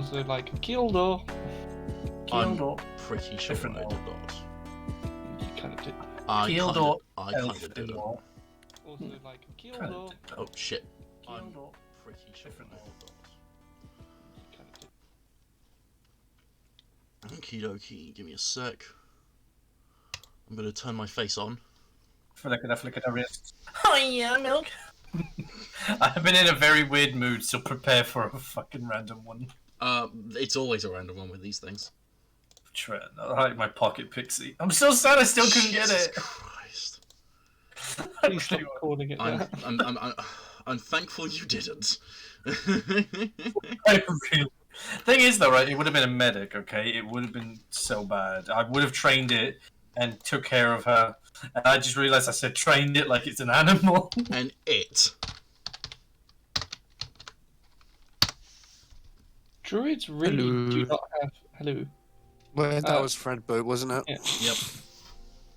Also, like, Kildo. I'm Kildo. pretty sure Different I law. did not. You kind of did. I Kildo. kinda didn't. Law. Also, like, Kinda Kildo. did that. Oh shit. I'm Kildo. pretty sure Different I law. did You kind of did. not. Okie dokie, give me a sec. I'm gonna turn my face on. Flick at a wrist. Oh yeah, milk. I've been in a very weird mood, so prepare for a fucking random one. It's always a random one with these things. I like my pocket pixie. I'm so sad I still couldn't get Jesus it. Christ. Please stop calling it that. I'm thankful you didn't. I really... Thing is, though, right? It would have been a medic. Okay, it would have been so bad. I would have trained it and took care of her, and I just realized I said trained it like it's an animal. And it. Druids really do not have. Hello. Well, that was Fred Boot, wasn't it? Yeah. Yep.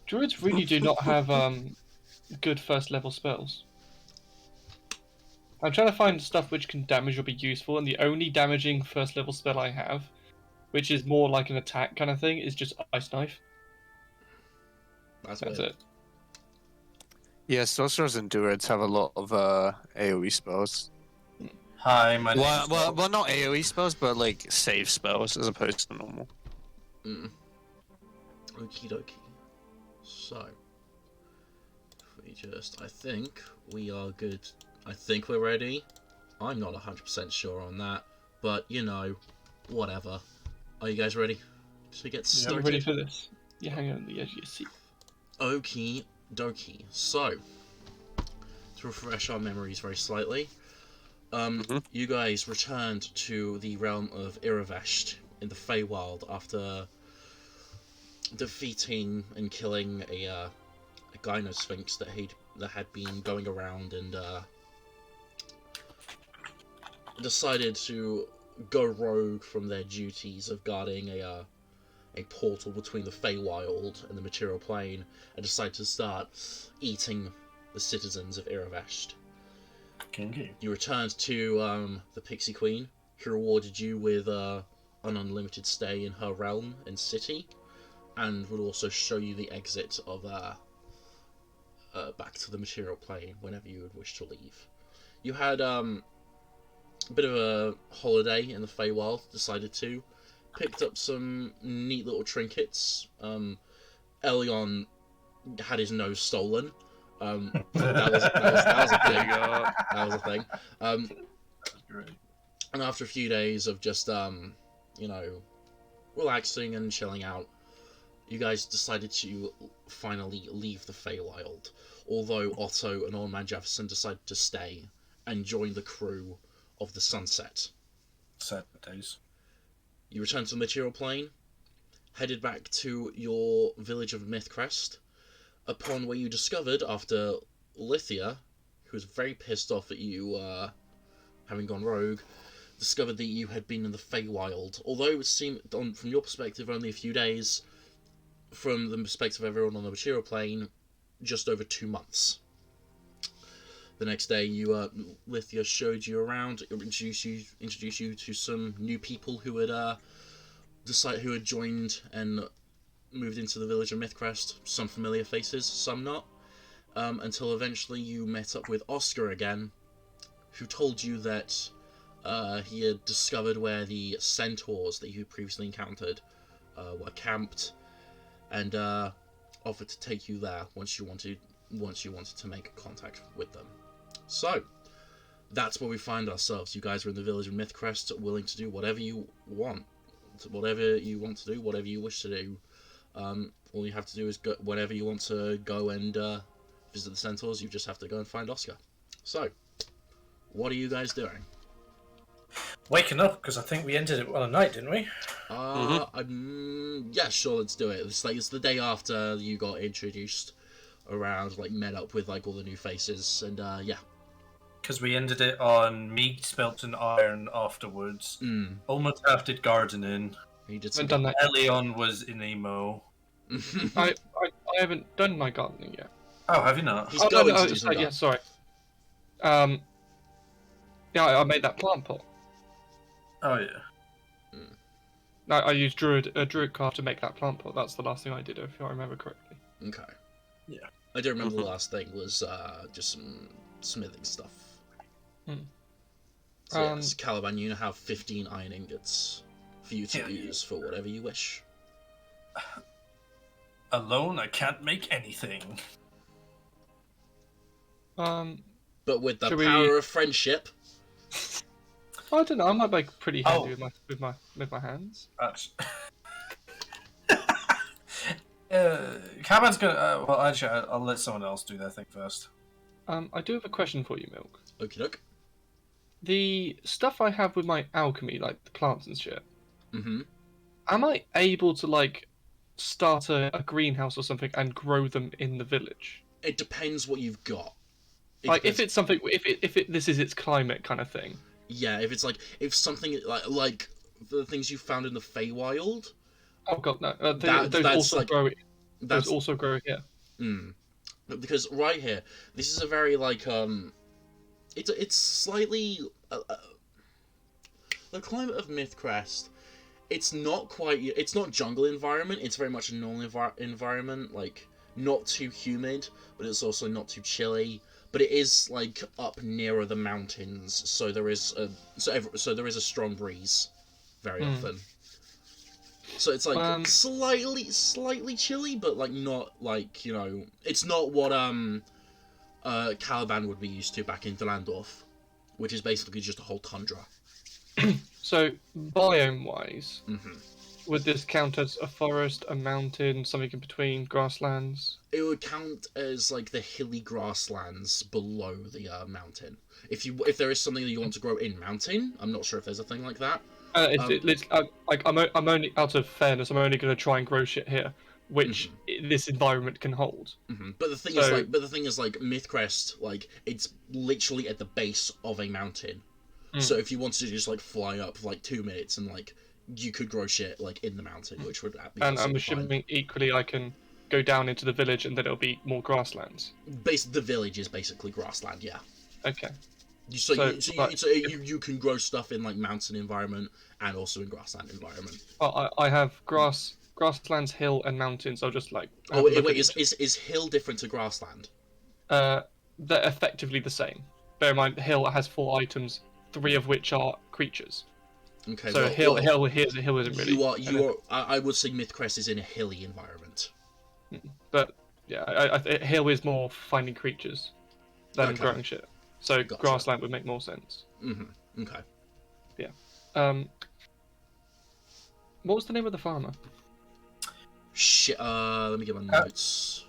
Druids really do not have good first level spells. I'm trying to find stuff which can damage or be useful, and the only damaging first level spell I have, which is more like an attack kind of thing, is just Ice Knife. That's That's weird. it. Yeah, sorcerers and druids have a lot of AoE spells. Hi, my name is... Well, not AoE spells, but like save spells as opposed to normal. Okie dokie. So, if we just, I think we are good. I think we're ready. I'm not 100% sure on that, but you know, whatever. Are you guys ready to get Are started? you ready for this? You hang on the edge of your seat. Okie dokie. So, to refresh our memories very slightly, you guys returned to the realm of Iravesht in the Feywild after defeating and killing a Gynosphinx that had been going around and decided to go rogue from their duties of guarding a portal between the Feywild and the material plane, and decided to start eating the citizens of Iravesht. Kinky. You returned to the Pixie Queen, who rewarded you with an unlimited stay in her realm and city, and would also show you the exit of back to the material plane whenever you would wish to leave. You had a bit of a holiday in the Feywild, picked up some neat little trinkets. Elion had his nose stolen. That was a thing. That was a thing. Great. And after a few days of just relaxing and chilling out, you guys decided to finally leave the Feywild. Although Otto and Old Man Jefferson decided to stay and join the crew of the Sunset. Sad days. You returned to the material plane, headed back to your village of Mythcrest, upon where you discovered, after Lithia, who was very pissed off at you having gone rogue, discovered that you had been in the Feywild. Although it seemed, from your perspective, only a few days, from the perspective of everyone on the material plane, just over 2 months. The next day, Lithia showed you around, introduced you to some new people who had joined and moved into the village of Mythcrest. Some familiar faces, some not. Until eventually you met up with Oscar again, who told you that he had discovered where the centaurs that you previously encountered were camped, and offered to take you there once you wanted to make contact with them. So, that's where we find ourselves. You guys are in the village of Mythcrest, willing to do whatever you want. Whatever you want to do, whatever you wish to do. All you have to do is go, whenever you want to go and visit the centaurs, you just have to go and find Oscar. So, what are you guys doing? Waking up, because I think we ended it on a night, didn't we? Yeah, sure, let's do it. It's the day after you got introduced around, met up with all the new faces, and yeah. Because we ended it on meat, smelting iron afterwards. Almost half did gardening. You did I haven't done that. Elion was in emo. I haven't done my gardening yet. Oh, have you not? He's going to do sorry, some yeah, sorry. Yeah, I made that plant pot. Oh, yeah. I used a druid craft to make that plant pot. That's the last thing I did, if I remember correctly. Okay. Yeah. I do remember the last thing was just some smithing stuff. Hmm. So yes, Caliban, you now have 15 iron ingots for you to use for whatever you wish. Alone, I can't make anything. But with the Should power we- of friendship, I don't know. I might make pretty handy Oh. with my hands. That's... Caliban's gonna. Well, actually, I'll let someone else do their thing first. I do have a question for you, Milk. okie doke. The stuff I have with my alchemy, like the plants and shit, Mm-hmm. am I able to like start a greenhouse or something and grow them in the village? It depends what you've got. Like if depends- it's something, if this is its climate kind of thing. Yeah, if something like the things you found in the Feywild, Oh god, no! That's Those also like- grow. that's Those also grow here. because right here, this is a very like it's slightly the climate of Mythcrest. It's not jungle environment. It's very much a normal environment, like not too humid, but it's also not too chilly. But it is like up nearer the mountains, so there is a strong breeze, very often. So it's like slightly chilly, but like not like it's not what Caliban would be used to back in Delandorf, which is basically just a whole tundra. So biome-wise, Mm-hmm. would this count as a forest, a mountain, something in between, grasslands? It would count as like the hilly grasslands below the mountain. If there is something that you want to grow in mountain, I'm not sure if there's a thing like that. I'm only out of fairness. I'm only going to try and grow shit here, which this environment can hold. Mm-hmm. But the thing is like Mythcrest, like it's literally at the base of a mountain. So if you wanted to just like fly up for like 2 minutes and like you could grow shit like in the mountain, which would be And I'm absolutely assuming fine. equally I can go down into the village and then it'll be more grasslands. The village is basically grassland, yeah. Okay. You can grow stuff in like mountain environment and also in grassland environment. Well, I have grasslands, hill, and mountains. I'll just like. Oh have a look wait, at is hill different to grassland? They're effectively the same. Bear in mind, hill has 4 items, 3 of which are creatures. Okay. So well, hill well, hill isn't really. You are. I would say Mythcrest is in a hilly environment. But yeah, hill is more finding creatures than Okay. growing shit. So Gotcha. grassland would make more sense. Mm-hmm. Okay. What was the name of the farmer? Shit. Let me get my notes.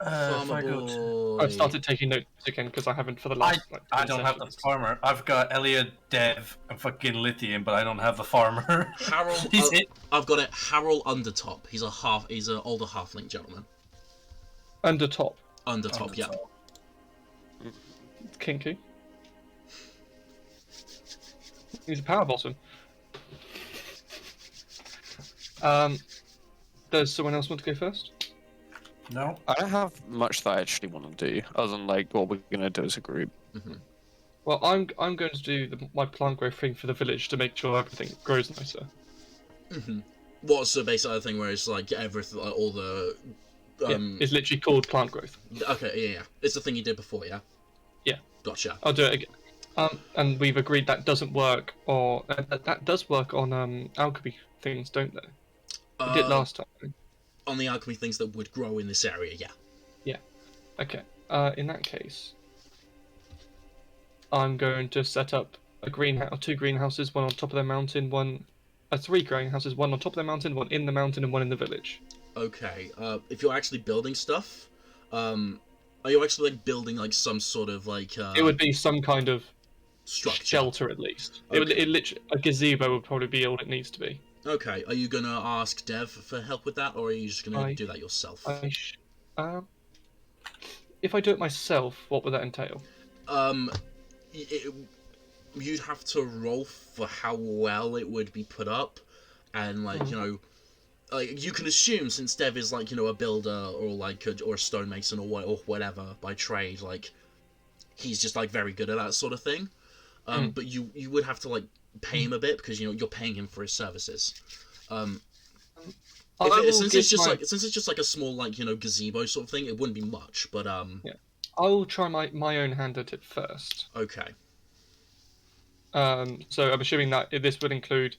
Farmer boy. I've started taking notes again because I haven't for the last. I don't have the farmer. I've got Elliot, Dev, and fucking Lithium, but I don't have the farmer. Harold. I've got it. Harold Undertop. He's an older halfling gentleman. Undertop. Undertop. Yeah. Kinky. He's a power bottom. Does someone else want to go first? No. I don't have much that I actually want to do, other than like what we're gonna do as a group. Well, I'm going to do my plant growth thing for the village to make sure everything grows nicer. What's the basic other thing where it's like everything, like all the. It's literally called plant growth. Okay. Yeah. It's the thing you did before. Yeah. Yeah. Gotcha. I'll do it again. And we've agreed that doesn't work, or that does work on alchemy things, don't they? We did last time. On the alchemy things that would grow in this area, yeah. Yeah. Okay. In that case, I'm going to set up a greenhouse, 2 greenhouses, one on top of the mountain, 3 greenhouses, one on top of the mountain, one in the mountain, and one in the village. Okay. If you're actually building stuff, are you actually like building like some sort of like It would be some kind of structure? shelter at least. Okay. It literally a gazebo would probably be all it needs to be. Okay. Are you gonna ask Dev for help with that, or are you just gonna do that yourself? If I do it myself, what would that entail? You'd have to roll for how well it would be put up, and like like you can assume since Dev is like a builder or like or a stonemason or whatever by trade, like he's just like very good at that sort of thing. But you would have to like pay him a bit because you're paying him for his services. Since it's just like a small like gazebo sort of thing, it wouldn't be much. But Yeah. I'll try my own hand at it first. Okay. So I'm assuming that this would include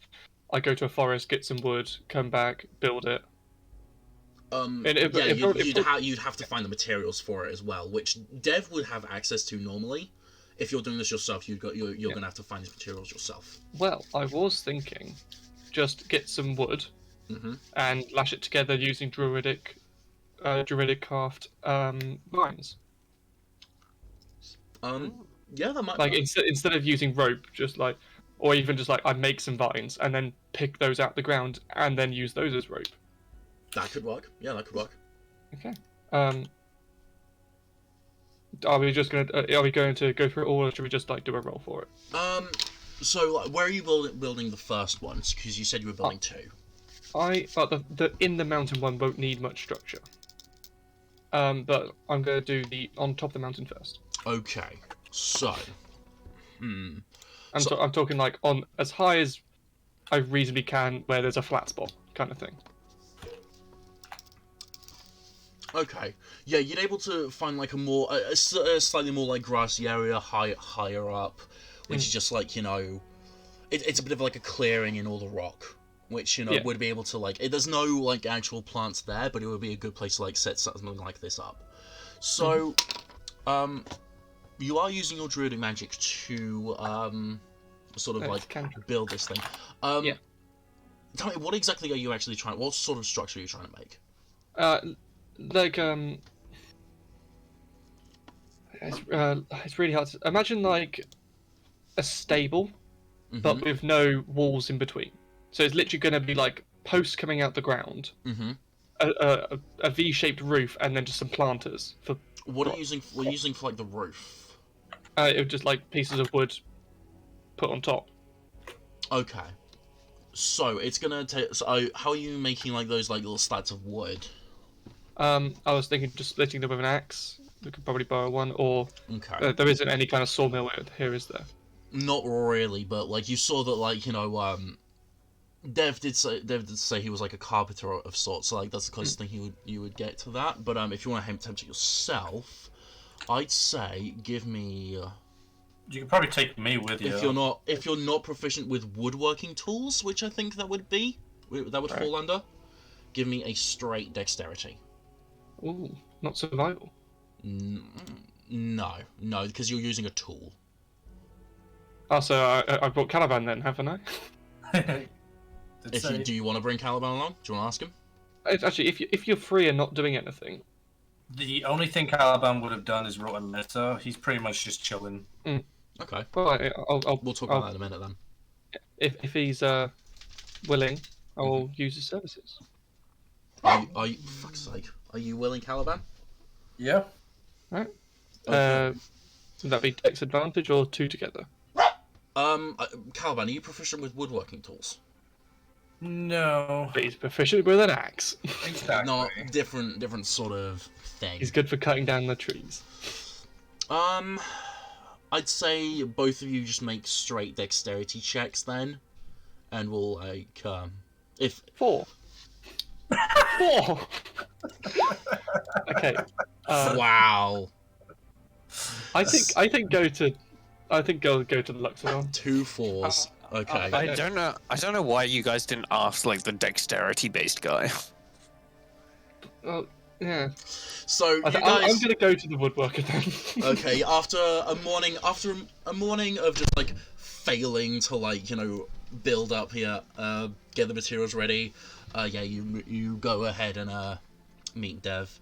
I go to a forest, get some wood, come back, build it. You'd have to find the materials for it as well, which Dev would have access to normally. If you're doing this yourself, you're gonna have to find these materials yourself. Well, I was thinking, just get some wood, and lash it together using druidic craft vines. Yeah, that might Like instead of using rope, just like, or even just like I make some vines and then pick those out the ground and then use those as rope. That could work. Yeah, that could work. Okay. Are we going to go through it all, or should we just like do a roll for it? So like, where are you building the first ones? Because you said you were building two. The in the mountain one won't need much structure. But I'm going to do the on top of the mountain first. Okay. So. I'm talking like on as high as I reasonably can, where there's a flat spot, kind of thing. Okay. Yeah, you'd able to find like a slightly more like grassy area higher up, which is just like it's a bit of like a clearing in all the rock, which would be able to like there's no like actual plants there, but it would be a good place to like set something like this up. So, you are using your druidic magic to sort of like build this thing. Yeah. Tell me, what exactly are you actually trying? What sort of structure are you trying to make? It's really hard to imagine like a stable, but with no walls in between. So it's literally going to be like posts coming out the ground, a V-shaped roof, and then just some planters for. What are you using? What are you using for like the roof? It was just like pieces of wood put on top. Okay. So it's gonna take. So how are you making like those like little slats of wood? I was thinking just splitting them with an axe. We could probably borrow one, or okay. There isn't any kind of sawmill here, is there? Not really, but like you saw that like Dev did say he was like a carpenter of sorts, so like that's the closest thing you would get to that. But if you want to attempt it yourself, I'd say give me. You could probably take me with you. If you're not proficient with woodworking tools, which I think that would fall under, give me a straight dexterity. Ooh, not survival. No, because you're using a tool. Oh, so I brought Caliban then, haven't I? Do you want to bring Caliban along? Do you want to ask him? It's actually, if you're free and not doing anything. The only thing Caliban would have done is wrote a letter. He's pretty much just chilling. Okay. Well, we'll talk about that in a minute then. If he's willing, I'll use his services. Are you? For fuck's sake! Are you willing, Caliban? Yeah. Right. Okay. Would that be dex advantage or two together? Caliban, are you proficient with woodworking tools? No. But he's proficient with an axe. Exactly. Not different sort of thing. He's good for cutting down the trees. I'd say both of you just make straight dexterity checks then, and we'll like if 4. 4. Okay. Wow. I think go to the Luxodon. 2 4s. Okay. I don't know why you guys didn't ask like the dexterity based guy. Well, yeah. So you guys... I'm gonna go to the woodworker then. Okay. After a morning of just like failing to like build up here, get the materials ready. You go ahead and meet Dev.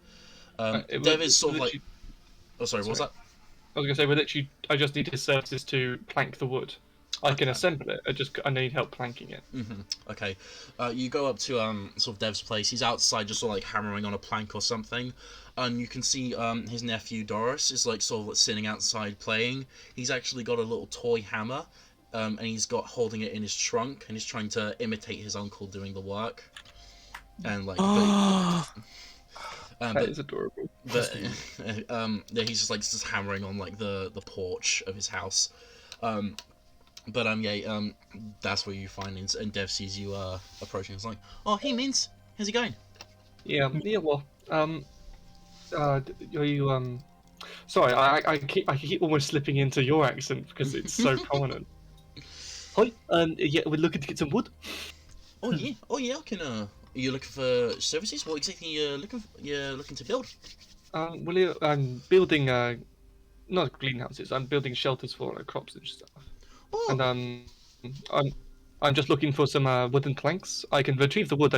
Dev is sort of like. Oh, sorry. What was that? I was gonna say, I just need his services to plank the wood. I can assemble it. I need help planking it. Okay. You go up to sort of Dev's place. He's outside, just sort of like hammering on a plank or something. And you can see his nephew Doris is like sort of sitting outside playing. He's actually got a little toy hammer, and he's holding it in his trunk, and he's trying to imitate his uncle doing the work. And like. That is adorable. But he's just hammering on like the porch of his house. That's where you find and Dev sees you approaching. It's like, oh, hey, Mince, how's it going? Yeah, well, are you. Sorry, I keep almost slipping into your accent because it's so prominent. Hi, yeah, we're looking to get some wood. Oh yeah, I can. Are you looking for services? What exactly you're looking to build? Well, yeah, I'm building not greenhouses. I'm building shelters for crops and stuff. Oh, And I'm I'm just looking for some wooden planks. I can retrieve the wood.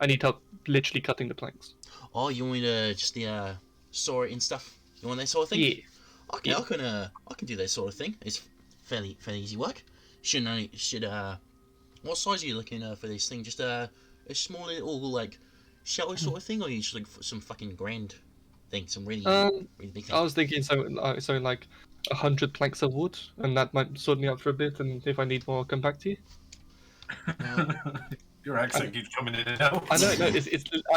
I need help literally cutting the planks. oh, you want me to just store it and stuff? You want that sort of thing? Yeah. Okay, Yeah. I can do that sort of thing. It's fairly easy work. What size are you looking for this thing? Just a small little like shelter sort of thing, or are you just looking for some fucking grand thing, some really big thing? I was thinking something like 100 planks of wood, and that might sort me out for a bit. And if I need more, I'll come back to you. Your accent keeps coming in and out. I know, no,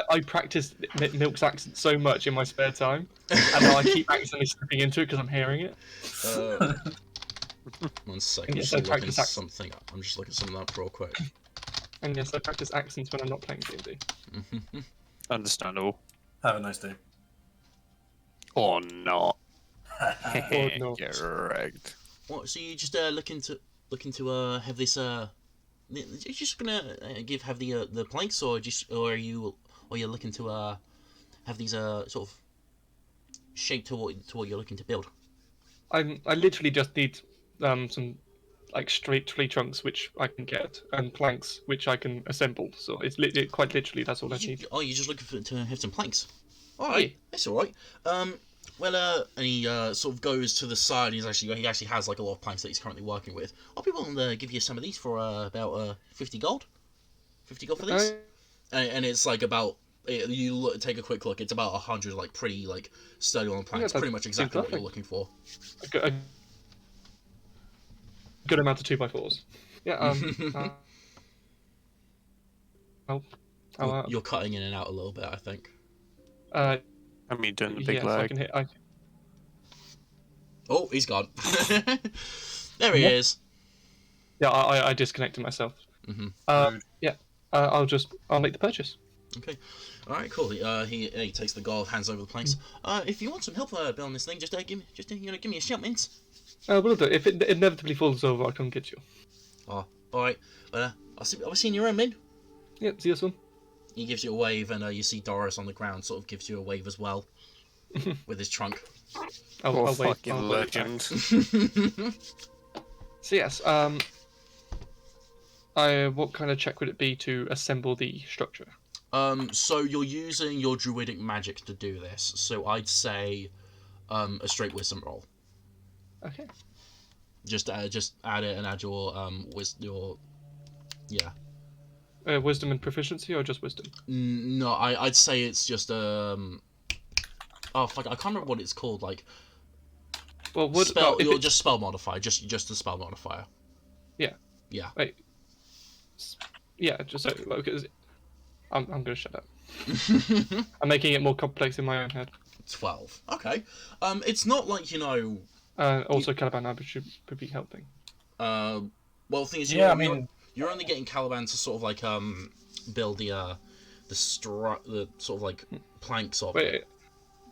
I practice Milk's accent so much in my spare time, and now I keep accidentally slipping into it because I'm hearing it. 1 second, Yes, just I looking practice accents. something up. I'm just looking something up real quick. And yes, I practice accents when I'm not playing D&D. Understandable. Have a nice day. Or not. Or not. Get wrecked. What? So you just looking to have this you're just gonna have the planks, or are you looking to have these sort of shape to what you're looking to build? I literally just need some like straight tree trunks which I can get, and planks which I can assemble. So it's quite literally that's all I need. Oh, you're just looking to have some planks. All Yeah. right, that's all right. And he sort of goes to the side. He actually has like a lot of planks that he's currently working with. I'll be willing to give you some of these for about 50 gold. 50 gold for these. And it's like about take a quick look. It's about 100 like pretty like sturdy on planks. Yeah, Pretty much exactly what you're perfect. looking for. A good amount of 2x4s. Yeah. You're cutting in and out a little bit, I think. I mean, doing the big yeah, so I leg. can hit. Oh, he's gone. There he is. Yeah, I disconnected myself. Yeah, I'll make the purchase. Okay. All right. Cool. He takes the gold, hands over the planks. If you want some help building this thing, just give me a shout, Mince. Will do. If it inevitably falls over, I'll come get you. Oh, all right. Well, I'll see you in your room, man. Yeah, see you soon. He gives you a wave, and you see Doris on the ground, sort of gives you a wave as well, with his trunk. I'll wait. Fucking I'll wait back. legend. So yes, what kind of check would it be to assemble the structure? So you're using your druidic magic to do this. So I'd say, a straight wisdom roll. Okay. Just add it and add your Wisdom and proficiency, or just wisdom? No, I'd say it's just oh fuck, I can't remember what it's called. Like, Well, just spell modifier, just the spell modifier. Yeah. Yeah. Wait. Yeah, just so because I'm gonna shut up. I'm making it more complex in my own head. 12. Okay. It's not like Also, Caliban should be helping. Well, the thing is, you're only getting Caliban to sort of like build the sort of like planks of it.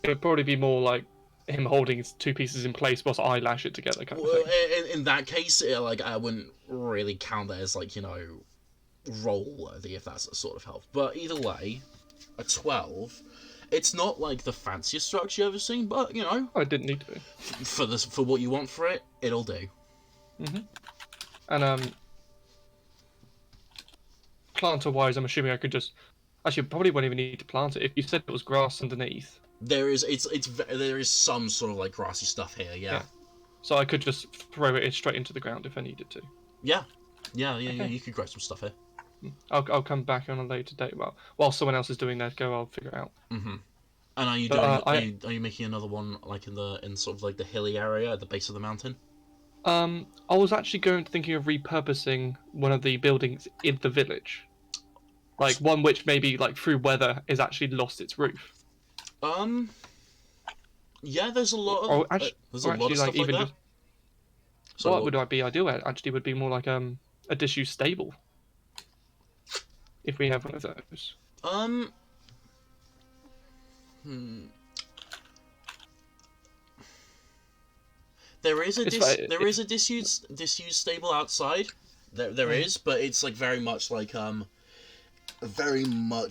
It would probably be more like him holding his two pieces in place whilst I lash it together, kind of Well, thing. in that case, I wouldn't really count that as like roll worthy if that's the sort of help. But either way, a 12. It's not like the fanciest structure you've ever seen, but I didn't need to be. For what you want for it, it'll do. And planter-wise, I'm assuming I could just. Actually, probably won't even need to plant it. If you said it was grass underneath. There is some sort of like grassy stuff here, yeah. So I could just throw it straight into the ground if I needed to. Yeah, you could grow some stuff here. I'll come back on a later date. Well, while someone else is doing their go, I'll figure it out. And are you are you making another one like in sort of like the hilly area at the base of the mountain? I was actually thinking of repurposing one of the buildings in the village, like one which maybe like through weather has actually lost its roof. Yeah, there's a lot of Or actually, there's a lot of stuff like that. So what would I be ideal at? Actually, would be more like a disused stable. If we have one of those. There is a It's is a disused stable outside. There is, but it's like very much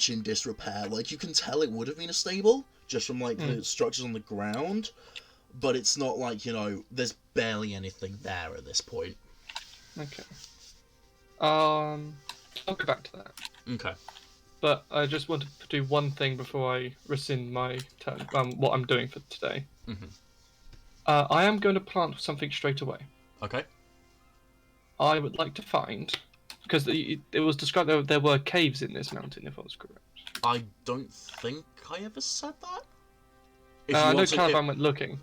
in disrepair. Like, you can tell it would have been a stable just from like the structures on the ground, but it's not like, you know, there's barely anything there at this point. Okay. I'll go back to that. Okay. But I just wanted to do one thing before I rescind my turn. What I'm doing for today. I am going to plant something straight away. Okay. I would like to find, because it was described there were caves in this mountain, if I was correct. I don't think I ever said that. I know Caliban went looking.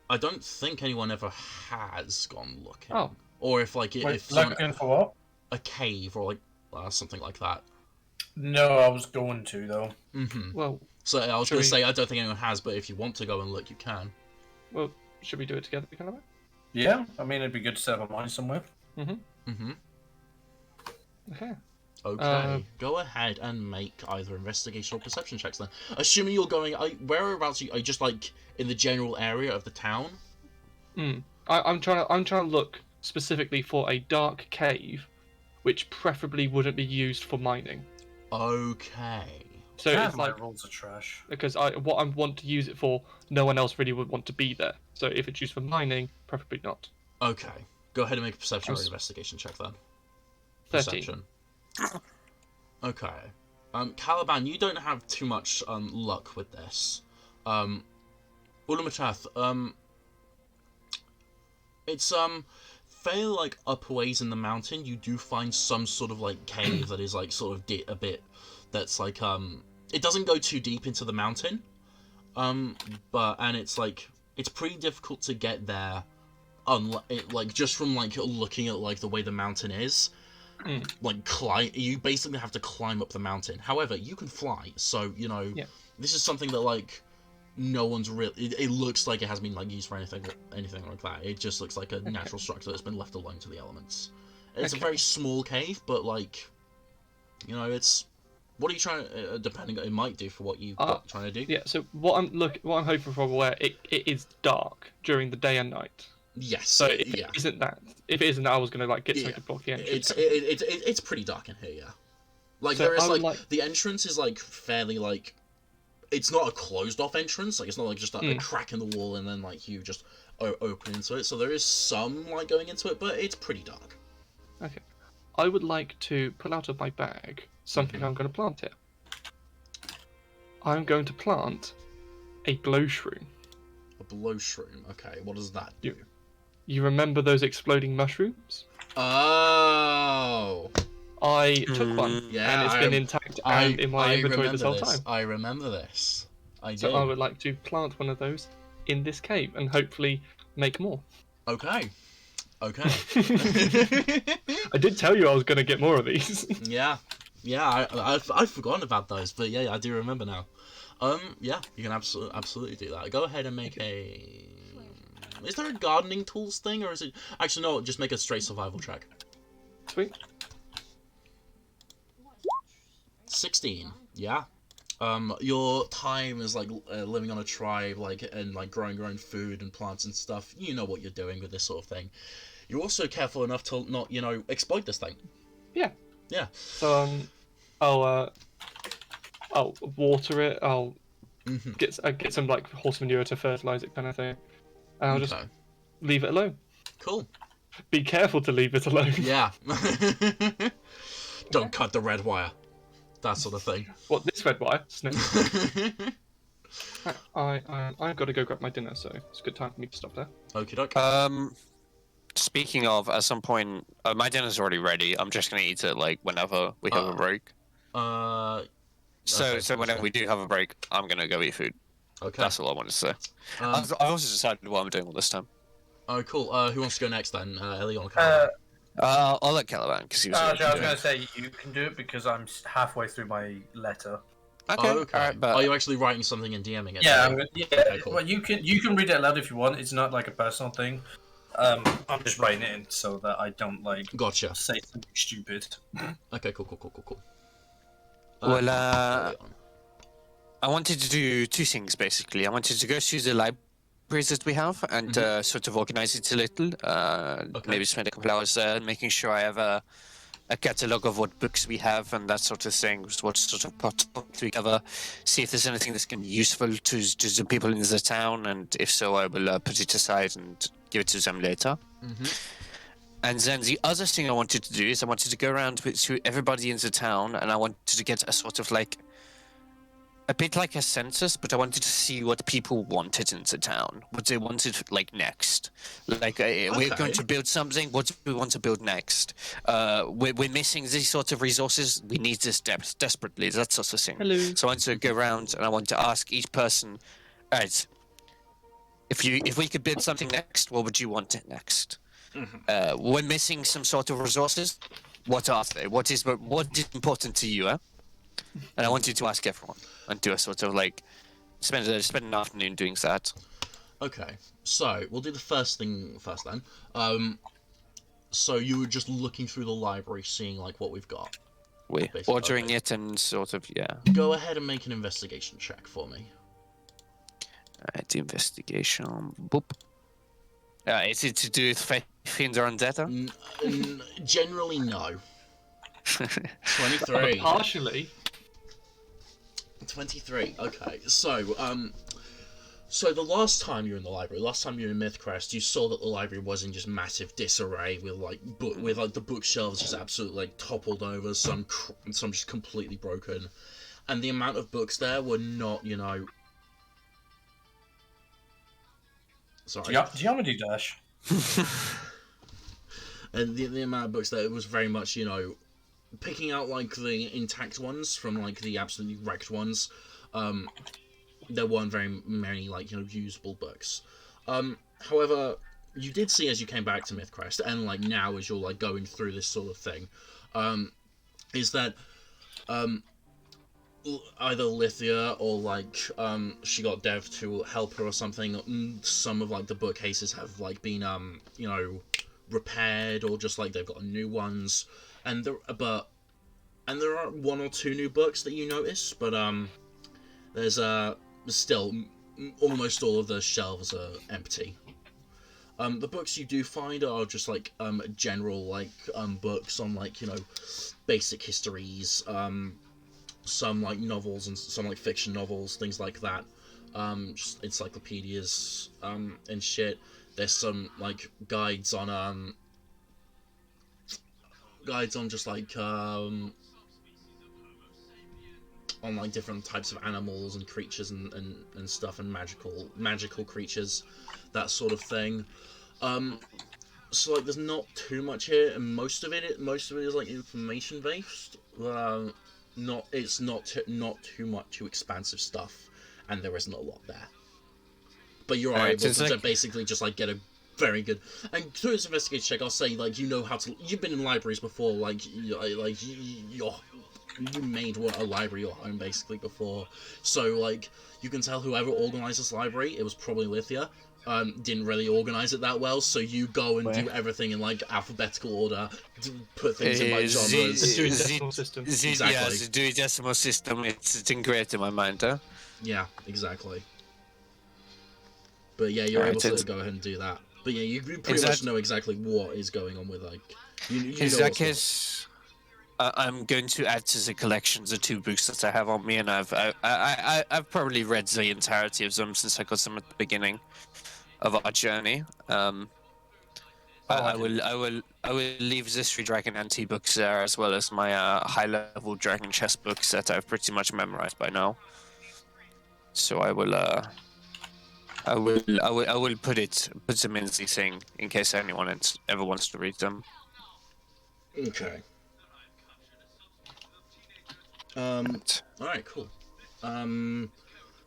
I don't think anyone ever has gone looking. Oh. Or if like Wait, if someone, looking for what? a cave or like something like that. No, I was going to though. Well, So I was going to say I don't think anyone has, but if you want to go and look, you can. well, should we do it together, Caliban? Yeah, I mean it'd be good to set up a mine somewhere. Okay. Okay, go ahead and make either investigation or perception checks then. Assuming you're going, whereabouts are you just like in the general area of the town? I'm trying to look specifically for a dark cave, which preferably wouldn't be used for mining. Okay. So it's my like, rules are trash. because what I want to use it for, no one else really would want to be there. So if it's used for mining, preferably not. Okay. Go ahead and make a perception or investigation check then. 13. Perception. Okay. Caliban, you don't have too much luck with this. Ulumachath, it's fairly like up a ways in the mountain. You do find some sort of like cave that is like sort of a bit. That's like it doesn't go too deep into the mountain. And it's like it's pretty difficult to get there. Like just from like looking at like the way the mountain is. Like you basically have to climb up the mountain. However, you can fly, so you know this is something that like no one's really. It looks like it has been like used for anything like that. It just looks like a natural structure that's been left alone to the elements. It's a very small cave, but like, you know, it's what are you trying? Depending, it might do for what you're trying to do. Yeah. So what I'm hoping for, where it is dark during the day and night. Yes. So if it isn't that, I was gonna like get something to block the entrance. It's pretty dark in here, yeah. Like So there is like the entrance is like fairly like, it's not a closed off entrance. Like it's not like just a crack in the wall and then like you just open into it. So there is some light going into it, but it's pretty dark. Okay. I would like to pull out of my bag something I'm going to plant here. I'm going to plant a glow shroom. A blow shroom. Okay, what does that do? You remember those exploding mushrooms? Oh. I took one, Yeah, and it's been intact and in my inventory this whole time. I remember this. I do. So I would like to plant one of those in this cave and hopefully make more. Okay. Okay. I did tell you I was going to get more of these. Yeah. Yeah, I've forgotten about those, but yeah, I do remember now. Yeah, you can absolutely do that. Go ahead and make a... Is there a gardening tools thing, or is it... Actually, no, just make a straight survival check. Sweet. 16. Yeah. Your time is like living on a tribe, like, and like growing your own food and plants and stuff. You know what you're doing with this sort of thing. You're also careful enough to not, you know, exploit this thing. Yeah. Yeah. So I'll water it. I'll get some like horse manure to fertilize it, kind of thing. And I'll just leave it alone. Cool. Be careful to leave it alone. Yeah. Don't cut the red wire. That sort of thing. What, this red wire? Snip. I've got to go grab my dinner, so it's a good time for me to stop there. Okie doke. Speaking of, at some point, my dinner's already ready. I'm just gonna eat it like whenever we have a break. So whenever we do have a break, I'm gonna go eat food. Okay. That's all I wanted to say. I've also decided what I'm doing all this time. Oh, cool. Who wants to go next then? Ellie or Caliban? I'll let Caliban because he was. I was gonna say you can do it because I'm halfway through my letter. Okay. Oh, okay. All right, but... Are you actually writing something and DMing it? Yeah, Okay, cool. well, you can read it aloud if you want. It's not like a personal thing. I'm just writing it in so that I don't Gotcha. say something stupid. Okay, cool. Well, carry on. I wanted to do two things basically. I wanted to go through the libraries that we have and sort of organize it a little. Maybe spend a couple hours there, making sure I have a catalog of what books we have and that sort of thing. What sort of topics we cover. See if there's anything that's going to be useful to the people in the town, and if so, I will put it aside and give it to them later. And then the other thing I wanted to do is I wanted to go around to everybody in the town, and I wanted to get a sort of like a bit like a census, but I wanted to see what people wanted in the town, what they wanted like next. Like we're going to build something. What do we want to build next? We're missing these sort of resources. We need this desperately. That sort of thing. Hello. So I want to go around and I want to ask each person, all right, if we could build something next, what would you want it next? We're missing some sort of resources. What are they? What is important to you? And I want you to ask everyone and do a sort of like spend an afternoon doing that. Okay, so we'll do the first thing first then. So you were just looking through the library, seeing like what we've got. We're Basically, ordering okay. it and sort of Go ahead and make an investigation check for me. Alright, investigation. Boop. Is it to do with Fiends or Vendetta? Generally, no. 23. Partially. 23. Okay, so the last time you were in the library, last time you were in Mythcrest, you saw that the library was in just massive disarray with the bookshelves just absolutely like toppled over, some just completely broken, and the amount of books there were not, sorry. Geometry Dash. And the amount of books there, it was very much, picking out like the intact ones from like the absolutely wrecked ones. There weren't very many like usable books. However, you did see as you came back to Mythcrest, and like now as you're like going through this sort of thing, is that either Lithia or like she got Dev to help her or something. Some of like the bookcases have like been repaired, or just like they've got new ones, and there are one or two new books that you notice, but there's still almost all of the shelves are empty. The books you do find are just like general like books on like basic histories, some like novels and some like fiction novels, things like that, just encyclopedias and shit. There's some like guides on just like on like different types of animals and creatures and stuff, and magical creatures, that sort of thing. So like there's not too much here, and most of it is like information based. It's not too much too expansive stuff, and there isn't a lot there. But you're able to basically just like get a very good, and through this investigation check, I'll say like you've been in libraries before, like you made a library your home basically before, so like you can tell whoever organized this library, it was probably Lithia. Didn't really organize it that well, so you go and do everything in like alphabetical order, put things in like genres. The decimal system. Exactly. Yeah, the decimal system. It's ingrained in my mind, huh? Yeah, exactly. But yeah, you're able to go ahead and do that. But yeah, you pretty much know exactly what is going on with like. You in that case, I'm going to add to the collection the two books that I have on me, and I've probably read the entirety of them since I got them at the beginning of our journey. I will leave the 3 Dragon Anti books there, as well as my high level Dragon chess books that I've pretty much memorized by now. So I will put them in the thing in case anyone ever wants to read them. Okay. All right, cool.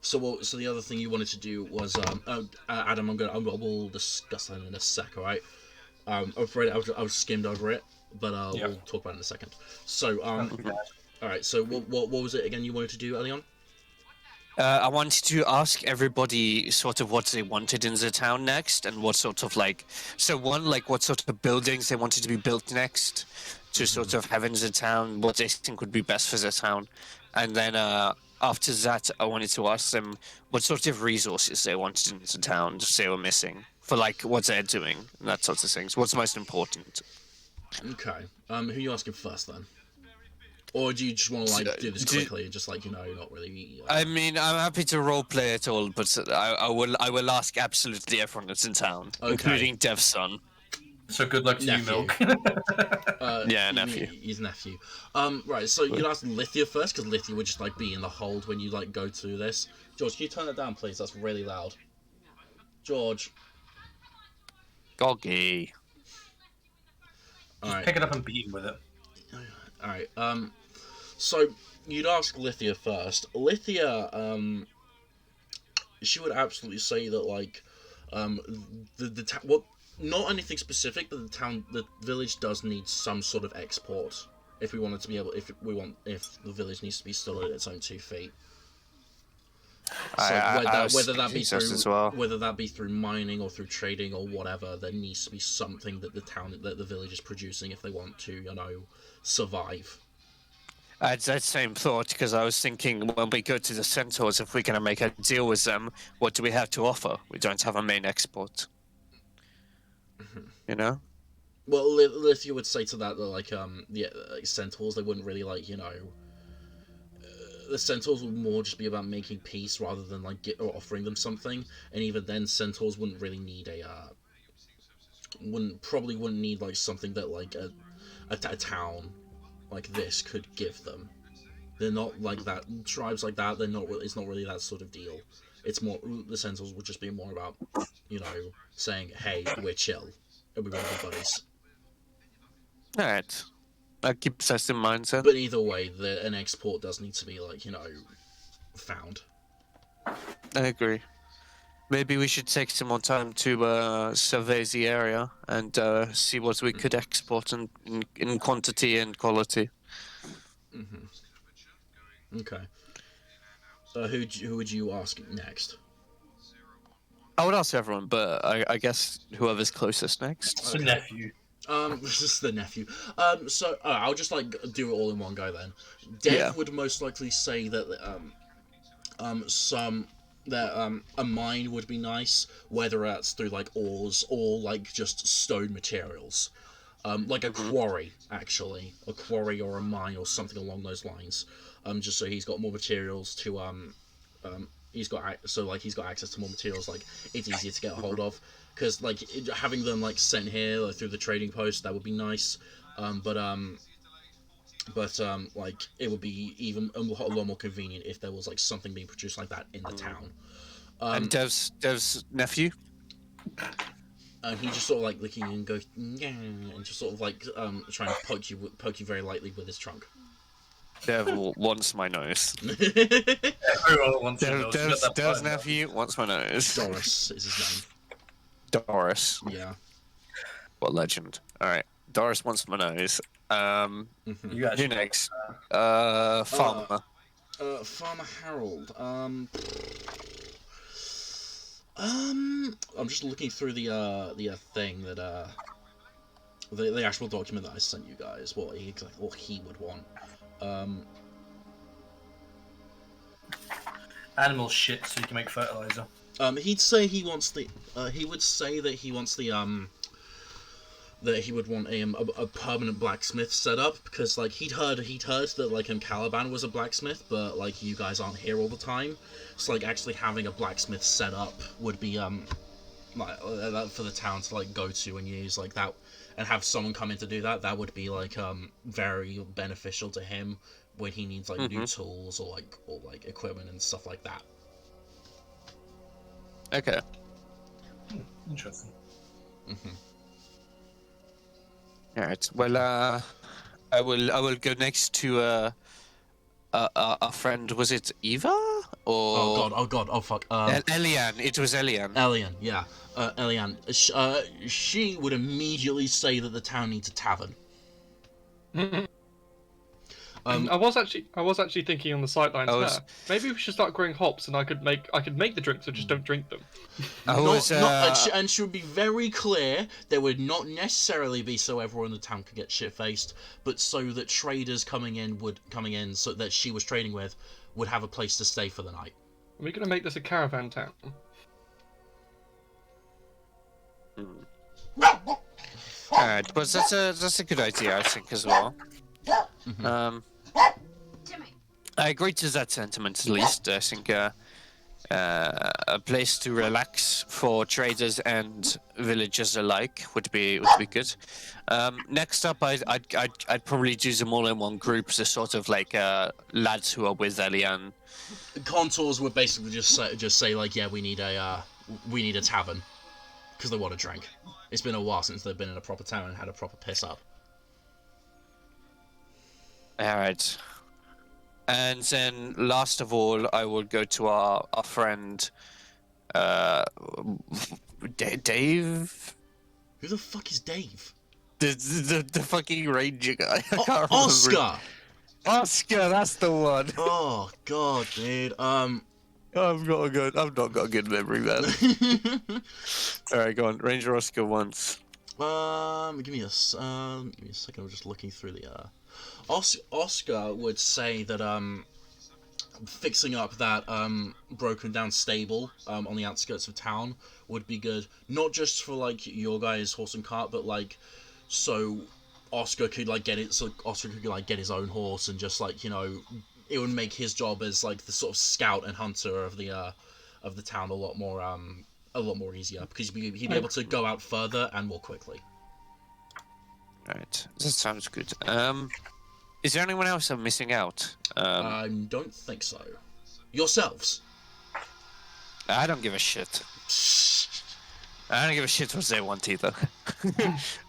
So the other thing you wanted to do was Adam, we'll discuss that in a sec. All right. I've read it. I've skimmed over it, but we'll talk about it in a second. So all right. So what was it again you wanted to do early on? I wanted to ask everybody sort of what they wanted in the town next, and what sort of what sort of buildings they wanted to be built next, to sort of have in the town, what they think would be best for the town, and then after that, I wanted to ask them what sort of resources they wanted in the town that they were missing for like what they're doing and that sort of things. What's most important? Okay. Who are you asking first then? Or do you just want to like do this quickly and just like not really? I mean, I'm happy to roleplay it all, but I will ask absolutely everyone that's in town, including Dev's son. So good luck to you, Milk. Yeah, nephew. His nephew. Right. So you'd ask Lithia first, because Lithia would just like be in the hold when you like go through this. George, can you turn it down, please? That's really loud. George. Goggy. All right. Pick it up and beat him with it. All right. So you'd ask Lithia first. Lithia, she would absolutely say that like, not anything specific, but the village does need some sort of export if we wanted to be able, if the village needs to be stood on its own 2 feet. So whether that be through mining or through trading or whatever, there needs to be something that the village is producing if they want to, survive. I had that same thought because I was thinking when we go to the centaurs, if we're going to make a deal with them, what do we have to offer? We don't have a main export. You know? Well, Lithia would say to that like centaurs, they wouldn't really like the centaurs would more just be about making peace rather than like offering them something, and even then centaurs wouldn't really need wouldn't need like something that like a town like this could give them. They're not like that. Tribes like that, it's not really that sort of deal. It's more, the centaurs would just be more about saying, hey, we're chill and we're gonna be buddies. Alright. I'll keep that in mind, then. But either way, an export does need to be like found. I agree. Maybe we should take some more time to survey the area and see what we could export in quantity and quality. Okay. Who would you ask next? I would ask everyone, but I guess whoever's closest next. It's the nephew. This is the nephew. So I'll just like do it all in one go then. Dev would most likely say that a mine would be nice, whether that's through like ores or like just stone materials. Like a quarry, actually. A quarry or a mine or something along those lines. Just so he's got more materials to he's got access to more materials, like it's easier to get a hold of, because like having them like sent here like, through the trading post, that would be nice, but like it would be even a lot more convenient if there was like something being produced like that in the town. And Dev's nephew? He just sort of like looking and goes, yeah, and just sort of like trying to poke you very lightly with his trunk. Dev wants my nose. Everyone wants your nose. Dev's nephew wants my nose. Doris is his name. Doris. Yeah. What legend? Alright. Doris wants my nose. Who next? Farmer. Farmer Harold. I'm just looking through the thing that the actual document that I sent you guys. What he would want. Animal shit, so you can make fertilizer. He'd say he wants the. He would say that he wants the that he would want a permanent blacksmith set up, because like he'd heard that like Caliban was a blacksmith, but like you guys aren't here all the time, so like actually having a blacksmith set up would be like for the town to like go to and use like that, and have someone come in to do that. That would be like very beneficial to him when he needs like new tools or like equipment and stuff like that. Okay. Interesting. Alright. Well, I will go next to a friend. Was it Eva or? Oh god! Oh fuck! Elian. It was Elian. Elian, yeah. Elian. She would immediately say that the town needs a tavern. I was actually thinking on the sidelines I was- there. Maybe we should start growing hops, and I could make the drinks, I just don't drink them. And should be very clear, there would not necessarily be so everyone in the town could get shit-faced, but so that traders coming in, so that she was trading with, would have a place to stay for the night. Are we gonna make this a caravan town? Alright, but that's a good idea, I think, as well. I agree to that sentiment, at least. I think a place to relax for traders and villagers alike would be good. Next up, I'd probably do them all in one group, the sort of like lads who are with Elian. Contours would basically just say like, yeah, we need a tavern because they want a drink. It's been a while since they've been in a proper town and had a proper piss up. Alright. And then, last of all, I will go to our friend, Dave? Who the fuck is Dave? The fucking ranger guy. I can't remember. Oscar! Oscar, that's the one. Oh, God, dude. I've not got a good memory, man. Alright, go on. Ranger Oscar once. Give me a second. I'm just looking through the, Oscar would say that, fixing up that, broken down stable, on the outskirts of town would be good. Not just for, like, your guys' horse and cart, but, like, so Oscar could, like, get his own horse and just, like, you know, it would make his job as, like, the sort of scout and hunter of the town a lot more easier, because he'd be able to go out further and more quickly. Right, that sounds good. Is there anyone else I'm missing out? I don't think so. Yourselves. I don't give a shit. I don't give a shit what they want either.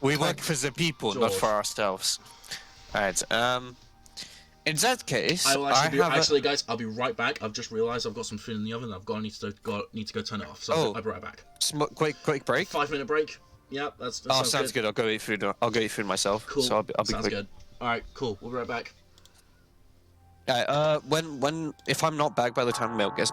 We work for the people, not for ourselves. Alright, in that case, I will guys, I'll be right back. I've just realised I've got some food in the oven. Need to go turn it off. So I'll be right back. Quick break. 5-minute break. Yeah, that sounds good. I'll go eat food. I'll go eat food myself. Cool. So I'll be sounds quick. good. All right, cool. We'll be right back. If I'm not back by the time milk gets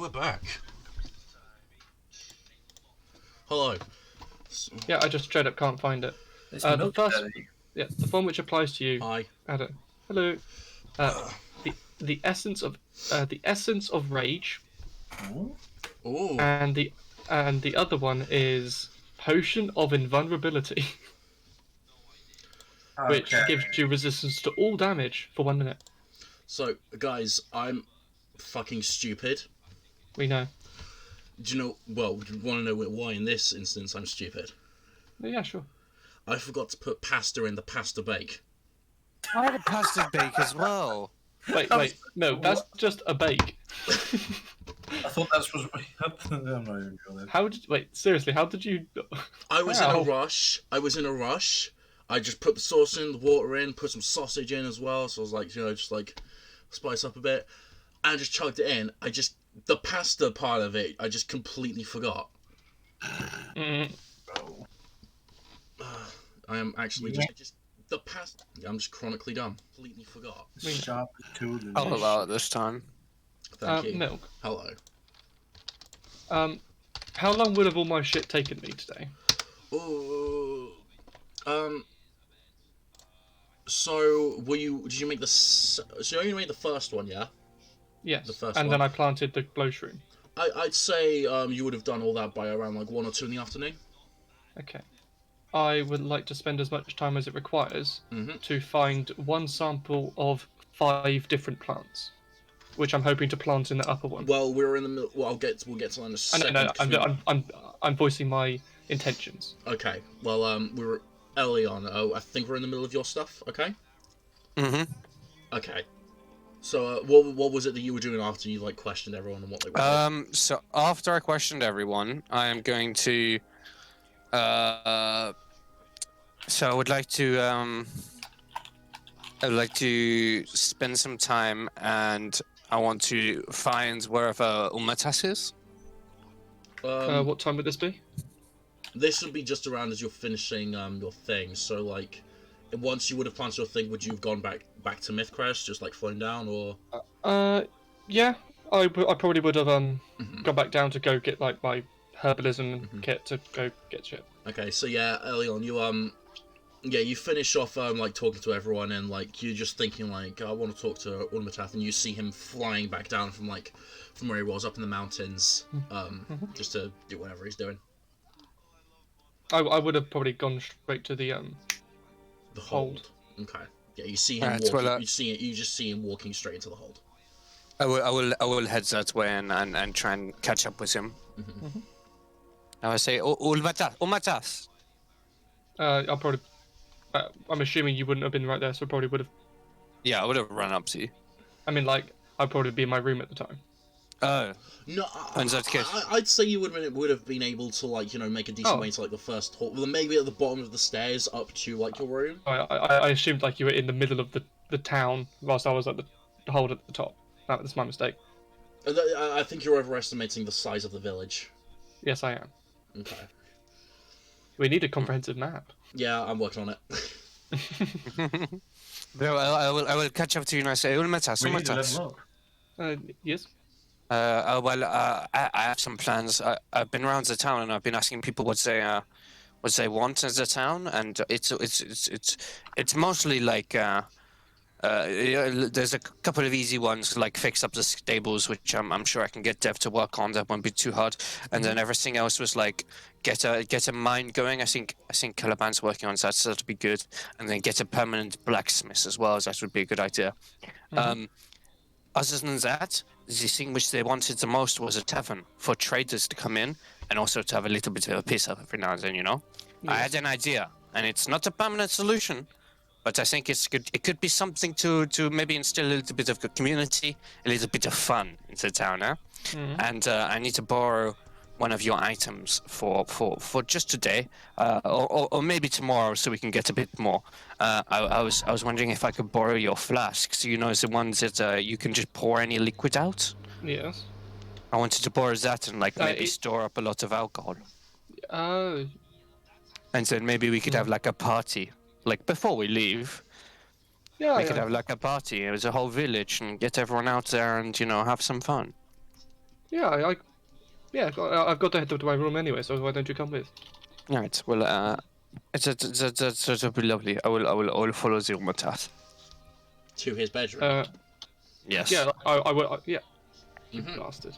we're back. Hello. Yeah, I just straight up can't find it. It's The milk first, daddy. yeah, the one which applies to you, Hi. Adam. Hello. The essence of rage, Ooh. Ooh. and the other one is potion of invulnerability, which Okay. gives you resistance to all damage for 1 minute. So, guys, I'm fucking stupid. We know. Do you know? Well, do you want to know why in this instance I'm stupid? Yeah, sure. I forgot to put pasta in the pasta bake. I had a pasta bake as well. Wait, no, that's just a bake. I thought that was. I'm not even sure. Seriously, how did you? I was How? in a rush. I just put the sauce in, the water in, put some sausage in as well. So I was like, just like spice up a bit, and I just chugged it in. The pasta part of it, I just completely forgot. Mm, I am actually just the pasta. I'm just chronically dumb. Completely forgot. Sharp tool. I'll allow it this time. Thank you. Milk. Hello. How long would have all my shit taken me today? Ooh. So did you make so you only made the first one, yeah? Yes. The first and one. then I planted the glow shroom. I'd say you would have done all that by around like 1 or 2 in the afternoon. Okay. I would like to spend as much time as it requires Mm-hmm. to find one sample of 5 different plants, which I'm hoping to plant in the upper one. Well, we're in the middle. Well, we'll get to that in a second. I'm voicing my intentions. Okay. Well, we were early on. Oh, I think we're in the middle of your stuff. Okay. Mm-hmm. Okay. So, what was it that you were doing after you like questioned everyone and what they were? So after I questioned everyone, I am going to. So I would like to spend some time, and I want to find wherever Umatas is. What time would this be? This would be just around as you're finishing your thing. So, like, once you would have planted your thing, would you have gone back to Mythcrest, just like flown down, or? Yeah, I probably would have gone back down to go get like my herbalism kit to go get shit. Okay, so yeah, early on you finish off like talking to everyone, and like you're just thinking like I want to talk to Ormatath, and you see him flying back down from where he was up in the mountains, just to do whatever he's doing. I would have probably gone straight to the hold. Okay. Yeah, you see him Right, walking. well, You just see him walking straight into the hold. I will head that way and try and catch up with him. I would say, Umatas. I'll probably. I'm assuming you wouldn't have been right there, so I probably would have. Yeah, I would have run up to you. I mean, like, I'd probably be in my room at the time. Oh. No, In that case. I'd say you would have been able to like make a decent way to like the first hall. Well, maybe at the bottom of the stairs up to like your room. I assumed like you were in the middle of the town whilst I was at the hold at the top. That's my mistake. I think you're overestimating the size of the village. Yes, I am. Okay. We need a comprehensive map. Yeah, I'm working on it. No, I will catch up to you and I say, Umatas. We need to level up. Yes. I have some plans. I've been around the town and I've been asking people what they want in the town, and it's mostly like there's a couple of easy ones like fix up the stables, which I'm sure I can get Dev to work on. That won't be too hard. And then everything else was like get a mine going. I think Caliban's working on that, so that'll be good. And then get a permanent blacksmith as well. That would be a good idea. Other than that, the thing which they wanted the most was a tavern for traders to come in and also to have a little bit of a piss up every now and then, you know? I had an idea, and it's not a permanent solution, but I think it's good. It could be something to maybe instill a little bit of community, a little bit of fun into town, eh? And I need to borrow one of your items for just today, or maybe tomorrow, so we can get a bit more. I was wondering if I could borrow your flasks. You know, the ones that you can just pour any liquid out. Yes. I wanted to borrow that and like maybe store up a lot of alcohol. Oh. And then maybe we could have like a party, like before we leave. Yeah. We could have like a party. It was a whole village and get everyone out there and have some fun. Yeah, I've got to head to my room anyway. So why don't you come with? All right. Well, it'll be lovely. I will follow the Umatat. To his bedroom. Yes. Yeah, I will. Yeah, you Mhm. bastard.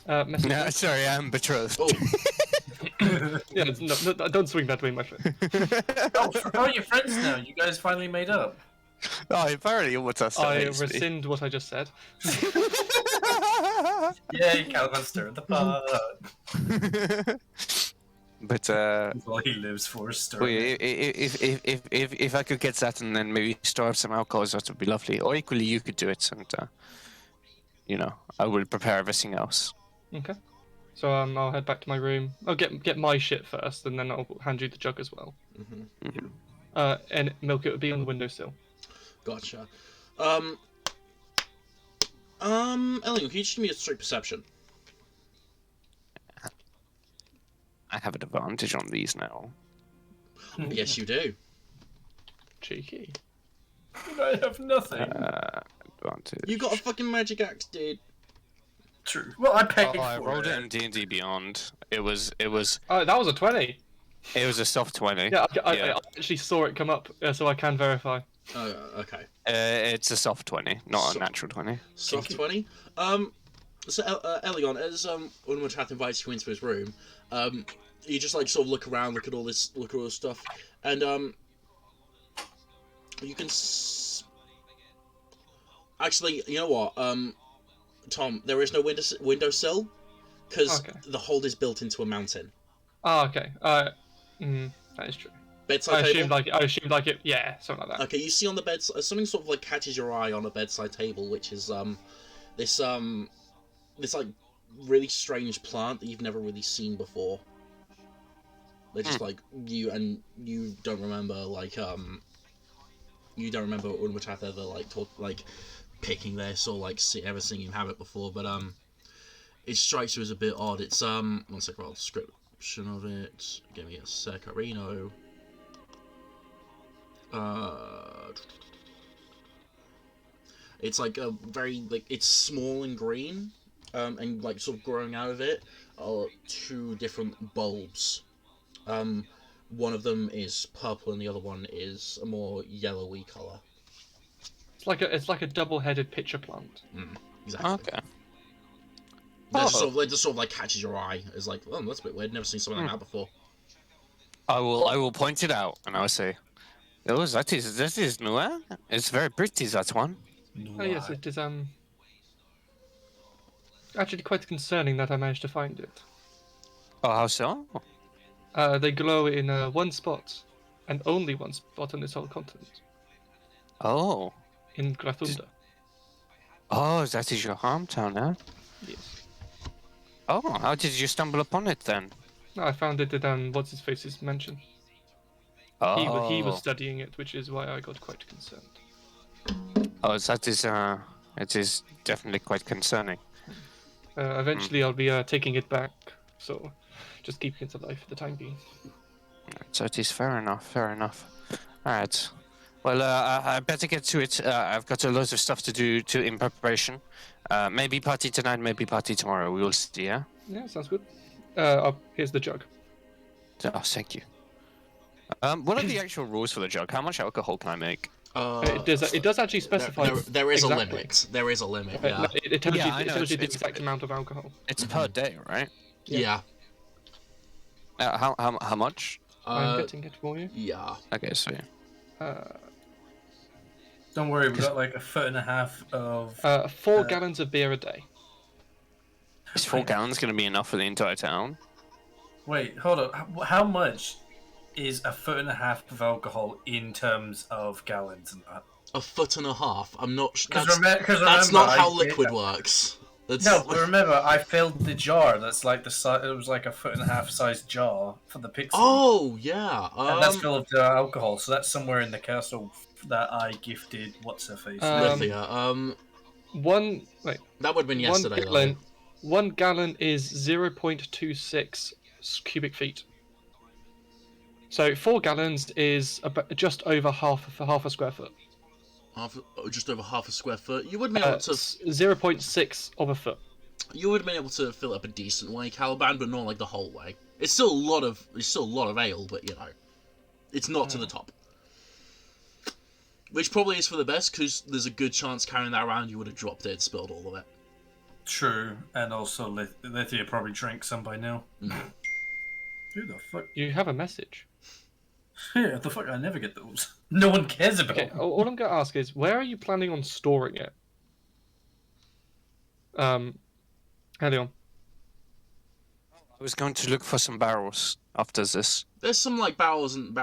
No, Message. sorry, I'm betrothed. Oh, Yeah, no, don't swing that way, my friend. How are your friends now? You guys finally made up. Oh, apparently Umatat still I hates me. rescind what I just said. Yay, Calvin stirred the pot. But That's all he lives for, stirring. if I could get that and then maybe store up some alcohol, that would be lovely. Or equally, you could do it, and I will prepare everything else. Okay. So I'll head back to my room. I'll get my shit first, and then I'll hand you the jug as well. mhm. And milk it would be on the windowsill. Gotcha. Elliot, can you just give me a straight perception? I have an advantage on these now. Yes, you do. Cheeky. I have nothing. Advantage. You got a fucking magic axe, dude. True. Well, I paid I for rolled it. it in D&D Beyond. It was Oh, that was a 20. a soft 20. Yeah, I Yeah. actually saw it come up, so I can verify. Oh, okay. It's a soft 20, not So- a natural 20. Soft 20. So Elion, as Unwatchat invites you into his room, you just like sort of look around, look at all this stuff, and you can actually, you know what, Tom, there is no windowsill because Okay. the hold is built into a mountain. Oh, okay. That is true. Bedside table. I assumed like it. Yeah, something like that. Okay, you see on the bed something sort of like catches your eye on a bedside table, which is this like really strange plant that you've never really seen before. They're just like you don't remember Unwatchath ever like picking this or like ever seeing him have it before, but it strikes you as a bit odd. It's one sec, I'll description of it. Give me a sec, Reno. It's like a very it's small and green, and like sort of growing out of it are two different bulbs. One of them is purple and the other one is a more yellowy color. It's like a double-headed pitcher plant. Exactly. Okay. That just sort of like catches your eye. It's like, oh, that's a bit weird. Never seen something like that before. I will point it out and I will say, oh, that is new, eh? It's very pretty, that one. Oh yes, it is actually quite concerning that I managed to find it. Oh, how so? They glow in one spot, and only one spot on this whole continent, Oh. in Grathunda. Oh, that is your hometown, eh? Yes. Oh, how did you stumble upon it then? I found it at what's his face's mansion. Oh. He was studying it, which is why I got quite concerned. Oh, that is it is definitely quite concerning. Eventually, I'll be taking it back, so just keeping it alive for the time being. So it is fair enough, fair enough. Alright. Well, I better get to it. I've got a lot of stuff to do in preparation. Maybe party tonight, maybe party tomorrow. We will see, yeah? Yeah, sounds good. Here's the jug. Oh, thank you. What are the actual rules for the jug? How much alcohol can I make? It does actually specify. There is exactly. a limit. There is a limit. No, Yeah. it tells Yeah, I you, it know, tells you the it's- exact amount of alcohol. It's per day, right? Yeah. How much? I'm getting it for you. Yeah. Okay, so Don't worry, we've got like 1.5 foot of. 4 gallons of beer a day. is 4 gallons going to be enough for the entire town? Wait, hold on. How much is 1.5 foot of alcohol in terms of gallons and that? 1.5 foot. I'm not. Because remember, That's not how I- liquid works. That's, No, but remember, I filled the jar. That's like the size. It was like 1.5 foot size jar for the pixie. Oh yeah. And that's full of alcohol. So that's somewhere in the castle that I gifted. What's her face? Lithia. That would have been yesterday. 1 gallon is 0.26 cubic feet. So 4 gallons is about just over half a square foot. just over half a square foot. You would be able to. 0.6 of a foot. You would have been able to fill up a decent way, Caliban, but not like the whole way. It's still a lot of ale, but you know, it's not to the top. Which probably is for the best, because there's a good chance carrying that around you would have dropped it, spilled all of it. True, and also Lithia probably drank some by now. Who the fuck? You have a message. Yeah, the fuck? I never get those. No one cares about Okay, them. all I'm going to ask is, where are you planning on storing it? Helion. I was going to look for some barrels after this. There's some like barrels and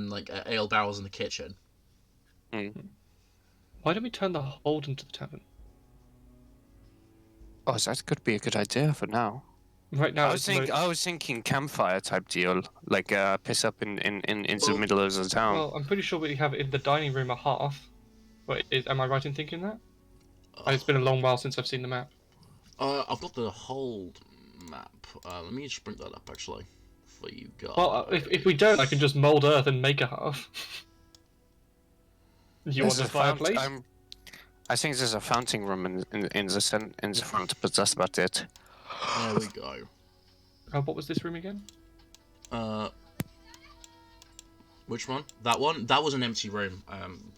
like ale barrels in the kitchen. Why don't we turn the hold into the tavern? Oh, that could be a good idea for now. Right now, I was thinking campfire type deal, like piss up in the middle of the town. Well, I'm pretty sure we have it in the dining room at half. Wait, am I right in thinking that? It's been a long while since I've seen the map. I've got the hold map. Let me just bring that up actually for you guys. Well, if we don't, I can just mold earth and make a half. You want There's a fireplace? I think there's a fountain room in the front, but that's about it. There we go. What was this room again? Which one? That one? That was an empty room.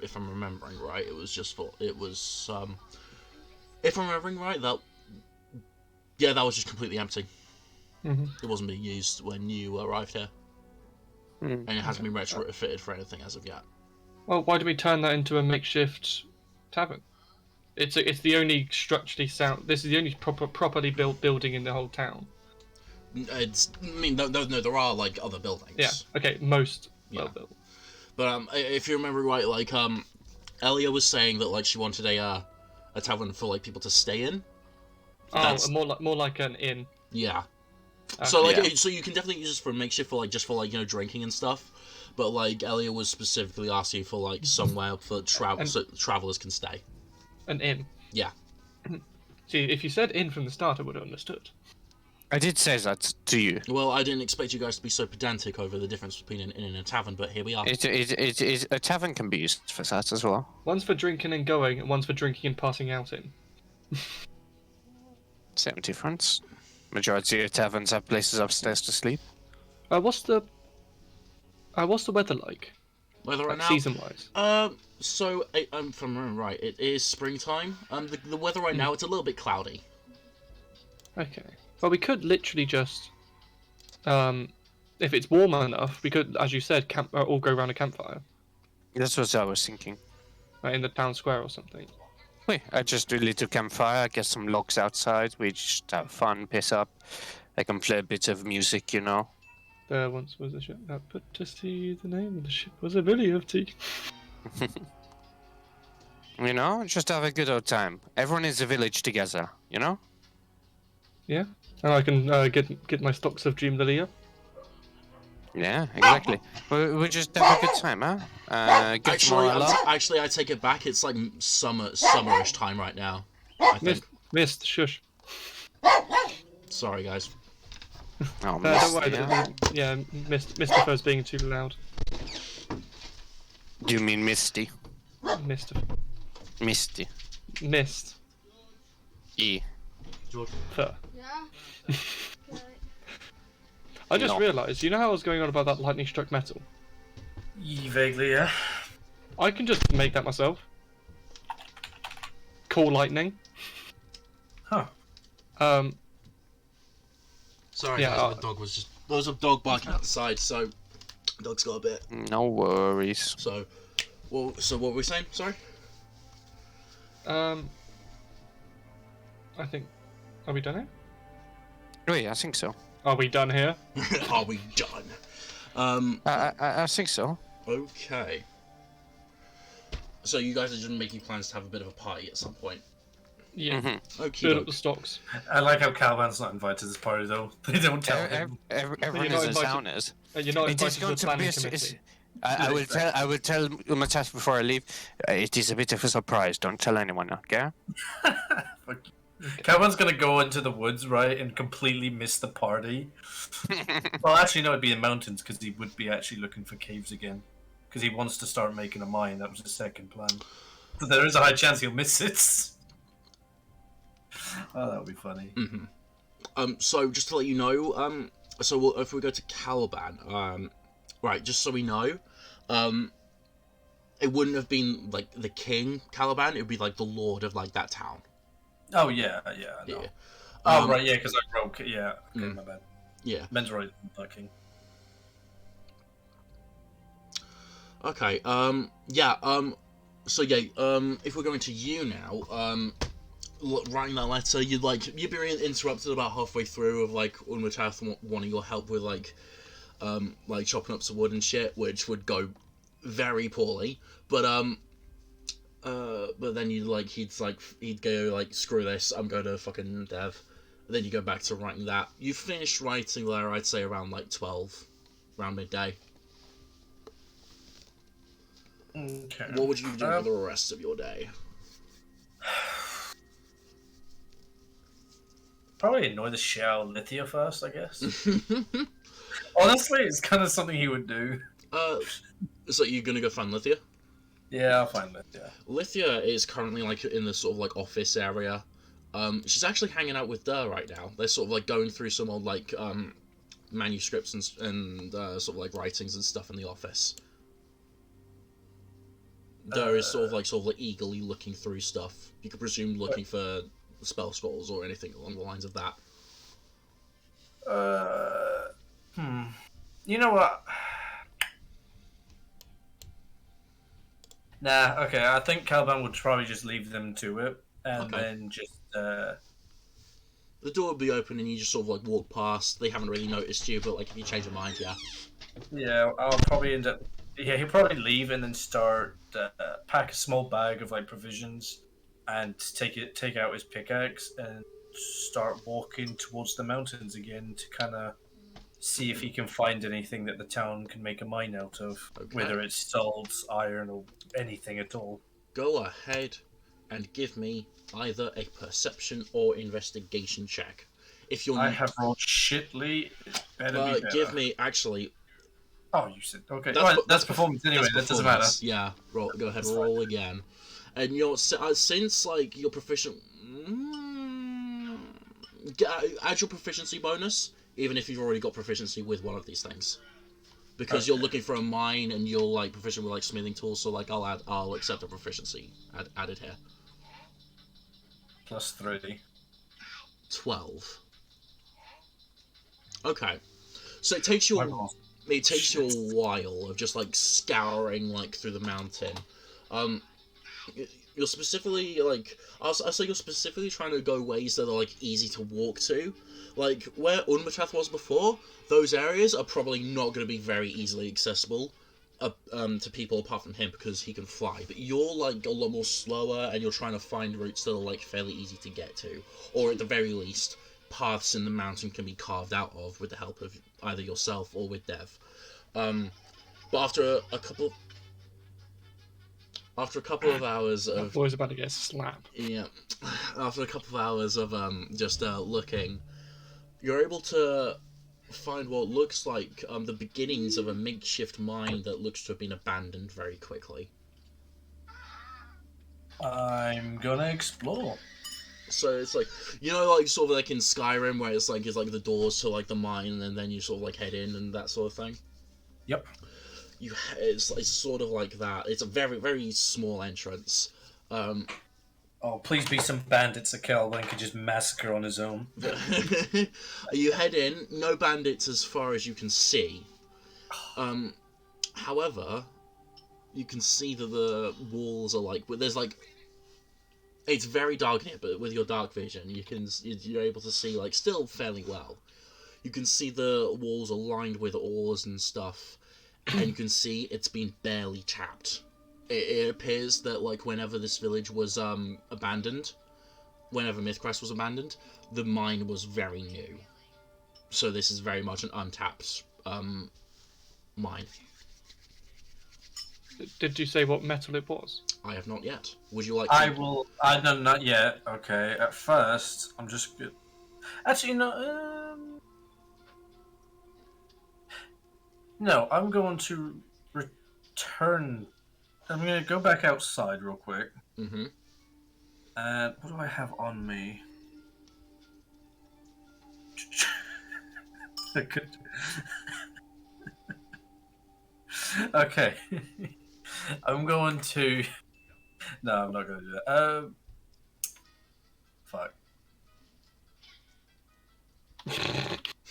If I'm remembering right, it was just for it was. If I'm remembering right, that was just completely empty. It wasn't being used when you arrived here, and it hasn't been retrofitted for anything as of yet. Well, why do we turn that into a makeshift tavern? It's the only structurally sound. This is the only properly built building in the whole town. No, there are like other buildings. Yeah. Okay. Most well built. But if you remember right, like Elia was saying that like she wanted a tavern for like people to stay in. More like an inn. Yeah. So so you can definitely use this for makeshift for like drinking and stuff. But like Elia was specifically asking for like somewhere for so travelers can stay. An inn. Yeah. See, if you said inn from the start, I would have understood. I did say that to you. Well, I didn't expect you guys to be so pedantic over the difference between an inn and a tavern, but here we are. A tavern can be used for that as well. One's for drinking and going, and one's for drinking and passing out in. Same difference. Majority of taverns have places upstairs to sleep. What's the weather like? Weather right now? Season-wise. So if I'm remembering right, it is springtime. The weather right now, it's a little bit cloudy. Okay. Well, we could literally just, if it's warm enough, we could, as you said, all go around a campfire. That's what I was thinking. Like in the town square or something. Wait, I just do a little campfire, get some logs outside, we just have fun, piss up. I can play a bit of music, you know. There once was a ship that put to sea. The name of the ship was a Billy of Tea. You know, just have a good old time. Everyone is a village together, you know? Yeah, and I can get my stocks of Dream Lilia. Yeah, exactly. We just have a good time, huh? Get some more love. Actually, I take it back. It's like summerish time right now. I think. Missed, shush. Sorry, guys. Oh, Don't worry. yeah. Missed prefers being too loud. Do you mean Misty? Missed. Misty. Missed. E. Fur. Yeah. I just No. realised, you know how I was going on about that lightning struck metal? Vaguely, yeah. I can just make that myself. Call lightning. Huh. Sorry, Yeah, guys. The dog was just there was a dog barking outside, so the dog's got a bit. No worries. So what were we saying? Sorry. I think. Are we done here? Wait, I think so. Are we done here? Are we done? I think so. Okay. So you guys are just making plans to have a bit of a party at some point. Yeah. Mm-hmm. Okay. Build up the stocks. I like how Calvan's not invited to this party though. They don't tell him. Everyone You're not in the invited. town is. You're not It is invited to going the to planning be. committee. I will tell Umatas before I leave. It is a bit of a surprise. Don't tell anyone, okay? Calvin's gonna go into the woods, right, and completely miss the party. Well, actually, no, it'd be in mountains because he would be actually looking for caves again. Because he wants to start making a mine. That was his second plan. but there is a high chance he'll miss it. Oh, that would be funny. So just to let you know, if we go to Caliban, right, just so we know, it wouldn't have been like the king Caliban. It would be like the lord of like that town. Oh yeah, I know. Yeah. Oh right, yeah, because I broke it. Yeah, okay, my bad. Yeah. Men's right, fucking. Okay. So yeah. If we're going to you now, writing that letter, you'd be interrupted about halfway through of like Unwatath wanting your help with like chopping up some wood and shit, which would go very poorly. But then he'd go like, screw this, I'm going to fucking dev. And then you go back to writing that. You finished writing there, I'd say around like 12, around midday. Okay. What would you do for the rest of your day? Probably annoy the shit out of Lithia first, I guess. Honestly, it's kind of something he would do. So you're gonna go find Lithia? Yeah, I'll find Lithia. Lithia is currently like in the sort of like office area. She's actually hanging out with Durr right now. They're sort of like going through some old like manuscripts and sort of like writings and stuff in the office. Durr is sort of like eagerly looking through stuff. You could presume looking for spell scrolls or anything along the lines of that. You know what? Nah, okay, I think Caliban would probably just leave them to it, and then just, The door would be open and you just sort of like walk past. They haven't really noticed you, but like if you change your mind, yeah. Yeah, I'll probably end up... Yeah, he'll probably leave and then start, pack a small bag of like provisions and take out his pickaxe and start walking towards the mountains again to kind of see if he can find anything that the town can make a mine out of, whether it's salts, iron, or anything at all. Go ahead and give me either a perception or investigation check. If you're I have rolled shitly. It better be better. Give me actually. Oh, you said okay. That's performance anyway. That doesn't matter. Yeah, roll. Go ahead, roll again. And you're since like you're proficient. Add your proficiency bonus, even if you've already got proficiency with one of these things, because you're looking for a mine and you're like proficient with like smithing tools. So like I'll accept a proficiency added here. Plus 3. 12. Okay, so it takes you a while of just like scouring like through the mountain. You're specifically like I'll say you're specifically trying to go ways that are like easy to walk to, like where Unmatath was before. Those areas are probably not going to be very easily accessible to people apart from him because he can fly. But you're like a lot more slower, and you're trying to find routes that are like fairly easy to get to, or at the very least, paths in the mountain can be carved out of with the help of either yourself or with Dev. But after a couple of hours of... That boy's about to get slapped. Yeah. After a couple of hours of just looking, you're able to find what looks like the beginnings of a makeshift mine that looks to have been abandoned very quickly. I'm gonna explore. So it's like, you know, like sort of like in Skyrim where it's like the doors to like the mine and then you sort of like head in and that sort of thing. Yep. It's sort of like that. It's a very, very small entrance. Oh, please be some bandits that Caliban could just massacre on his own. You head in, no bandits as far as you can see. However, you can see that the walls are like, there's like, it's very dark here, but with your dark vision, you're able to see like still fairly well. You can see the walls are lined with ores and stuff, and you can see it's been barely tapped. It appears that like whenever this village was abandoned, whenever Mythcrest was abandoned, the mine was very new. So this is very much an untapped mine. Did you say what metal it was? I have not yet. Would you like? I know, not yet. Okay. At first, I'm just good. Actually, no. No, I'm going to return I'm gonna go back outside real quick. Mm-hmm. And what do I have on me? I could... Okay. I'm going to... No, I'm not going to do that. Fuck.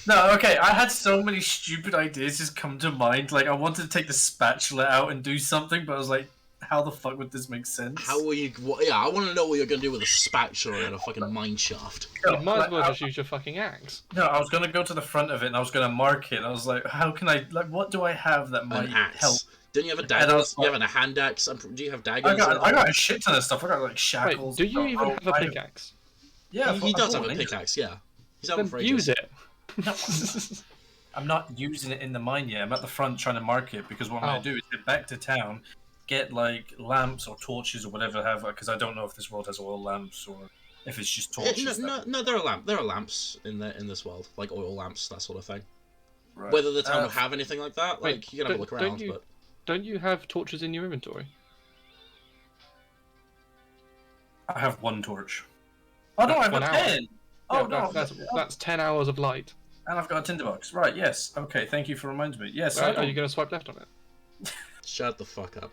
No, okay, I had so many stupid ideas just come to mind. Like, I wanted to take the spatula out and do something, but I was like, how the fuck would this make sense? How will you... yeah, I want to know what you're going to do with a spatula and a fucking mine shaft. You might as well just use your fucking axe. No, I was going to go to the front of it and I was going to mark it. And I was like, how can I... Like, what do I have that might An axe. help? Didn't you have a dagger? You have a hand axe? Do you have daggers? I got a shit ton of stuff. I got, like, shackles. Wait, do you even have a pickaxe? Yeah, he does have a pickaxe, yeah. He's having Then use it. No, I'm not using it in the mine yet. I'm at the front trying to mark it because what I'm going to do is get back to town, get like lamps or torches or whatever I have, because I don't know if this world has oil lamps or if it's just torches. No, there are lamps in this world, like oil lamps, that sort of thing. Right. Whether the town will have anything like that, like wait, you can have a look around. But don't you have torches in your inventory? I have one torch. Oh no, I've got 10. Yeah, Oh no, that's 10 hours of light. And I've got a tinderbox. Right, yes. Okay, thank you for reminding me. Yes, Right, are you going to swipe left on it? shut the fuck up.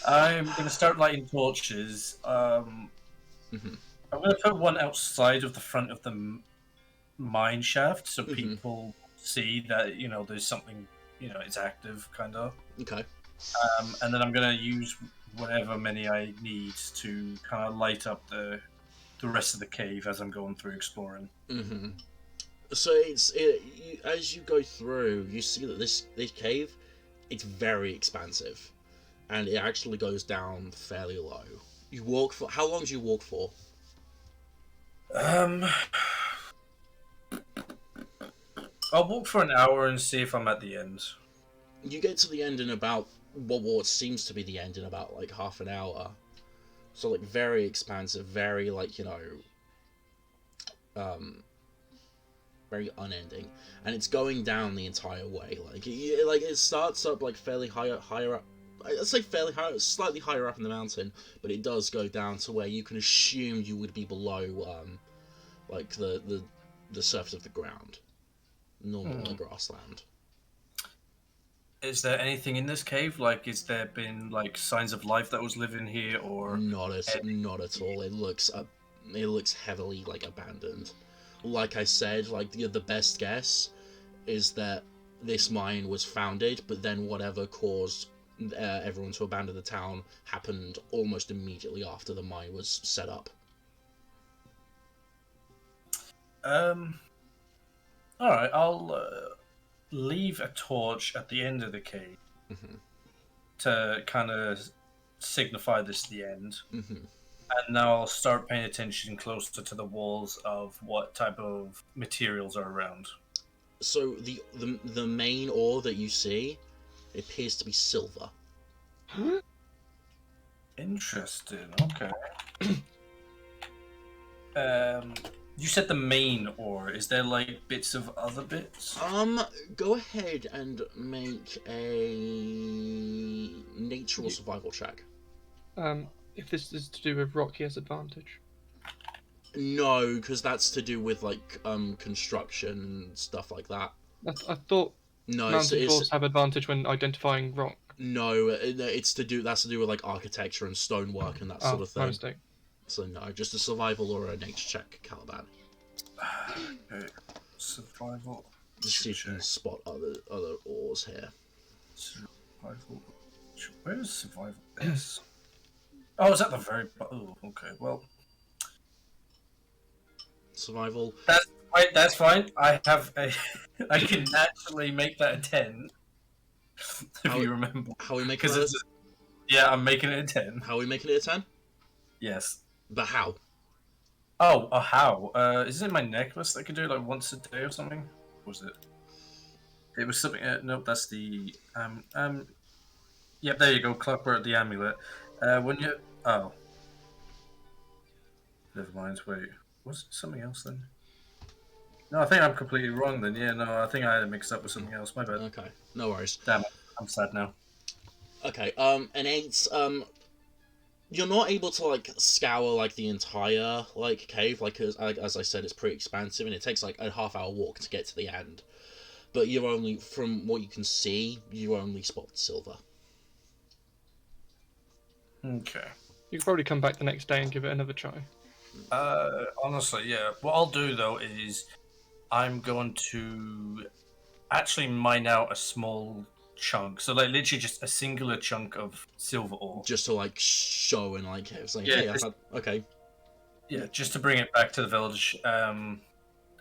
I'm going to start lighting torches. I'm going to put one outside of the front of the mine shaft so people see that, you know, there's something, you know, it's active, kind of. Okay. And then I'm going to use whatever many I need to kind of light up the rest of the cave as I'm going through exploring. So as you go through, you see that this cave, it's very expansive, and it actually goes down fairly low. You walk for how long do you walk for? I'll walk for an hour and see if I'm at the end. You get to the end in about what seems to be the end in about like half an hour. So like very expansive, very like, you know, very unending, and it's going down the entire way. Like it starts up like fairly higher up. I'd say fairly high, slightly higher up in the mountain, but it does go down to where you can assume you would be below, like the surface of the ground, normal grassland. Is there anything in this cave? Like, is there been like signs of life that was living here, or not at all? It looks heavily like abandoned. Like I said, like the best guess is that this mine was founded, but then whatever caused everyone to abandon the town happened almost immediately after the mine was set up. All right, I'll leave a torch at the end of the cave to kind of signify this the end. And now I'll start paying attention closer to the walls of what type of materials are around. So the main ore that you see, it appears to be silver. Interesting. Okay. You said the main ore. Is there like bits of other bits? Go ahead and make a nature or survival check. If this is to do with rock, he has advantage. No, because that's to do with like construction and stuff like that. I thought mountain dwarves it's have advantage when identifying rock. No, that's to do with like architecture and stonework and that sort of thing. My mistake. So no, just a survival or a nature check, Caliban. Okay. Survival. Just see if you can spot other ores here. Survival. Where's survival? Yes. Oh, is that the very? Oh, okay. Well, survival. That's fine. I have a. I can naturally make that a 10. If you remember. How we making it? Yeah, I'm making it a 10. How are we making it a 10? Yes. But how? Oh, how? Is it in my necklace that I can do it like once a day or something? What was it? It was something. Nope, that's the. Yep, there you go. Clockwork, the amulet. When you. Oh. Never mind. Wait. Was it something else then? No, I think I'm completely wrong then. Yeah, no, I think I had it mixed up with something else. My bad. Okay, no worries. Damn it. I'm sad now. Okay. An 8. You're not able to like scour like the entire like cave, like as I said, it's pretty expansive and it takes like a half-hour walk to get to the end. But you're only, from what you can see, you only spot silver. Okay. You could probably come back the next day and give it another try. Honestly, yeah. What I'll do though is I'm going to actually mine out a small chunk. So like literally just a singular chunk of silver ore. Just to like show and like it's like, Yeah, hey, okay. Yeah, just to bring it back to the village,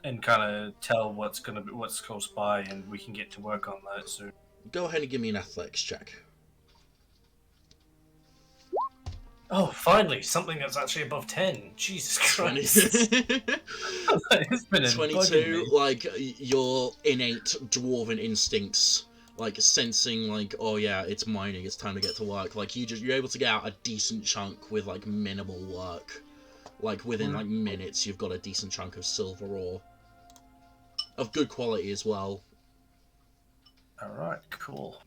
and kind of tell what's close by, and we can get to work on that soon. Go ahead and give me an athletics check. Oh, finally, something that's actually above 10. Jesus Christ. It's been 22, like, your innate dwarven instincts, like, sensing, like, oh yeah, it's mining, it's time to get to work. Like, you're able to get out a decent chunk with, like, minimal work. Like, within, like, minutes, you've got a decent chunk of silver ore. Of good quality as well. Alright, cool.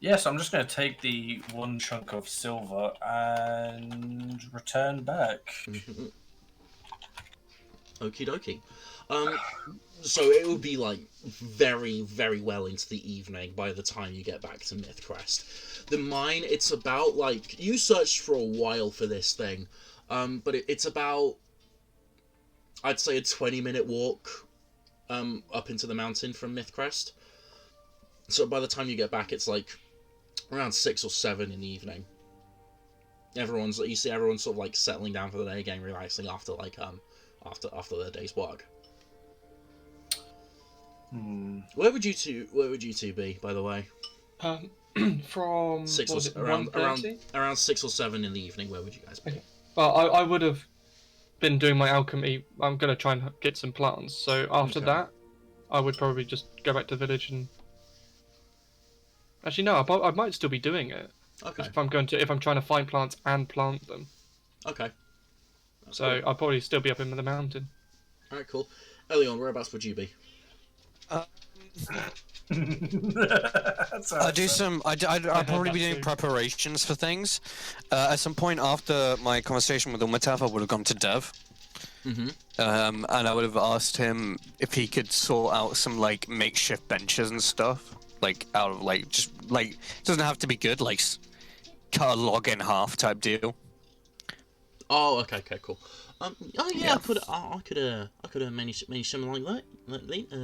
Yeah, so I'm just going to take the one chunk of silver and return back. Okie dokie. So it will be like very, very well into the evening by the time you get back to Mythcrest. The mine, it's about like, you searched for a while for this thing, but it's about, I'd say, a 20-minute walk up into the mountain from Mythcrest. So by the time you get back, it's like around 6 or 7 in the evening. You see everyone's sort of like settling down for the day, getting relaxing after like after their day's work. Where would you two be, by the way? From around 6 or 7 in the evening. Where would you guys be? Okay. Well, I would have been doing my alchemy. I'm gonna try and get some plants. So after that, I would probably just go back to the village and. Actually, no. I might still be doing it. Okay. If I'm trying to find plants and plant them. Okay. So cool. I'll probably still be up in the mountain. All right, cool. Elion, whereabouts would you be? I'll do some. I'll probably be doing preparations for things. At some point after my conversation with Umataf, I would have gone to Dev. And I would have asked him if he could sort out some like makeshift benches and stuff, like out of like just like it doesn't have to be good, like cut a log in half type deal. Oh, okay, cool. Oh yeah, I could have managed something like that.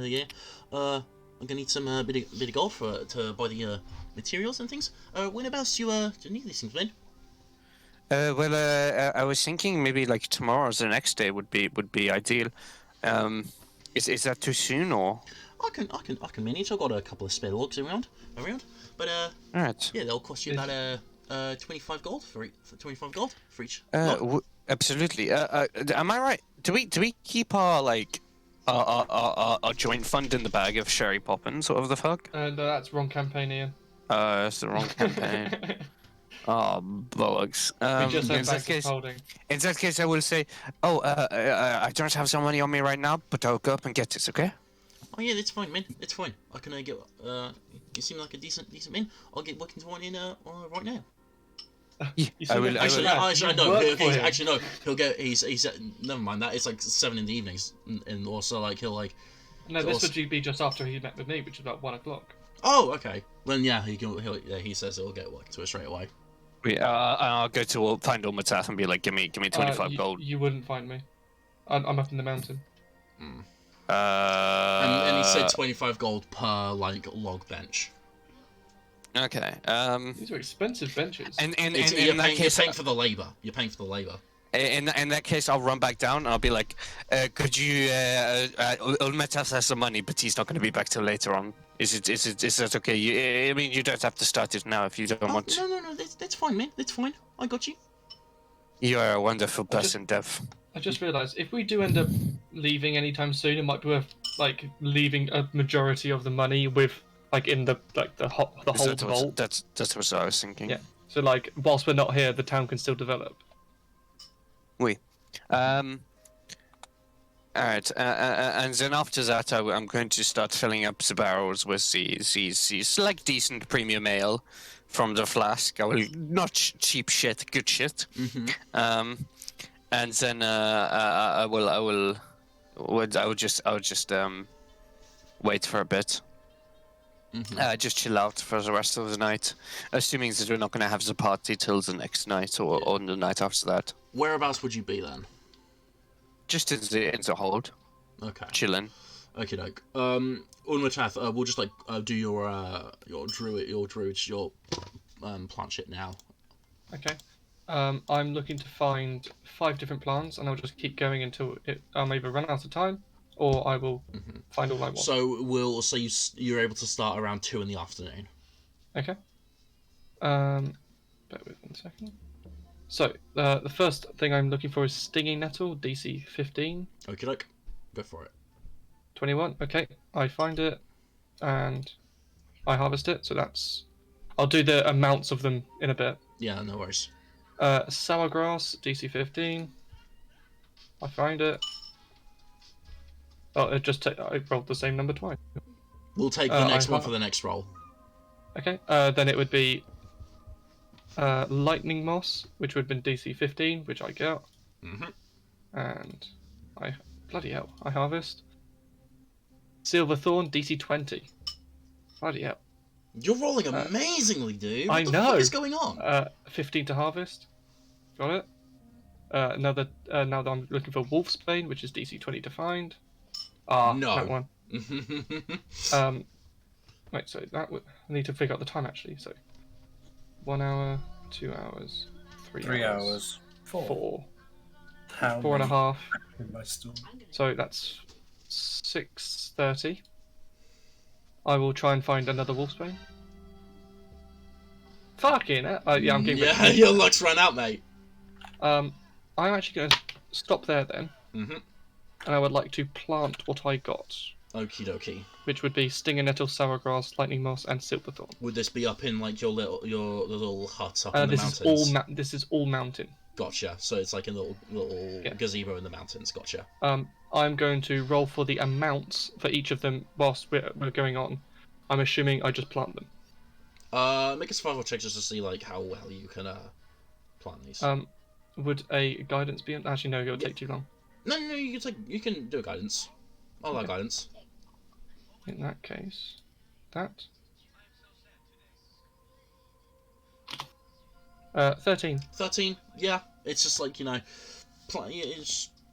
Yeah. I'm gonna need some bit of gold to buy the materials and things. Whenabouts do you need these things, Ben? I was thinking maybe like tomorrow or the next day would be ideal. Is that too soon or? I can manage. I've got a couple of spare logs around. But Alright. yeah, they'll cost you about 25 gold for each. Absolutely. Am I right? Do we keep our like our joint fund in the bag of Sherry Poppins? Whatever the fuck? That's wrong campaign, Ian. That's the wrong campaign. Oh, bollocks. In that case, I will say, I don't have some money on me right now, but I'll go up and get it, okay? Oh yeah, that's fine, man. It's fine. I can get. You seem like a decent man. I'll get working to one in right now. I will. Actually, no. He'll get. He's. Never mind that. It's like 7 in the evenings, and also like he'll like. No, this would be just after he met with me, which is about 1 o'clock. Oh, okay. Then yeah, he says he'll get work to it straight away. I'll go to find Ulmatath and be like, give me 25 gold. You wouldn't find me. I'm up in the mountain. And he said 25 gold per like log bench. Okay. These are expensive benches. You're paying for the labor. You're paying for the labor. In that case, I'll run back down and I'll be like, could you? Ulmatath has some money, but he's not going to be back till later on. Is that okay? I mean, you don't have to start it now if you don't want to. No. That's fine, man. That's fine. I got you. You are a wonderful person, Dev. I just realised if we do end up leaving anytime soon, it might be worth like leaving a majority of the money with like in the whole vault. That's what I was thinking. Yeah. So like whilst we're not here, the town can still develop. Oui. All right, and then after that, I'm going to start filling up the barrels with these like decent premium ale from the flask. I will not cheap shit, good shit. And then I would just wait for a bit. Just chill out for the rest of the night, assuming that we're not going to have the party till the next night or on the night after that. Whereabouts would you be then? Just in the hold, Okay. chilling. Okay, doke. Unwatath, we'll just like do your plant shit now. Okay. I'm looking to find 5 different plants, and I'll just keep going until I'm either run out of time, or I will find all I want. So we'll say you're able to start around 2 in the afternoon. Okay. Bear with 1 second. So, the first thing I'm looking for is Stinging Nettle, DC 15. Okay, doke. Go for it. 21. Okay, I find it, and I harvest it. So that's... I'll do the amounts of them in a bit. Yeah, no worries. Sour Grass, DC 15. I find it. Oh, I rolled the same number twice. We'll take the next one for the next roll. Okay, then it would be Lightning Moss, which would have been DC 15, which I get. And bloody hell, I harvest. Silver Thorn, DC 20. Bloody hell. You're rolling amazingly, dude. I What the know. fuck is going on? 15 to harvest. Got it. Now that I'm looking for Wolfsbane, which is DC 20 to find. No. That one. Wait, so I need to figure out the time actually. So, 1 hour, 2 hours, 3 hours. 4. How 4.5. in my store? So that's 6:30. I will try and find another Wolfsbane. Fucking hell. Yeah, I'm getting Yeah, your luck's run out, mate. I'm actually going to stop there then. And And I would like to plant what I got, okie dokie. which would be Stinger Nettle, Sour Grass, Lightning Moss, and Silverthorn. Would this be up in like your little hut up in the This mountains? is this is all mountain. Gotcha. So it's like a little gazebo in the mountains. Gotcha. I'm going to roll for the amounts for each of them whilst we're going on. I'm assuming I just plant them. Make a survival check just to see like how well you can plant these. Would a guidance be? Actually, no. It'll take too long. No, you can do a guidance. I like guidance. In that case, that. 13. 13. Yeah, it's just like you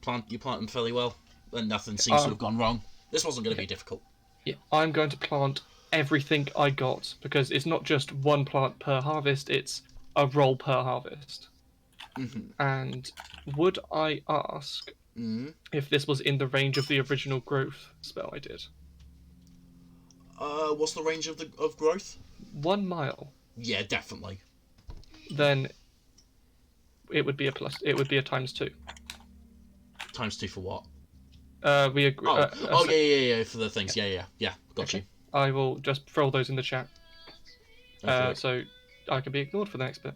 plant them fairly well, and nothing seems to have gone wrong. This wasn't going to be difficult. Yeah, I'm going to plant everything I got because it's not just one plant per harvest; it's a roll per harvest. And would I ask if this was in the range of the original growth spell I did? What's the range of growth? 1 mile. Yeah, definitely. Then it would be a plus. It would be a ×2. ×2 for what? We agree. Yeah, for the things. Yeah. Got you. I will just throw those in the chat, Okay. so I can be ignored for the next bit.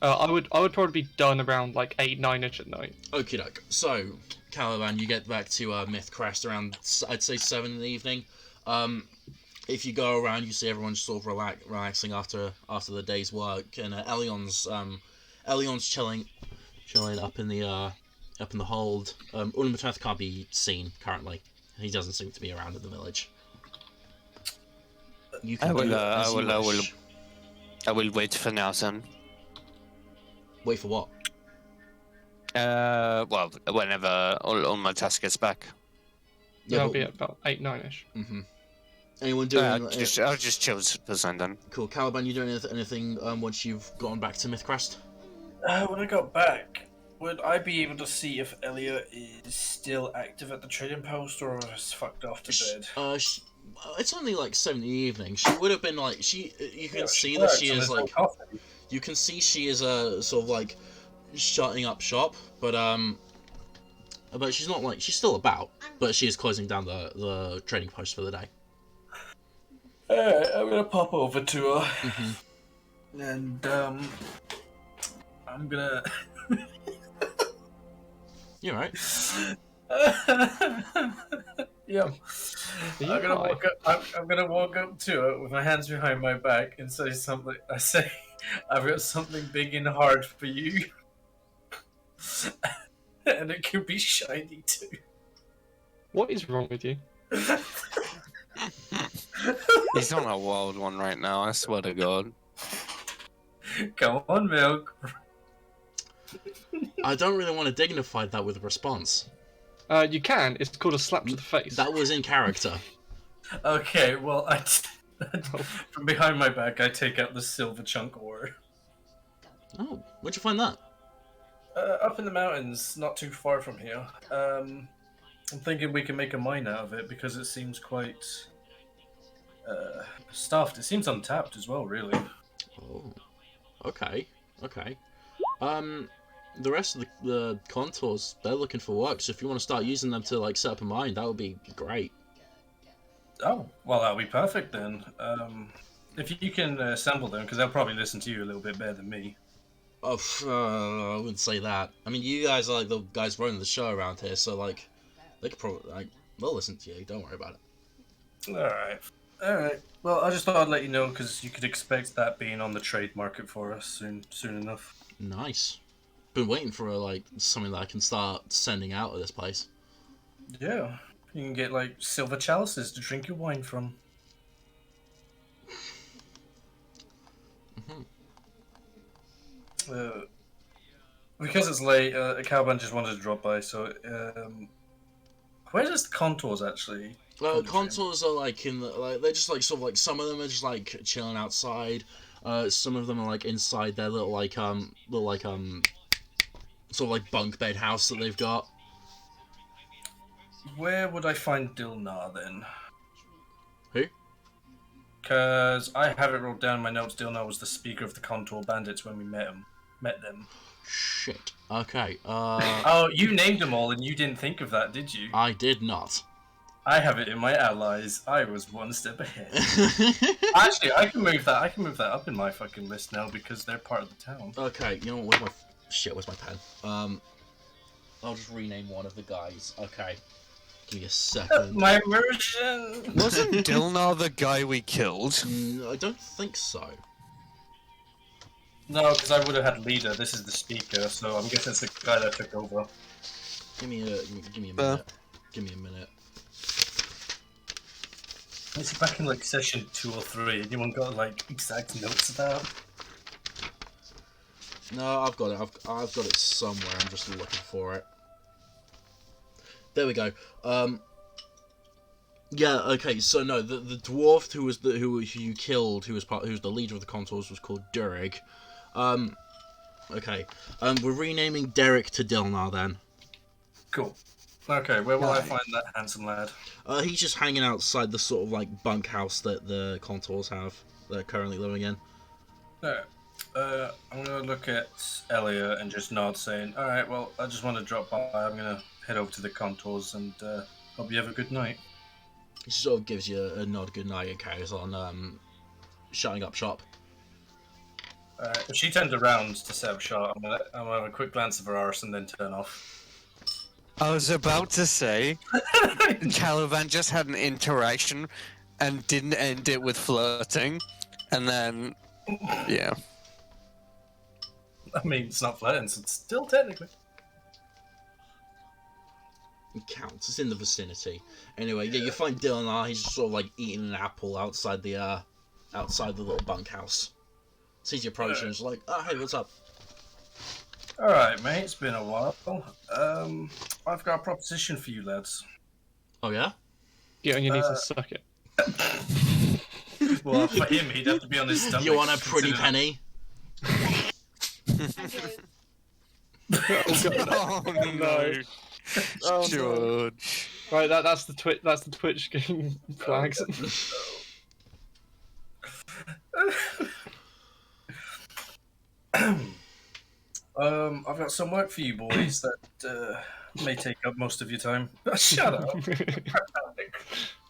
I would probably be done around like 8, 9ish at night. Okie doke. So, Caliban, you get back to Myth Crest around, I'd say 7 in the evening. If you go around, you see everyone sort of relaxing after the day's work, and Elion's chilling up in the hold. Unmateth can't be seen currently. He doesn't seem to be around in the village. You can I will wait for now then. Wait for what? Well, whenever all my task gets back. Yeah, I'll be at about 8, 9ish. Anyone doing? I'll just chill for then. Cool, Caliban. You doing anything once you've gone back to Mythcrest? When I got back, would I be able to see if Elia is still active at the trading post or has fucked off to bed? It's only like 7 in the evening. She would have been like You can see that she is like. You can see she is sort of like shutting up shop, but she's not like she's still about, but she is closing down the trading post for the day. Alright, I'm gonna pop over to her, and I'm gonna. You alright? Yeah. you I'm gonna high? walk up. I'm gonna walk up to it with my hands behind my back and say something. I say, "I've got something big and hard for you, and it could be shiny too." What is wrong with you? He's on a wild one right now, I swear to God. Come on, Milk. I don't really want to dignify that with a response. You can. It's called a slap to the face. That was in character. Okay, well, from behind my back, I take out the silver chunk ore. Oh, where'd you find that? Up in the mountains, not too far from here. I'm thinking we can make a mine out of it because it seems quite stuffed. It seems untapped as well, really. Oh, okay. The rest of the contours, they're looking for work, so if you want to start using them to, like, set up a mine, that would be great. Oh, well, that'll be perfect then. If you can assemble them, because they'll probably listen to you a little bit better than me. Oh, I wouldn't say that. I mean, you guys are, like, the guys running the show around here, so, like, they could probably, like, they'll listen to you, don't worry about it. Alright. Well, I just thought I'd let you know, because you could expect that being on the trade market for us soon enough. Nice. Been waiting for, like, something that I can start sending out of this place. Yeah. You can get, like, silver chalices to drink your wine from. Because it's late, a cowband just wanted to drop by, so, where does the contours actually? Contours are like they're just like sort of like some of them are just like chilling outside. Some of them are like inside their little sort of like bunk bed house that they've got. Where would I find Dilnar then? Who? Because I have it wrote down in my notes. Dilnar was the speaker of the Contour Bandits when we met them. Shit. Okay. Oh, you named them all, and you didn't think of that, did you? I did not. I have it in my allies. I was one step ahead. Actually, I can move that. I can move that up in my fucking list now because they're part of the town. Okay. You know what? Where's my pen? I'll just rename one of the guys. Okay. Give me a second. My immersion. Wasn't Dilnar the guy we killed? I don't think so. No, because I would have had leader. This is the speaker, so I'm guessing it's the guy that took over. Give me a minute. Give me a minute. Is it back in like session 2 or 3? Anyone got like exact notes of that? No, I've got it. I've got it somewhere. I'm just looking for it. There we go. Yeah. Okay. So no, the dwarf who you killed, who was the leader of the contours, was called Durig. Okay. We're renaming Derek to Dilnar then. Cool. Okay, where will I find that handsome lad? He's just hanging outside the sort of like bunkhouse that the contours have. They're currently living in. Alright. I'm gonna look at Elliot and just nod, saying, "Alright, well, I just want to drop by. I'm gonna head over to the contours and hope you have a good night." He sort of gives you a nod goodnight and carries on shutting up shop. If she turns around to set up shot, I'm gonna have a quick glance of her arse and then turn off. I was about to say, Caliban just had an interaction and didn't end it with flirting, and then, yeah. I mean, it's not flirting, so it's still technically. It counts. It's in the vicinity. Anyway, yeah, you find Dylan. He's just sort of like eating an apple outside the little bunkhouse. Sees you approaching, and is like, "Oh, hey, what's up?" Alright, mate, it's been a while. I've got a proposition for you lads. Oh yeah. Get on your knees and suck it. Well, for him, he'd have to be on his stomach. You want a pretty penny? Oh no, Oh, no. George. Right, that's the Twitch game flags. I've got some work for you boys that may take up most of your time. Shut up.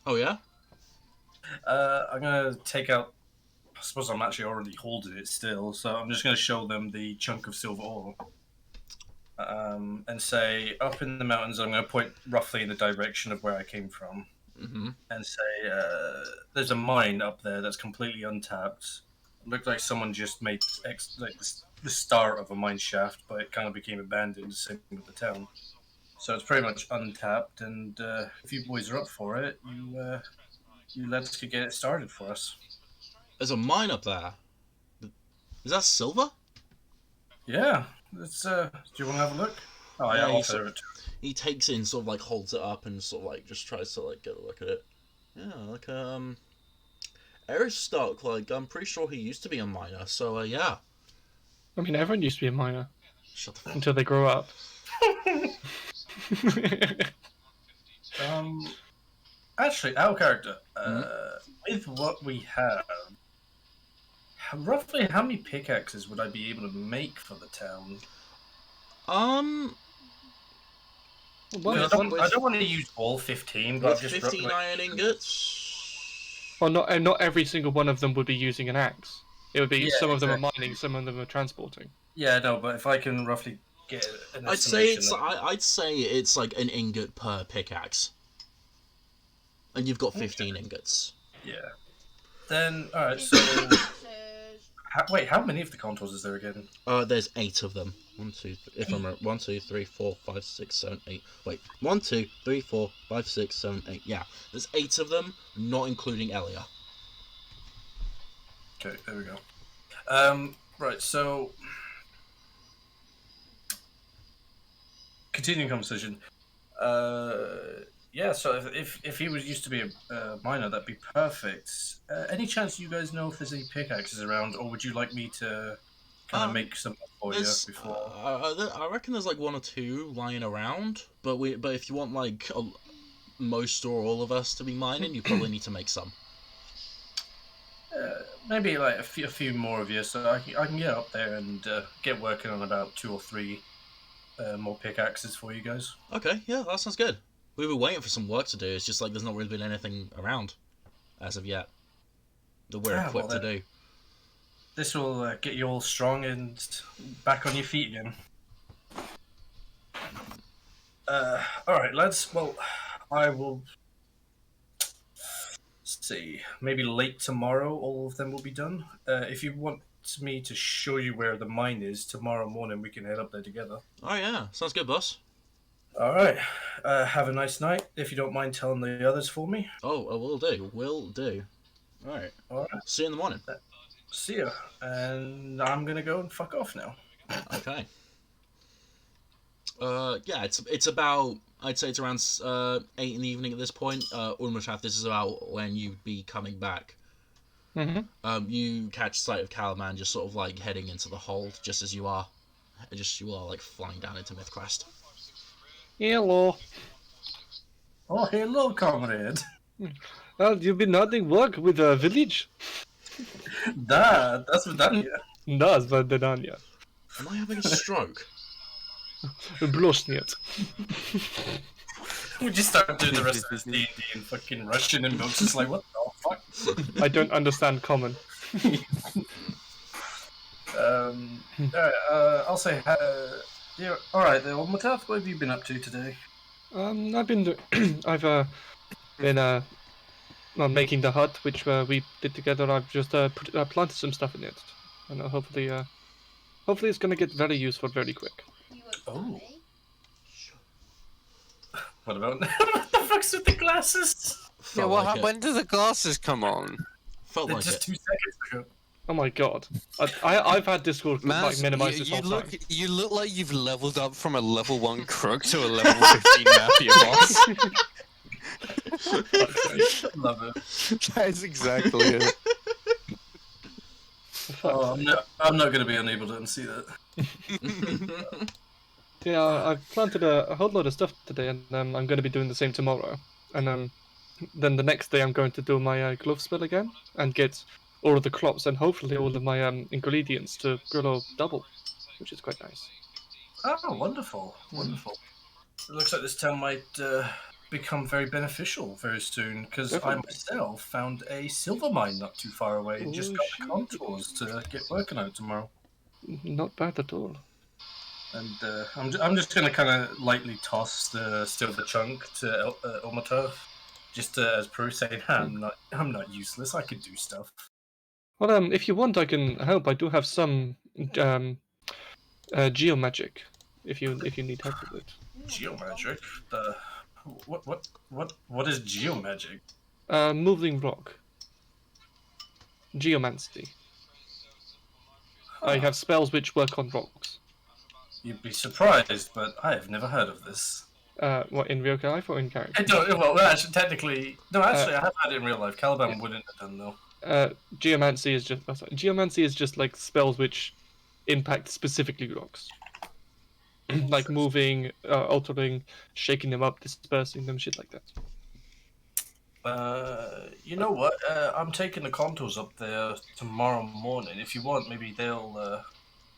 Oh yeah. I'm gonna take out. I suppose I'm actually already holding it still, so I'm just gonna show them the chunk of silver ore. and say, up in the mountains, I'm going to point roughly in the direction of where I came from, and say, there's a mine up there that's completely untapped. It looked like someone just made the start of a mine shaft, but it kind of became abandoned, same with the town. So it's pretty much untapped, and if you boys are up for it, you let's get it started for us. There's a mine up there. Is that silver? Yeah, let's. Do you want to have a look? Oh yeah, I'll share it. He takes it and sort of like holds it up and sort of like just tries to like get a look at it. Yeah, like Aristotle, like I'm pretty sure he used to be a miner. So yeah. I mean, everyone used to be a miner Shut the fuck. until they grow up. Actually, our character, with what we have, roughly how many pickaxes would I be able to make for the town? Well, I don't want to use all 15, but With just 15 roughly... iron ingots. well, not every single one of them would be using an axe. It would be Yeah, some of them are exactly. mining, some of them are transporting. Yeah, no, but if I can roughly get an I'd say estimation I'd say it's like an ingot per pickaxe. And you've got 15 ingots. Yeah. Then, alright, so... wait, how many of the contours is there again? There's 8 of them. 1, 2, if I'm right. 1, 2, 3, 4, 5, 6, 7, 8. Wait, 1, 2, 3, 4, 5, 6, 7, 8. Yeah, there's 8 of them, not including Elia. Okay, there we go. Right, so... Continuing conversation. Yeah, so if he was used to be a miner, that'd be perfect. Any chance you guys know if there's any pickaxes around, or would you like me to kind of make some for you before? I reckon there's like 1 or 2 lying around, but if you want like most or all of us to be mining, you probably need to make some. Maybe like a few more of you, so I can get up there and get working on about 2 or 3 more pickaxes for you guys. Okay, yeah, that sounds good. We were waiting for some work to do. It's just like there's not really been anything around as of yet that we're equipped to do. This will get you all strong and back on your feet again. Alright, lads. Well, I will see. Maybe late tomorrow, all of them will be done. If you want me to show you where the mine is, tomorrow morning we can head up there together. Oh yeah, sounds good, boss. Alright. Have a nice night. If you don't mind telling the others for me. Oh, will do. Will do. Alright. Alright. See you in the morning. See ya. And I'm gonna go and fuck off now. Okay. Yeah, it's about, I'd say it's around 8 in the evening at this point. Ulmashaf, this is about when you'd be coming back. You catch sight of Calaman just sort of like heading into the hold, just as you are like flying down into Mythcrest. Hello. Oh, hello, comrade. Well, you've been nothing work with the village? That's Vidania. Das war Denania. Am I having a stroke? Bloß We just start doing the rest of this D&D in fucking Russian and Milk's just like, what the fuck? I don't understand common. Alright, I'll say, yeah, alright then, Mataf, what have you been up to today? I've been making the hut, which we did together. I've just planted some stuff in it, and hopefully it's gonna get very useful very quick. Oh. What about what the fuck's with the glasses? Yeah, when do the glasses come on? Felt like Just it. 2 seconds ago. Oh my god, I've had Discord like minimize this whole time. You look like you've leveled up from a level 1 crook to a level 15 Napier boss. Love it. That is exactly it. Oh, I'm not gonna be unable to unsee that. Yeah, I've planted a whole lot of stuff today, and I'm going to be doing the same tomorrow. And then the next day I'm going to do my glove spell again, and get all of the crops and hopefully all of my ingredients to grow double, which is quite nice. Oh, wonderful, wonderful. It looks like this town might become very beneficial very soon, because I myself found a silver mine not too far away and just got the contours to get working on it tomorrow. Not bad at all. And I'm just gonna kind of lightly toss the silver chunk to Omatov, just as proof, saying, I'm not useless. I can do stuff. Well, if you want, I can help. I do have some geomagic. If you need help with it. Geomagic. The what is geomagic? Moving rock. Geomancy. I have spells which work on rocks. You'd be surprised, but I have never heard of this. What, in real life or in character? I don't. Well, actually, technically, no. Actually, I have had it in real life. Caliban wouldn't have done though. Geomancy is just geomancy is just like spells which impact specifically rocks, like moving, altering, shaking them up, dispersing them, shit like that. You know what? I'm taking the contours up there tomorrow morning. If you want, maybe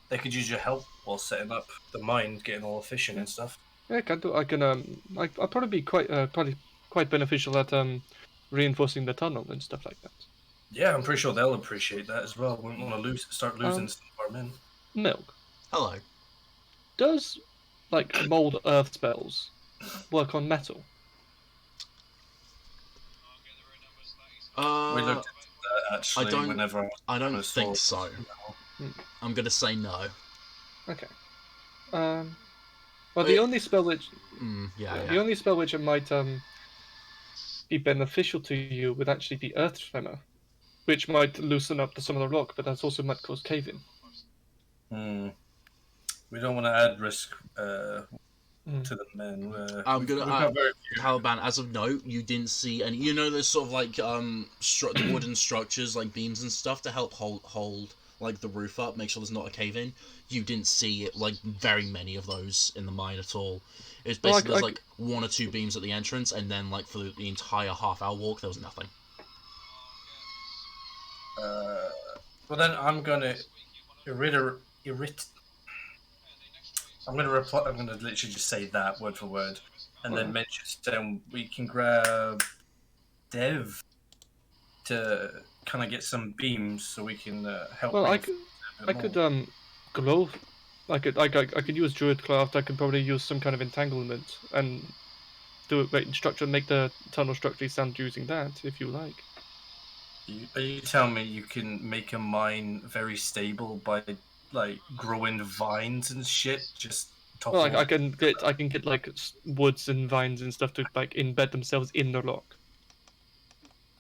they could use your help while setting up the mine, getting all efficient and stuff. Yeah, I can do. I'll probably be quite beneficial at reinforcing the tunnel and stuff like that. Yeah, I'm pretty sure they'll appreciate that as well. Wouldn't want to start losing some of our men. Milk. Hello. Does like mold earth spells work on metal? We looked at that actually whenever I don't think so. I'm gonna say no. Okay. Well, the only spell which the only spell which might be beneficial to you would actually be Earth Tremor, which might loosen up some of the rock, but that also might cause cave-in. We don't want to add risk to the men. I'm gonna Caliban. As of note, you didn't see any. You know, there's sort of like the wooden structures, like beams and stuff, to help hold like the roof up, make sure there's not a cave in. You didn't see it like very many of those in the mine at all. It's basically there's like 1 or 2 beams at the entrance, and then like for the entire half-hour walk, there was nothing. Well then, I'm gonna I'm gonna reply. I'm gonna literally just say that word for word, and then mention we can grab Dev to kind of get some beams so we can help. Well, I could glow. I could use Druidcraft. I could probably use some kind of entanglement and do it make the tunnel structurally sound using that if you like. Are you telling me you can make a mine very stable by like growing vines and shit? Just top. Well, I can get like woods and vines and stuff to like embed themselves in the rock.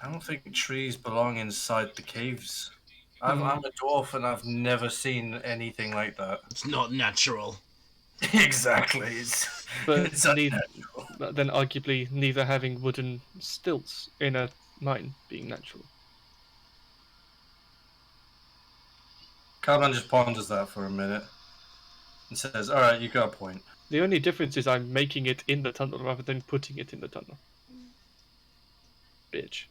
I don't think trees belong inside the caves. I'm a dwarf and I've never seen anything like that. It's not natural. Exactly. But it's unnatural. Then arguably neither having wooden stilts in a mine being natural. Caliban just ponders that for a minute and says, "Alright, you got a point." The only difference is I'm making it in the tunnel rather than putting it in the tunnel. Bitch.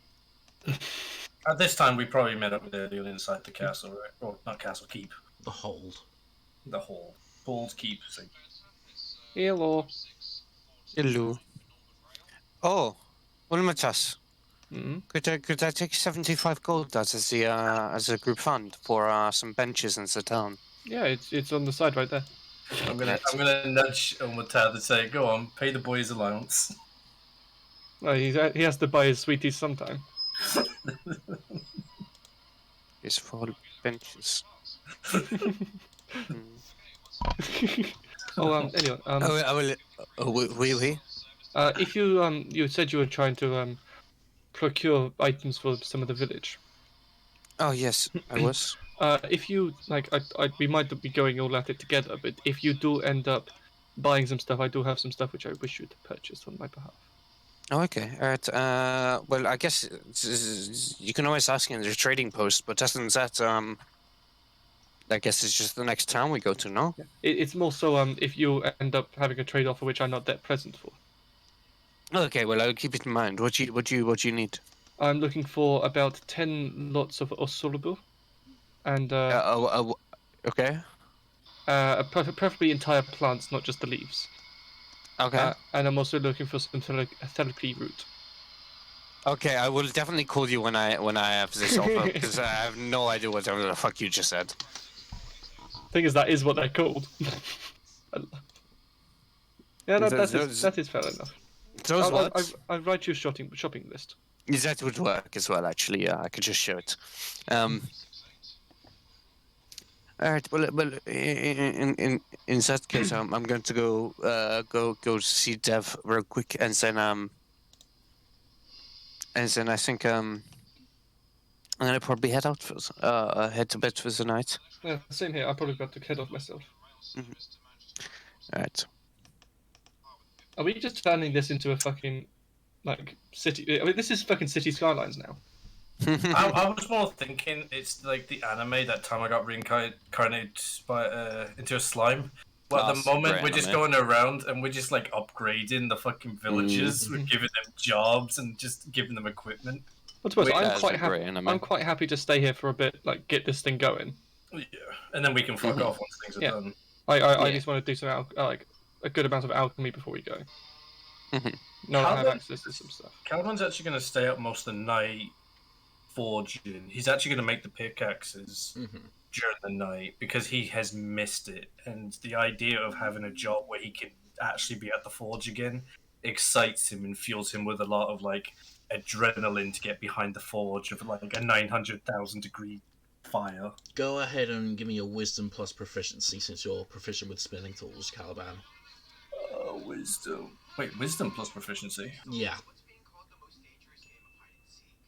At this time, we probably met up with Ariel inside the castle, right? Or not castle, keep. The hold. The hold. Hold, keep. So. Hello. Hello. Oh, Ulmatas. Mm-hmm. Could I take 75 gold as a group fund for some benches in the town? Yeah, it's on the side right there. I'm gonna nudge Omatad and say, "Go on, pay the boys' allowance." Well, he has to buy his sweeties sometime. It's for benches. Anyway. Oui. If you said you were trying to procure items for some of the village. Oh yes, I was. If you we might be going all at it together, but if you do end up buying some stuff, I do have some stuff which I wish you to purchase on my behalf. Oh, okay. All right. Well, I guess you can always ask in the trading post, but other than that, I guess it's just the next town we go to, no? Yeah. It's more so if you end up having a trade offer which I'm not that present for. Okay. Well, I'll keep it in mind. What you need? I'm looking for about 10 lots of Osorbu, and okay. Preferably entire plants, not just the leaves. Okay. And I'm also looking for some therapy root. Okay, I will definitely call you when I have this offer because I have no idea what the fuck you just said. Thing is, that is what they're called. Yeah, Those- that is fair enough. Those what? I'll write you a shopping list. That would work as well, actually. Yeah, I could just show it. All right. Well, in that case, I'm going to go see Dev real quick, and then I think I'm gonna probably head out for head to bed for the night. Yeah, same here. I probably got to head off myself. All right. Are we just turning this into a fucking like city? I mean, this is fucking city skylines now. I was more thinking it's like the anime that time I got reincarnated by into a slime. But at the moment we're just going around and we're just like upgrading the fucking villagers. We're giving them jobs and just giving them equipment. Well, to be honest, That's I'm quite a happy. great anime. I'm quite happy to stay here for a bit, like get this thing going. Yeah, and then we can fuck off once things are done. I just want to do some like a good amount of alchemy before we go. No, I have access to some stuff. Caliban's actually going to stay up most of the night forging. He's actually going to make the pickaxes during the night because he has missed it. And the idea of having a job where he can actually be at the forge again excites him and fuels him with a lot of like adrenaline to get behind the forge of like a 900,000 degree fire. Go ahead and give me a wisdom plus proficiency since you're proficient with spinning tools, Caliban. Wisdom. Wait, wisdom plus proficiency? Yeah.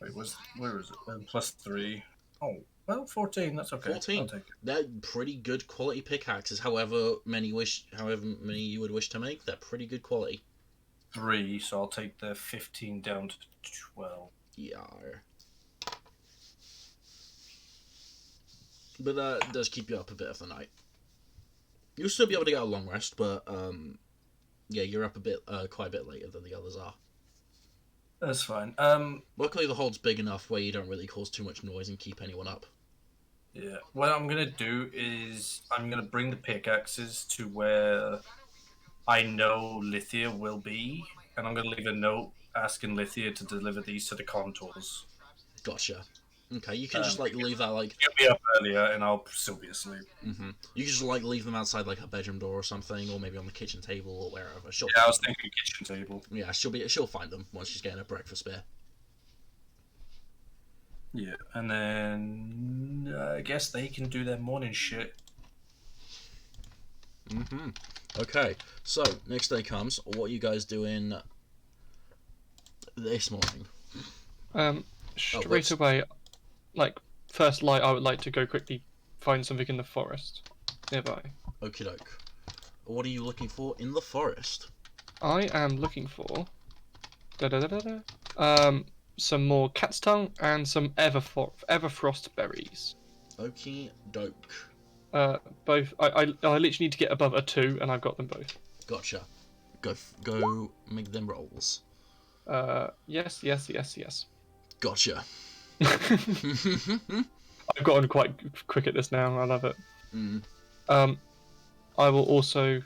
Wait, where is it? +3. Oh, well, 14. That's okay. 14. I'll take it. They're pretty good quality pickaxes. However many you would wish to make, they're pretty good quality. 3, so I'll take the 15 down to 12. Yeah. But that does keep you up a bit of the night. You'll still be able to get a long rest, but yeah, you're up quite a bit later than the others are. That's fine. Luckily, the hole's big enough where you don't really cause too much noise and keep anyone up. Yeah. What I'm gonna do is I'm gonna bring the pickaxes to where I know Lithia will be, and I'm gonna leave a note asking Lithia to deliver these to the contours. Gotcha. Okay, you can just like leave that like. You'll be up earlier, and I'll still be asleep. You can just like leave them outside like her bedroom door or something, or maybe on the kitchen table or wherever. Yeah, I was thinking kitchen table. Yeah, she'll find them once she's getting her breakfast beer. Yeah, and then I guess they can do their morning shit. Okay, so next day comes. What are you guys doing this morning? Straight away, like first light, I would like to go quickly find something in the forest nearby. Okie doke. What are you looking for in the forest? I am looking for some more cat's tongue and some everfrost berries. Okie doke. Both. I literally need to get above a 2, and I've got them both. Gotcha. Go make them rolls. Yes. Gotcha. I've gotten quite quick at this now. I love it. I will also.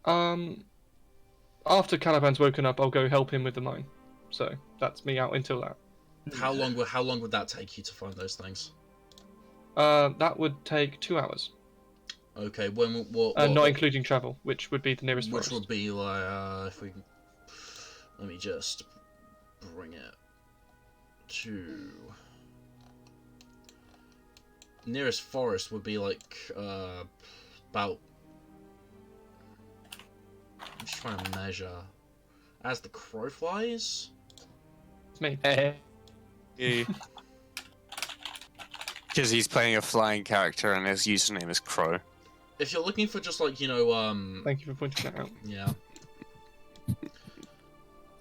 After Caliban's woken up, I'll go help him with the mine. So that's me out until that. How long would that take you to find those things? That would take 2 hours. Okay, not including travel, which would be the nearest forest. Which would be like if we. Let me just bring it to. Nearest forest would be like about. I'm just trying to measure. As the crow flies. It's me. Because he's playing a flying character and his username is Crow. If you're looking for just like Thank you for pointing that out. Yeah.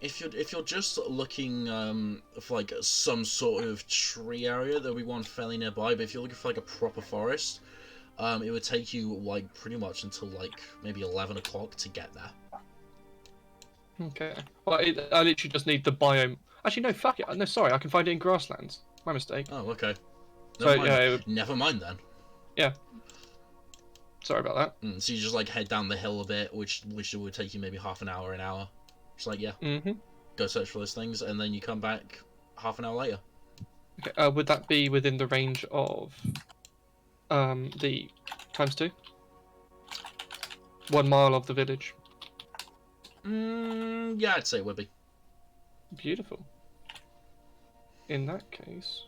If you're just looking for like some sort of tree area, there'll be one fairly nearby. But if you're looking for like a proper forest, it would take you like pretty much until like maybe 11 o'clock to get there. Okay. Well, I literally just need the biome. Actually, no. Fuck it. No, sorry. I can find it in grasslands. My mistake. Oh, okay. Never mind then. Yeah. Sorry about that. So you just like head down the hill a bit, which would take you maybe half an hour. Just like go search for those things, and then you come back half an hour later. Okay. Would that be within the range of the ×2? 1 mile of the village. Yeah, I'd say it would be. Beautiful. In that case...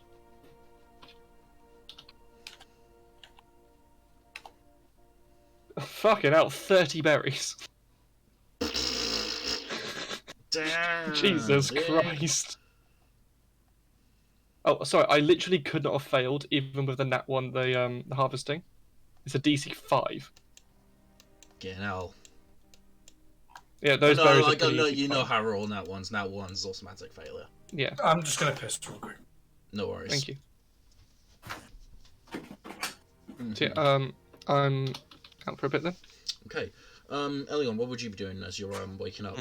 Fucking hell, 30 berries. Damn. Jesus Christ. Oh, sorry, I literally could not have failed, even with the nat 1, the harvesting. It's a DC 5. Get hell. Yeah, those berries are I pretty know, easy to you know find. how we're all nat ones. Nat ones automatic failure. Yeah, I'm just gonna piss real quick. No worries. thank you. Mhm. So, yeah, I'm out for a bit then. Okay. Elion, what would you be doing as you're waking up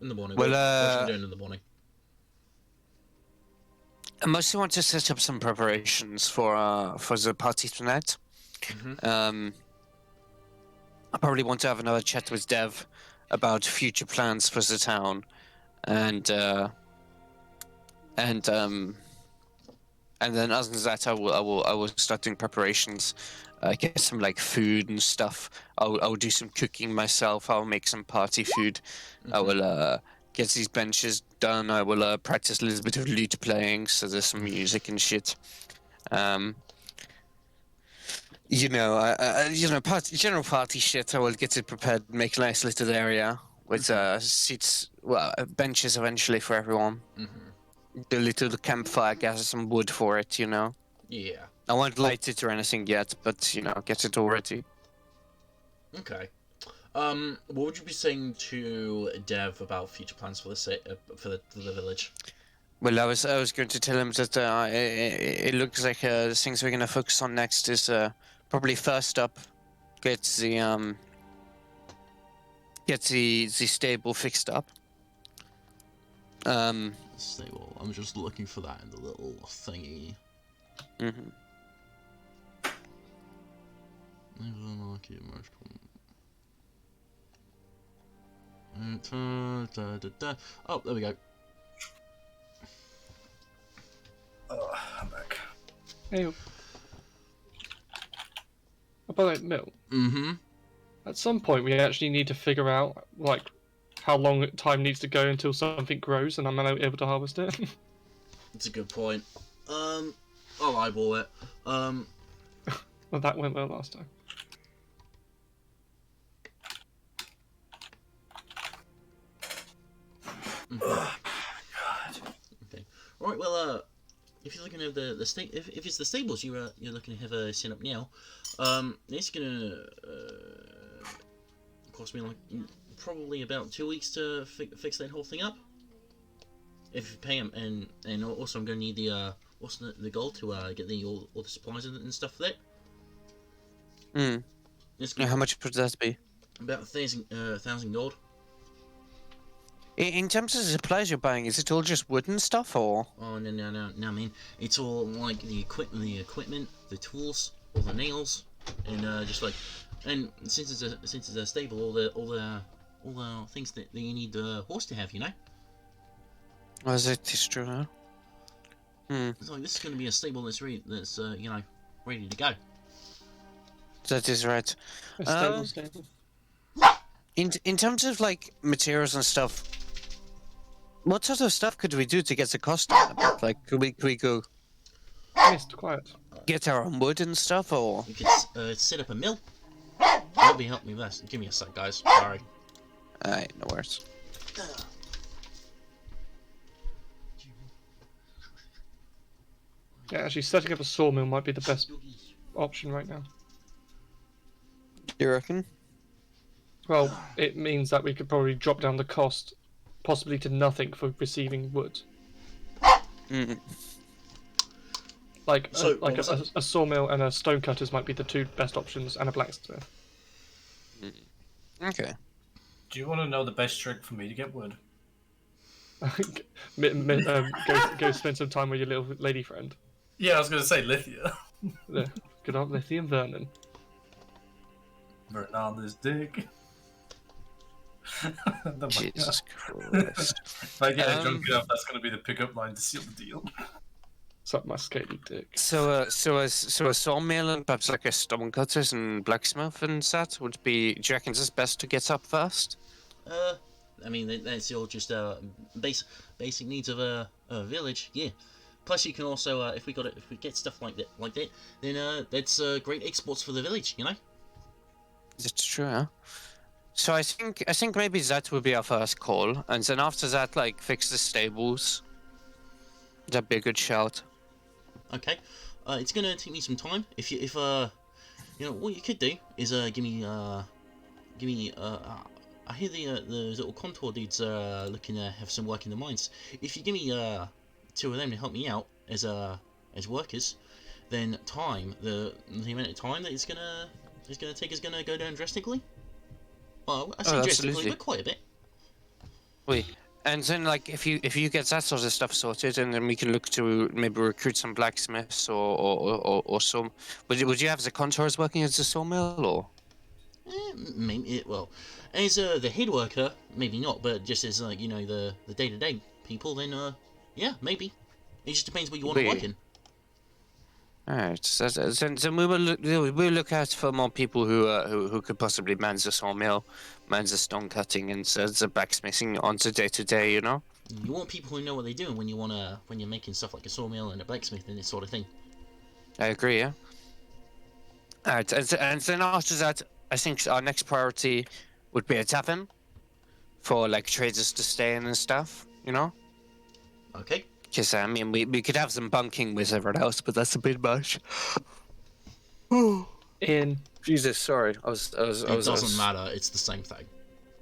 in the morning? Well, what would you be doing in the morning? I mostly want to set up some preparations for the party tonight. Mhm. I probably want to have another chat with Dev about future plans for the town, and then other than that, I will start doing preparations. Get some like food and stuff. I'll do some cooking myself. I'll make some party food. I will get these benches done. I will practice a little bit of lute playing, so there's some music and shit. General party shit. I will get it prepared, make a nice little area with seats, benches eventually for everyone. Do a little campfire, gather some wood for it, Yeah. I won't light it or anything yet, but, get it all ready. Okay. What would you be saying to Dev about future plans for the village? Well, I was going to tell him that it looks like the things we're going to focus on next is probably first up, get the stable fixed up. Stable. I'm just looking for that in the little thingy. Mhm. Oh, there we go. I'm back. Hey. Oh, by the way, Mill, Mm-hmm. at some point we actually need to figure out, like, how long time needs to go until something grows and I'm able to harvest it. It's a good point. I'll eyeball it. Well, that went well last time. Okay. All right. Well, if you're looking at the state, if it's the stables you're looking to have set up now, it's gonna cost me like probably about 2 weeks to fix that whole thing up. If you pay him, and also I'm gonna need the gold to get all the supplies and stuff for that. It's How much would that be? about 1,000 gold. In terms of the supplies you're buying, is it all just wooden stuff, or? Oh no, man! It's all like the equipment, the tools, all the nails, and and since it's a stable, all the things that you need the horse to have, Oh, is it true, huh? It's like this is going to be a stable that's ready to go. That is right. Stable. In terms of like materials and stuff, what sort of stuff could we do to get the cost down a bit? Like, could we go Mist, quiet. get our own wood and stuff, or? You could set up a mill. That'll be helping me with this. Give me a sec, guys. Sorry. Alright, no worries. Yeah, actually, setting up a sawmill might be the best option right now. You reckon? Well, it means that we could probably drop down the cost, possibly to nothing for receiving wood. Like, a sawmill and a stonecutters might be the two best options, and a blacksmith. Okay. Do you want to know the best trick for me to get wood? Go spend some time with your little lady friend. Yeah, I was going to say Lithia. Good old Lithium Vernon. Burn on this dick. Jesus Christ. If I get it drunk enough, that's going to be the pickup line to seal the deal. Suck my scaly dick. So a sawmill and perhaps like a stone cutters and blacksmith and that would be. Do you reckon it's best to get up first? I mean, that's all just basic needs of a village. Yeah. Plus, you can also, if we get stuff like that, then that's great exports for the village. You know. That's true. Huh? So I think maybe that would be our first call, and then after that, like fix the stables. That'd be a good shout. Okay. It's gonna take me some time. If you know, what you could do is give me I hear the little contour dudes looking to have some work in the mines. If you give me 2 of them to help me out as workers, then the amount of time that it's gonna take is gonna go down drastically. Well, I say drastically, absolutely. but quite a bit. Wait, and then like if you get that sort of stuff sorted, and then we can look to maybe recruit some blacksmiths or some. Would you have the contours working as a sawmill or? Maybe well, as the head worker, maybe not, but just as like the day-to-day people, then yeah, maybe. It just depends what you want to work in. Alright, then we'll look out for more people who could possibly man the sawmill, man the stone cutting, and the blacksmithing on the day-to-day. You know. You want people who know what they're doing when you're making stuff like a sawmill and a blacksmith and this sort of thing. I agree. Yeah. Alright, and then after that, I think our next priority would be a tavern for like traders to stay in and stuff. You know. Okay. Because I mean, we could have some bunking with everyone else, but that's a bit much. In. Jesus, sorry. It doesn't matter. It's the same thing.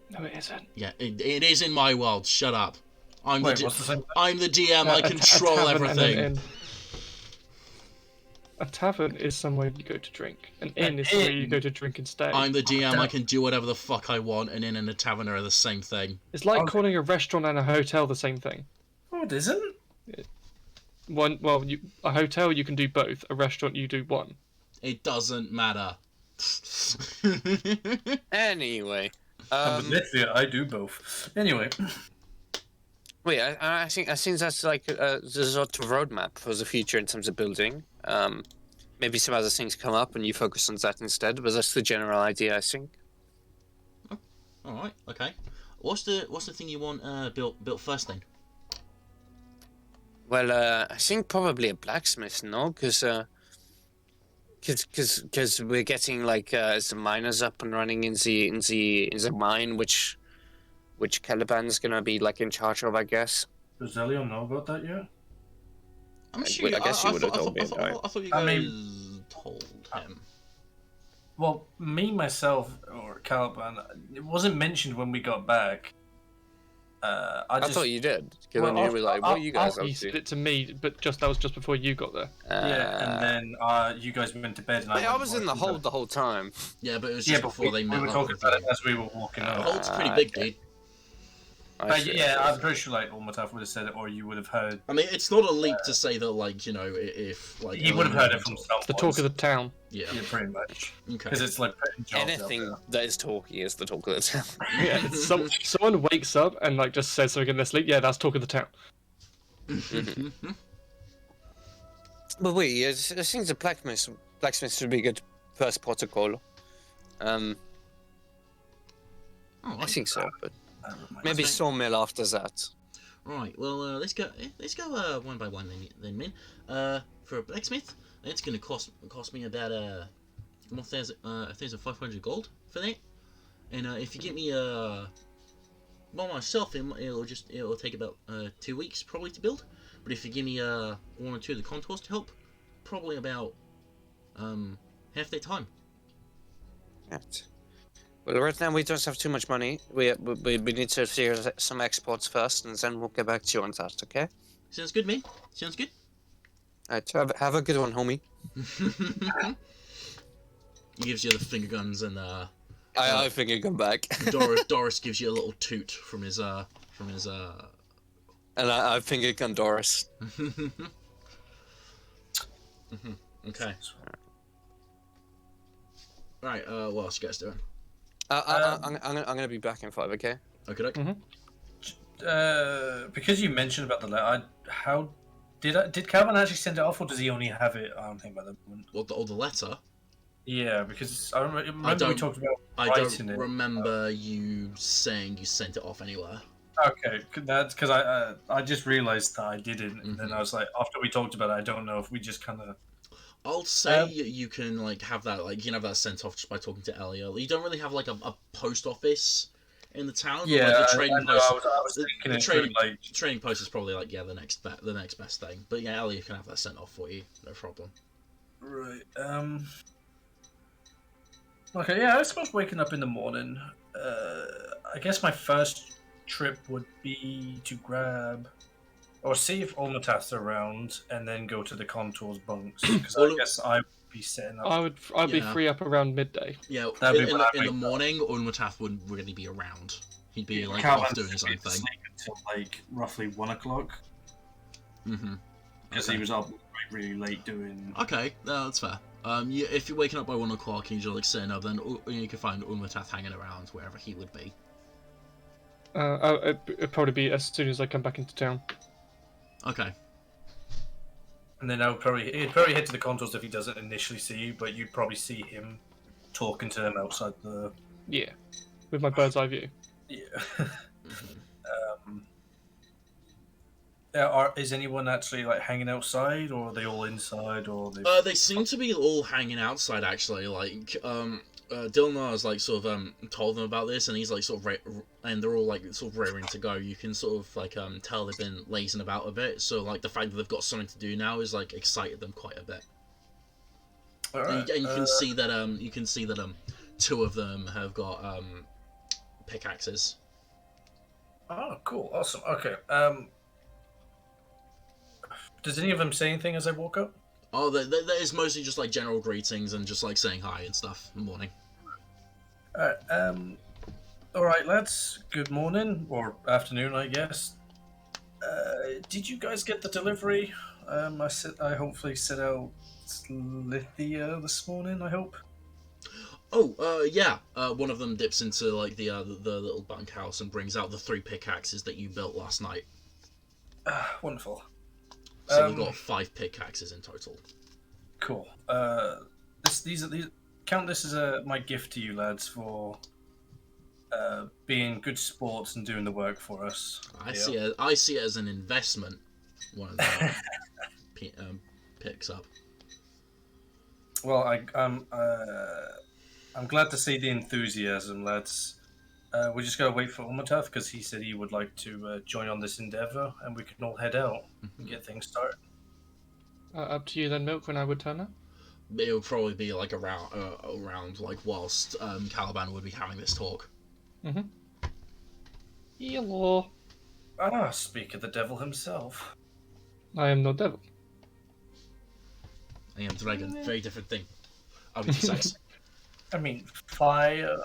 No, it isn't. Yeah, it is in my world. Shut up. I'm the DM. I A control tavern and an everything. inn. A tavern is somewhere you go to drink. An inn is somewhere you go to drink and stay. I'm the DM. I can do whatever the fuck I want. An inn and a tavern are the same thing. It's like calling a restaurant and a hotel the same thing. Oh, it isn't? A hotel you can do both. A restaurant you do one. It doesn't matter. Anyway, Literally, I do both. Anyway. wait, I think that's like the sort of roadmap for the future in terms of building. Maybe some other things come up and you focus on that instead, but that's the general idea, I think. Oh, all right. Okay. What's the thing you want built first then? Well, I think probably a blacksmith, no? Because we're getting like some miners up and running in the mine, which Caliban's gonna be like in charge of, I guess. Does Elio know about that yet? I'm sure. I guess you would have told me. I thought you guys told him. Well, me, myself, or Caliban, it wasn't mentioned when we got back. I thought you did. Because then you were like, "What are you guys up He to?" said it to me, but that was just before you got there. Yeah, and then you guys went to bed, and I was in the hold the whole time. Yeah, but it was just before they met. We were talking about it as we were walking The out. hold's pretty big, dude. I'm pretty sure like Almataf would have said it, or you would have heard. I mean, it's not a leap to say that, like, if like You would have heard it from someone. The talk of the town. Yeah. Yeah, pretty much. Okay. Because it's like putting jobs out Anything there. that is talky is the talk of the town. Yeah, someone wakes up and like just says something in their sleep. Yeah, that's talk of the town. But wait, I think the blacksmith should be a good first protocol. I think so, but maybe sawmill after that. Right. Well, let's go one by one then, men. For a blacksmith, it's going to cost me about 1,500 gold for that. And if you get me by myself, it'll take about 2 weeks probably to build. But if you give me 1 or 2 of the contours to help, probably about half their time. Right. Well, right now we don't have too much money. We need to figure some exports first, and then we'll get back to you on that. Okay? Sounds good, man. Sounds good. Alright. Have a good one, homie. He gives you the finger guns, and I think you come back. Doris gives you a little toot from his. And I think you can Doris. Okay. Right. What else you guys doing? I'm gonna be back in 5. Okay? Okay. Because you mentioned about the letter, how Did Calvin actually send it off, or does he only have it on him at the moment? What the letter? Yeah, because I remember we talked about I writing don't remember you saying you sent it off anywhere. Okay, that's because I just realized that I didn't, and then I was like, after we talked about it, I don't know if we just kind of. I'll say you can like have that sent off just by talking to Elliot. You don't really have like a post office in the town. Yeah, but, like, the trading post. I was thinking trading post is probably like the next best thing. But yeah, Elliot can have that sent off for you, no problem. Right. Okay. Yeah, I suppose waking up in the morning. I guess my first trip would be to grab or see if Olmatath's around, and then go to the Contour's bunks because I guess I would be setting up. I'd be free up around midday. Yeah, in the morning, Olmatath wouldn't really be around. He'd be like off doing his own thing until like roughly 1 o'clock. Because he was up really late doing. Okay, that's fair. If you're waking up by 1 o'clock and you're like sitting up, then you can find Olmatath hanging around wherever he would be. It'd probably be as soon as I come back into town. Okay. And then he'd probably head to the Contours if he doesn't initially see you, but you'd probably see him talking to them outside the. Yeah, with my bird's eye view. Yeah. Is anyone actually like hanging outside, or are they all inside, or they seem to be all hanging outside actually. Like Dilnar has like sort of told them about this, and he's like sort of and they're all like sort of raring to go. You can sort of like tell they've been lazing about a bit. So like the fact that they've got something to do now is like excited them quite a bit. All right. And you can see that two of them have got pickaxes. Oh, cool, awesome. Okay. Does any of them say anything as I walk up? Oh, that is mostly just like general greetings and just like saying hi and stuff in the morning. All right, lads. Good morning or afternoon, I guess. Did you guys get the delivery? I hopefully set out Lithia this morning. I hope. Oh, yeah. One of them dips into like the little bunkhouse and brings out the 3 pickaxes that you built last night. Wonderful. So we've got 5 pickaxes in total. Cool. These count this as my gift to you lads for being good sports and doing the work for us. I see it as an investment. One of them picks up. Well, I'm glad to see the enthusiasm, lads. We just gotta wait for Olmatath because he said he would like to join on this endeavor, and we can all head out and get things started. Up to you then, Milk, when I would turn up. It would probably be like around like whilst Caliban would be having this talk. Hello. Speak of the devil himself. I am no devil. I am dragon. Very different thing. I'll be precise. I mean, fire.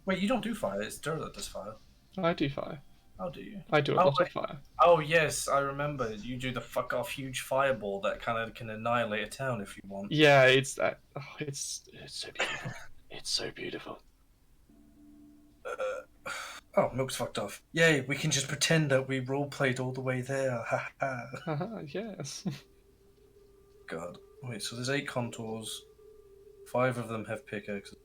Wait, you don't do fire. It's Dur that does fire. I do fire. How do you? I do a lot of fire. Oh, yes, I remember. You do the fuck off huge fireball that kind of can annihilate a town if you want. Yeah, it's that. Oh, it's so beautiful. It's so beautiful. Oh, Milk's fucked off. Yay, we can just pretend that we roleplayed all the way there. Ha ha. Yes. God. Wait, so there's 8 contours. 5 of them have pickaxes.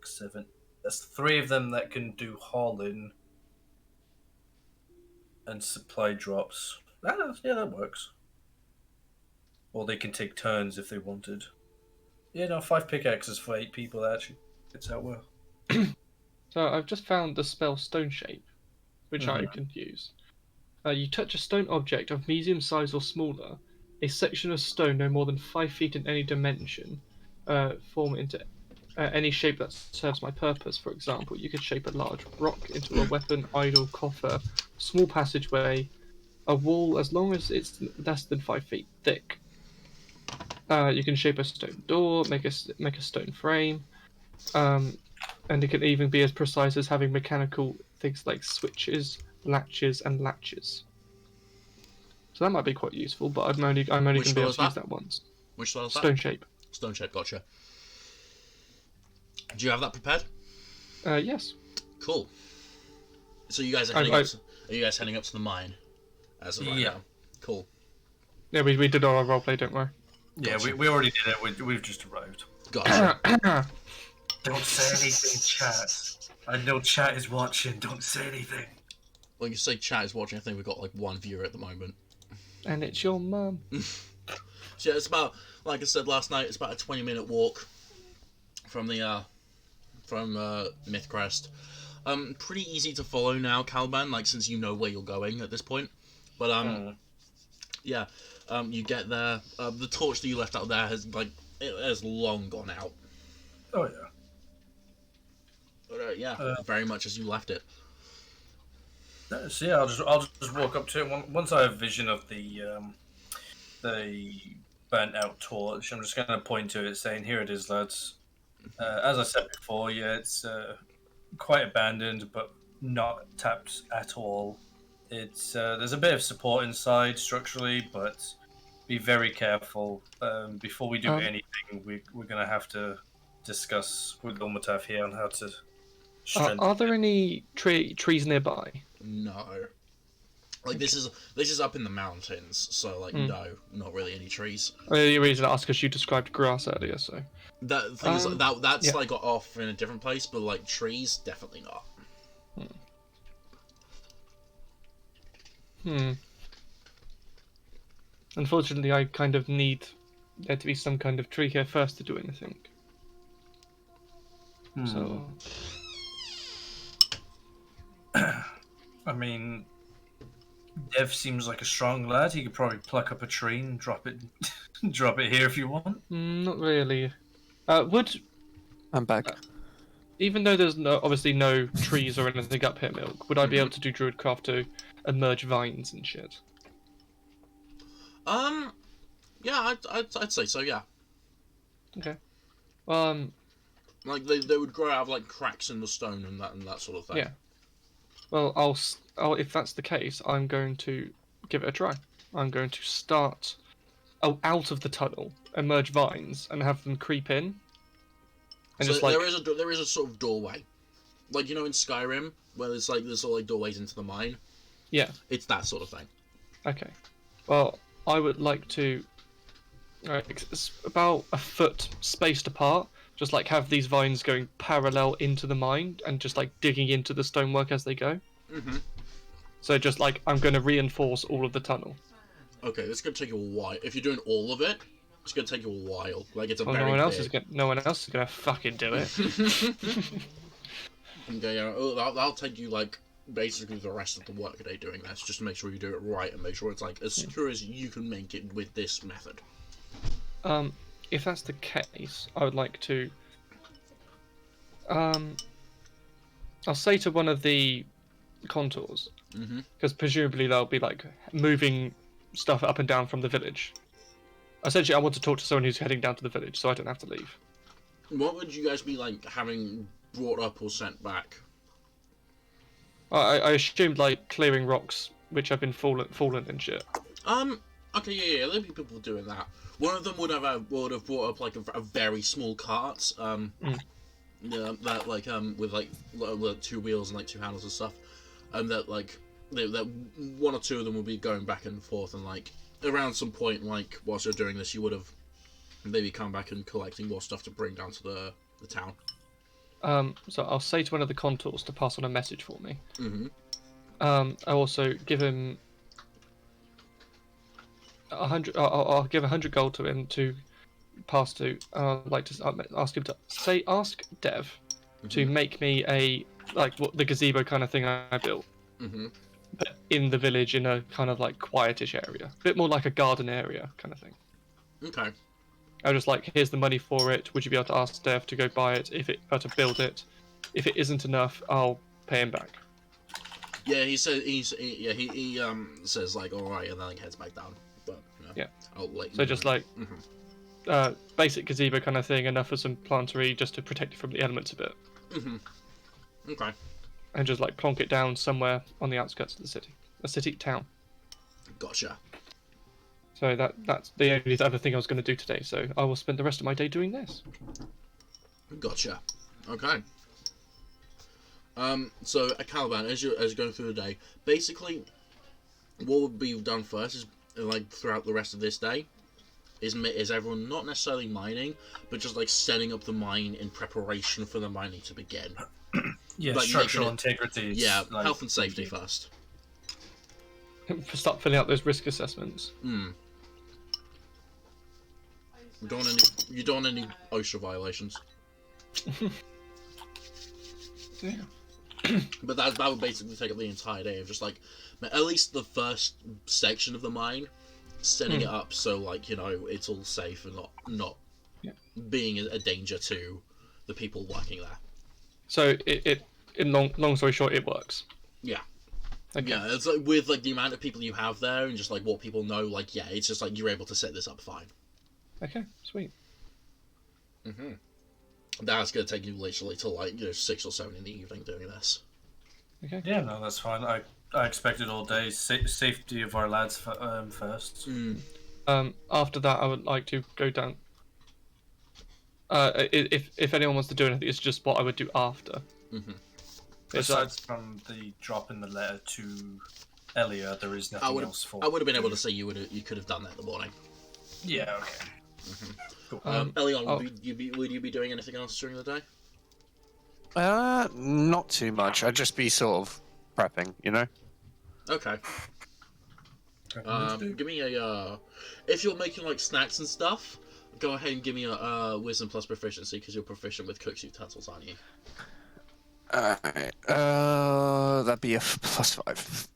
7. That's 3 of them that can do hauling and supply drops. Yeah, that works. Or they can take turns if they wanted. Yeah, no, 5 pickaxes for 8 people. That actually fits out well. So I've just found the spell Stone Shape, which I can use. You touch a stone object of medium size or smaller, a section of stone no more than 5 feet in any dimension, form into any shape that serves my purpose. For example, you could shape a large rock into a weapon, idol, coffer, small passageway, a wall as long as it's less than 5 feet thick. You can shape a stone door, make a stone frame, and it can even be as precise as having mechanical things like switches, latches, and latches. So that might be quite useful, but I'm only going to be able to use that once. Which spell is that? Stone Shape. Stone Shape, gotcha. Do you have that prepared? Yes. Cool. So you guys are heading up. Are you guys heading up to the mine? As of right now. Cool. Yeah, we did our roleplay, don't worry. Yeah, Gotcha. we already did it. We've just arrived. Gotcha. Don't say anything, chat. I know chat is watching. Don't say anything. When you say chat is watching, I think we've got like one viewer at the moment. And it's your mum. So yeah, it's about, like I said last night, it's about a 20-minute walk from the Mythcrest. Pretty easy to follow now, Caliban, like since you know where you're going at this point. But yeah, you get there. The torch that you left out there has long gone out. Oh yeah. But yeah, very much as you left it. So yeah, I'll just walk up to it. Once I have vision of the burnt out torch, I'm just going to point to it, saying, "Here it is, lads." As I said before, yeah, it's quite abandoned, but not tapped at all. It's there's a bit of support inside structurally, but be very careful. Before we do anything, we're going to have to discuss with Ulmataf here on how to strengthen. Are there any trees nearby? No. Like this is up in the mountains, so like no, not really any trees. The reason I asked because you described grass earlier, so. That things like that's yeah. like got off in a different place, but like trees, definitely not. Unfortunately, I kind of need there to be some kind of tree here first to do anything. So. I mean, Dev seems like a strong lad. He could probably pluck up a tree and drop it, drop it here if you want. Not really. Would I'm back. even though there's obviously no trees or anything up here, Milk, would I be able to do Druidcraft to emerge vines and shit? Yeah, I'd say so. Yeah. Okay. Like they would grow out of like cracks in the stone and that sort of thing. Yeah. Well, I'll if that's the case, I'm going to give it a try. I'm going to start out of the tunnel, emerge vines, and have them creep in. And So just like there is a sort of doorway, like you know in Skyrim where there's sort of like doorways into the mine. yeah. It's that sort of thing. Okay. Well, I would like to. It's about a foot spaced apart. Just like have these vines going parallel into the mine and just like digging into the stonework as they go. Mhm. So just like I'm going to reinforce all of the tunnel. Okay, this is gonna take you a while. If you're doing all of it, it's gonna take you a while. Like it's a Well, very no one else is going to fucking do it. Okay, yeah, that'll take you like basically the rest of the workday doing this, just to make sure you do it right and make sure it's like as secure as you can make it with this method. If that's the case, I would like to. I'll say to one of the contours, because presumably they'll be like moving stuff up and down from the village. Essentially, I want to talk to someone who's heading down to the village, so I don't have to leave. What would you guys be like having brought up or sent back? I assumed like clearing rocks which have been fallen and shit. Okay, yeah, there'll be people doing that. One of them would have brought up like a very small cart, yeah, that like with like two wheels and like two handles and stuff, that like that one or two of them would be going back and forth, and like around some point, like whilst you're doing this, you would have maybe come back and collecting more stuff to bring down to the town. So I'll say to one of the contours to pass on a message for me. Mm-hmm. I also give him 100. I'll give 100 gold to him to pass to. I'd like to ask him to ask Dev to make me a what the gazebo kind of thing I built, but in the village in a kind of like quietish area, a bit more like a garden area kind of thing. Okay. I was just like, here's the money for it. Would you be able to ask Dev to go buy it to build it? If it isn't enough, I'll pay him back. Yeah, he says he says like all right, and then like heads back down. But yeah, I'll let you so know. just like basic gazebo kind of thing, enough for some plantery just to protect it from the elements a bit. Okay. And just like plonk it down somewhere on the outskirts of the city, town. Gotcha. So that's the only other thing I was going to do today. So I will spend the rest of my day doing this. Gotcha. Okay. So at Caliban, as you're going through the day, basically, what would be done first is like throughout the rest of this day, is everyone not necessarily mining, but just like setting up the mine in preparation for the mining to begin. Yeah, Like, structural making integrity. Yeah, like, health and safety first. Start filling out those risk assessments. You don't want any OSHA violations. Yeah. But that would basically take up the entire day of just like at least the first section of the mine, setting it up so like it's all safe and not being a danger to the people working there. So it in long story short, it works. Yeah. Okay. Yeah, it's like with like the amount of people you have there and just like what people know, like it's just like you're able to set this up fine. Okay, sweet. That's gonna take you literally till like 6 or 7 in the evening doing this. Okay. Yeah, no, that's fine. I expected all day. Safety of our lads first. After that, I would like to go down. If anyone wants to do anything, it's just what I would do after. Besides from the drop in the letter to Elia, there is nothing else for. I would have been able to say you could have done that in the morning. Yeah. Okay. Cool. Elion, would you be doing anything else during the day? Not too much. I'd just be sort of prepping, Okay. Give me a if you're making like snacks and stuff, go ahead and give me a wisdom plus proficiency because you're proficient with cook's utensils, aren't you? Alright. That'd be a +5.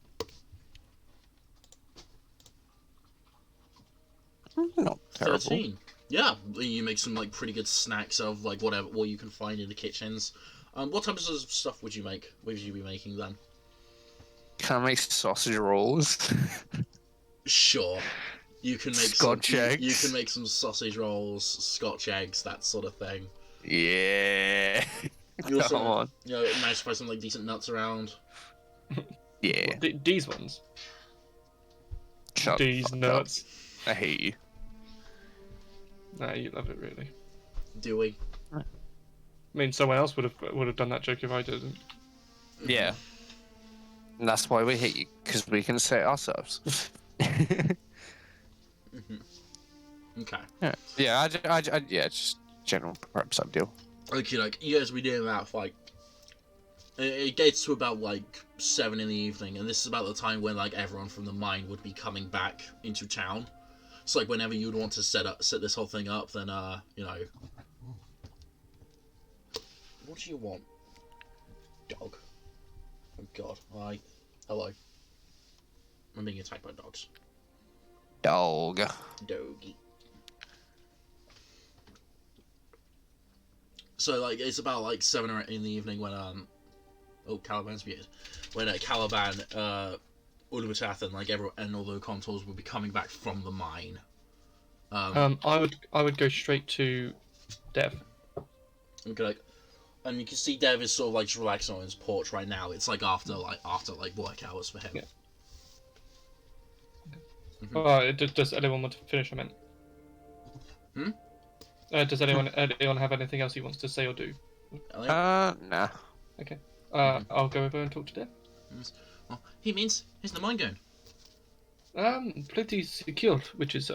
Not terrible. 13. Yeah, you make some like pretty good snacks of like what you can find in the kitchens. What types of stuff would you make? Would you be making then? Can I make sausage rolls? Sure. You can make Scotch eggs. You can make some sausage rolls, Scotch eggs, that sort of thing. Yeah. You also, Come on. manage to find some like decent nuts around. Yeah. These ones. Shut These the fuck nuts. up. I hate you. Nah, you love it really. Do we? I mean, someone else would have done that joke if I didn't. Yeah. And that's why we hate you, because we can say it ourselves. Okay. Yeah, yeah, just general prep type deal. Okay, like you guys be doing that for like it gets to about like 7 in the evening, and this is about the time when like everyone from the mine would be coming back into town. So like whenever you'd want to set this whole thing up, then what do you want, dog? Oh God, hi, hello. I'm being attacked by dogs. Dog. Doggy. So like it's about like 7 or 8 in the evening when Caliban's muted. When Caliban, Uluwatath and like everyone and all the contours will be coming back from the mine. I would go straight to Dev. Okay, like, and you can see Dev is sort of like just relaxing on his porch right now. It's like after work hours for him. Yeah. Does anyone want to finish? I meant. Does anyone have anything else he wants to say or do? Nah. Okay. I'll go over and talk to Dev. Well, he means how's the mine going? Pretty secure, which is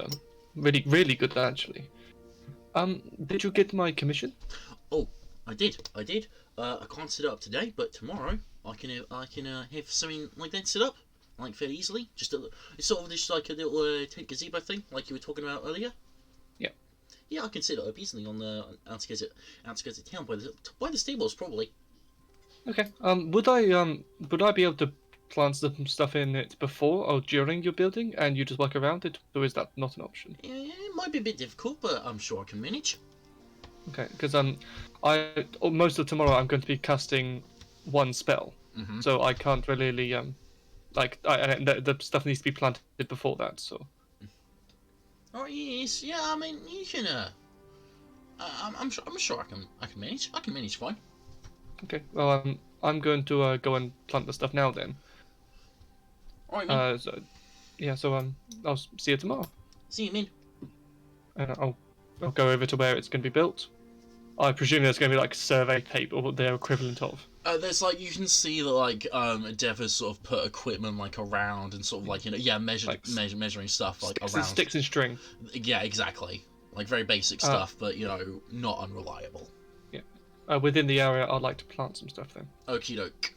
really really good actually. Did you get my commission? Oh, I did. I can't set it up today, but tomorrow I can have something like that set up, like fairly easily. It's sort of just like a little tent gazebo thing, like you were talking about earlier. Yeah. Yeah, I can set it up easily on the outskirts of town by the stables probably. Okay. Would I be able to plant some stuff in it before or during your building, and you just work around it, or is that not an option? Yeah, it might be a bit difficult, but I'm sure I can manage. Okay, because most of tomorrow I'm going to be casting one spell, so I can't really the stuff needs to be planted before that. So. Oh yes, yeah. I mean, you can. I'm sure I can manage. I can manage fine. Okay. Well, I'm going to go and plant the stuff now then. All right, man. So I'll see you tomorrow. See you, man. And I'll go over to where it's going to be built. I presume there's going to be like survey paper or their equivalent of. There's like you can see that like Dev has sort of put equipment like around and sort of like measuring stuff like around sticks and string. Yeah, exactly. Like very basic stuff, but not unreliable. Yeah. Within the area, I'd like to plant some stuff then. Okie doke.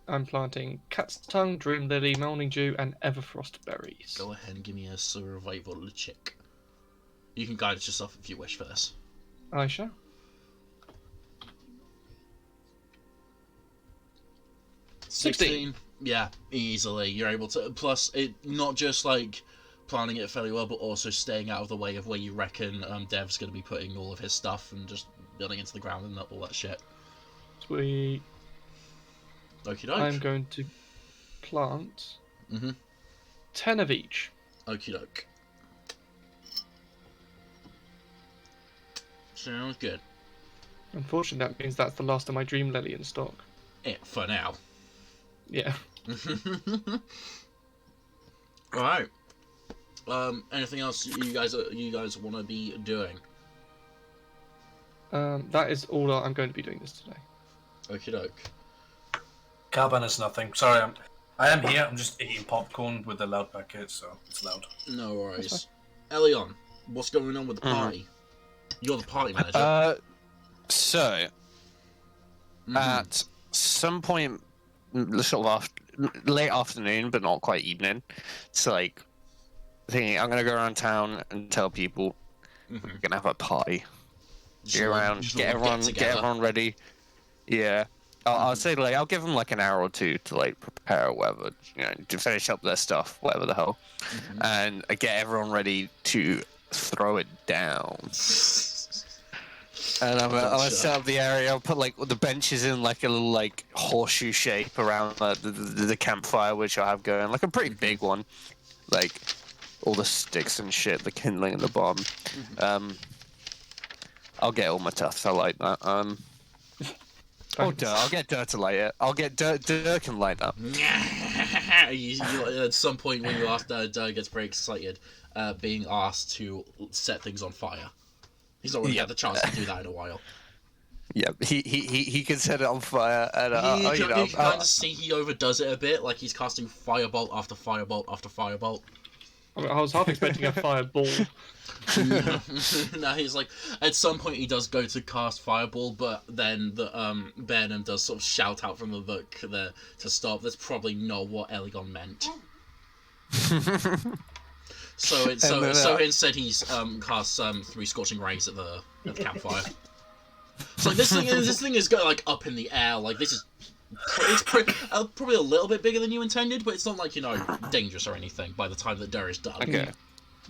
I'm planting cat's tongue, dream lily, morning dew, and everfrost berries. Go ahead and give me a survival check. You can guide it yourself if you wish for this. I shall. $16. Yeah, easily. You're able to. Plus, it not just like planning it fairly well, but also staying out of the way of where you reckon Dev's going to be putting all of his stuff and just building into the ground and all that shit. Sweet. Okie doke. I'm going to plant 10 of each. Okie doke. Sounds good. Unfortunately, that means that's the last of my dream lily in stock. Yeah, for now. Yeah. Alright. Anything else you guys want to be doing? That is all I'm going to be doing this today. Okie doke. Caliban is nothing. Sorry, I am here. I'm just eating popcorn with the loud packet, so it's loud. No worries. Elion, what's going on with the party? You're the party manager. So, at some point, sort of late afternoon, but not quite evening, it's like thinking I'm gonna go around town and tell people we're gonna have a party. Get around, get everyone ready. Yeah. I'll say like I'll give them like an hour or two to like prepare or whatever, to finish up their stuff, whatever the hell, and get everyone ready to throw it down. And I'm gonna set up the area. I'll put like the benches in like a little like horseshoe shape around the campfire, which I have going, like a pretty big one, like all the sticks and shit, the kindling and the bomb. I'll get all my tuff. I like that. I'll get Dirt to light it. I'll get Dirt can light that. At some point when you ask Dirt gets very excited, being asked to set things on fire. He's not really had the chance to do that in a while. Yeah, he can set it on fire, and you can kind of see he overdoes it a bit, like he's casting firebolt after firebolt after firebolt. I was half expecting a fireball. No, he's like, at some point he does go to cast fireball, but then the Burnham does sort of shout out from the book there to stop. That's probably not what Eligon meant. So instead he's casts 3 scorching rays at the campfire. So this thing is going like up in the air, like this is. It's probably a little bit bigger than you intended, but it's not like dangerous or anything by the time that Dur is done. Okay.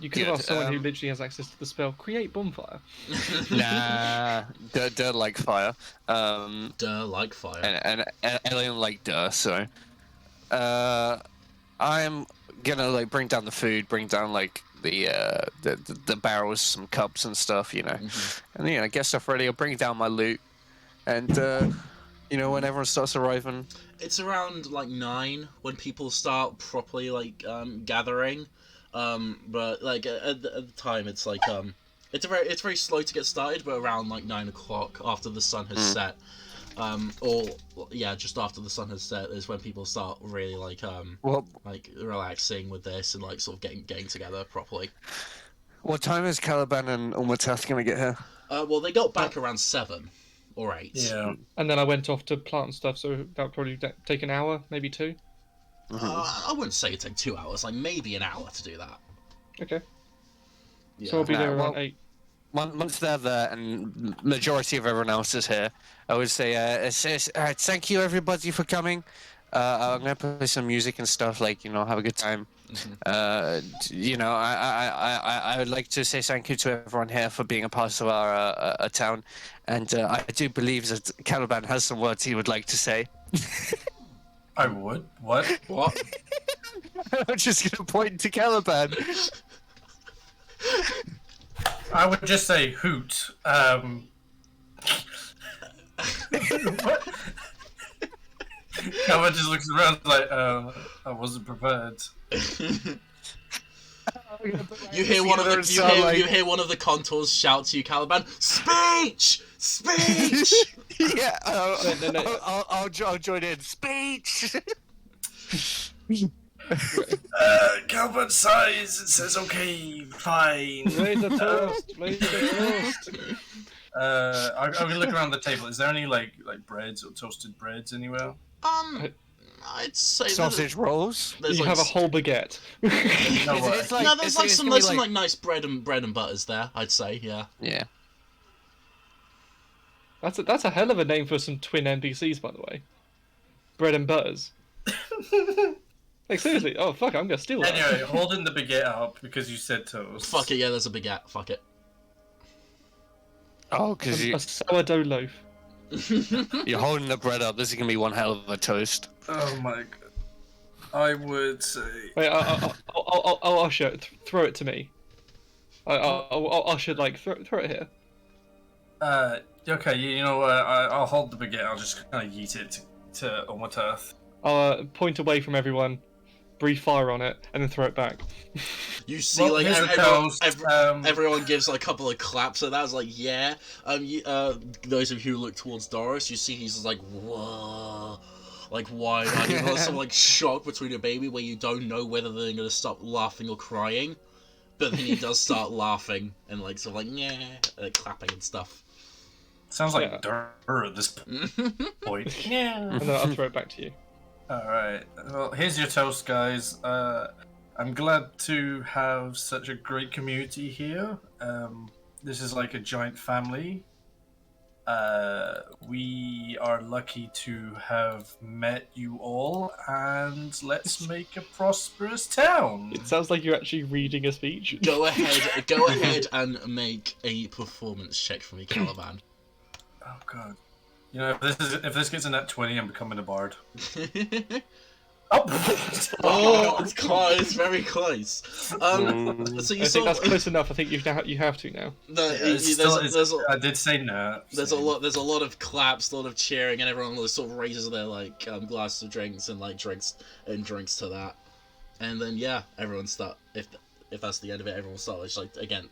You could have asked someone who literally has access to the spell, create bonfire. Nah, Dur like fire. Dur like fire. And Alien like Dur, so I'm gonna like bring down the food, bring down like the barrels, some cups and stuff, and get stuff ready. I'll bring down my loot, and when everyone starts arriving. It's around like 9 when people start properly like gathering, but like at the time it's like it's very slow to get started, but around like 9 o'clock after the sun has set, just after the sun has set is when people start really like relaxing with this and like sort of getting together properly. What time is Caliban and Umatath gonna get here? Well, they got back around 7 or 8. Yeah. And then I went off to plant stuff, so that would probably take an hour, maybe 2. I wouldn't say it'd take 2 hours, like maybe an hour to do that. Okay. Yeah. So I'll be there around 8. Once they're there and majority of everyone else is here, I would say, thank you everybody for coming. I'm gonna play some music and stuff, like have a good time. I would like to say thank you to everyone here for being a part of our town, and I do believe that Caliban has some words he would like to say. I would. What? I'm just gonna point to Caliban. I would just say hoot. What? Caliban just looks around like, I wasn't prepared. You hear one of the you hear one of the contours shout to you, Caliban, "Speech! Speech!" Yeah, No. I'll join in. Speech! Calvin sighs and says, "Okay, fine." Raise a toast. Raise a toast. I'm gonna look around the table. Is there any like breads or toasted breads anywhere? I'd say Sausage rolls? there's You like, have a whole baguette. No way. It's like, no, there's like it's some gonna be there's some like nice bread and butters there. I'd say, yeah. Yeah. That's a hell of a name for some twin NPCs, by the way. Bread and butters. Like seriously, oh fuck, I'm gonna steal that. Anyway, holding the baguette up because you said toast. Fuck it, yeah. There's a baguette. Fuck it. Oh, because A sourdough loaf. you're holding the bread up. This is gonna be one hell of a toast. Oh my god. I would say. Wait, I'll show it. Throw it to me. I should like throw it here. Okay, you know what? I'll hold the baguette. I'll just kind of yeet it to Omaturth. I'll point away from everyone, breathe fire on it, and then throw it back. You see, Well, like here's the everyone, toast. everyone gives like a couple of claps, and that was like, yeah. Those of you who look towards Doris, you see he's just like, whoa, like wide-eyed, and there's some like shock between a baby where you don't know whether they're gonna stop laughing or crying, but then he does start laughing and like sort of like yeah, clapping and stuff. Sounds like Yeah. Durr at this point. And then I'll throw it back to you. Alright, well, here's your toast, guys. I'm glad to have such a great community here. This is like a giant family. We are lucky to have met you all, and let's make a prosperous town. It sounds like you're actually reading a speech. Go ahead and make a performance check for me, Caliban. Oh god. You know, if this gets a nat 20, I'm becoming a bard. Oh, it's close. It's very close. So you I saw. think that's close enough. I think you have to now. I did say no. There's a lot of claps, a lot of cheering, and everyone sort of raises their like glasses of drinks and like drinks to that, and then yeah, everyone start if that's the end of it, everyone start just, like again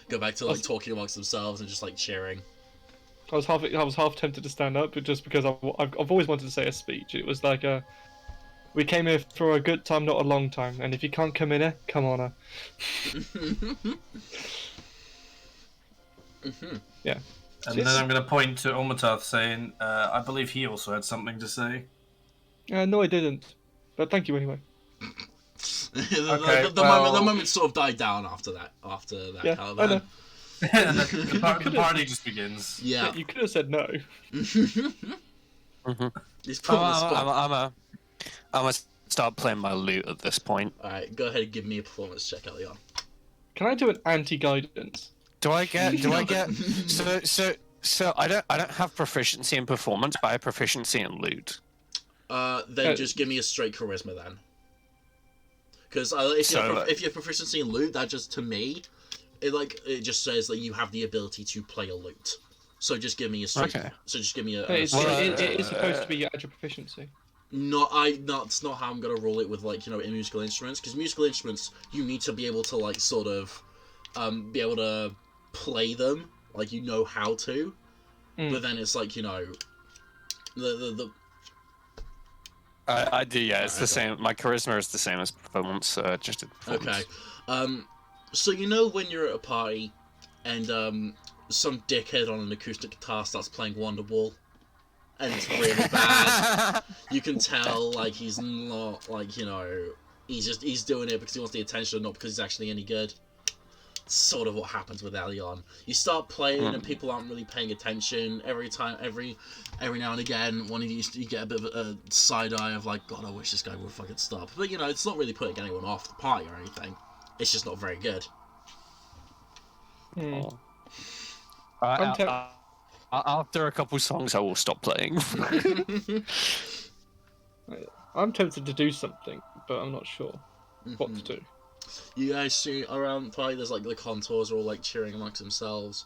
go back to like talking amongst themselves and just like cheering. I was half tempted to stand up, but just because I've always wanted to say a speech. It was like we came here for a good time, not a long time, and if you can't come in here, come on her. Yeah. And then I'm going to point to Omaturth saying, I believe he also had something to say. No, I didn't. But thank you anyway. The moment sort of died down after that. Yeah, Caliban. I know. And the party just begins. Yeah. You could have said no. He's put on the spot. I'm gonna start playing my lute at this point. Alright, go ahead and give me a performance check, Elion. Can I do an anti-guidance? Do I get? So I don't have proficiency in performance, but I have proficiency in loot. Then just give me a straight charisma then. Because if you have proficiency in loot, that just to me, it just says that you have the ability to play a lute. So just give me a straight. Okay. So just give me a. It is supposed to be your actual proficiency. That's not how I'm gonna rule it with in musical instruments, because musical instruments you need to be able to be able to play them how to, but then it's the I do, yeah. It's the same. My charisma is the same as performance. Just a performance. Okay. So when you're at a party, and some dickhead on an acoustic guitar starts playing Wonderwall, and it's really bad. You can tell he's not he's doing it because he wants the attention, not because he's actually any good. It's sort of what happens with Elion. You start playing and people aren't really paying attention. Every now and again, one of you get a bit of a side eye of God, I wish this guy would fucking stop. But it's not really putting anyone off the party or anything. It's just not very good. After a couple songs, I will stop playing. I'm tempted to do something, but I'm not sure what to do. You guys see around the party, there's the contours are all cheering amongst themselves.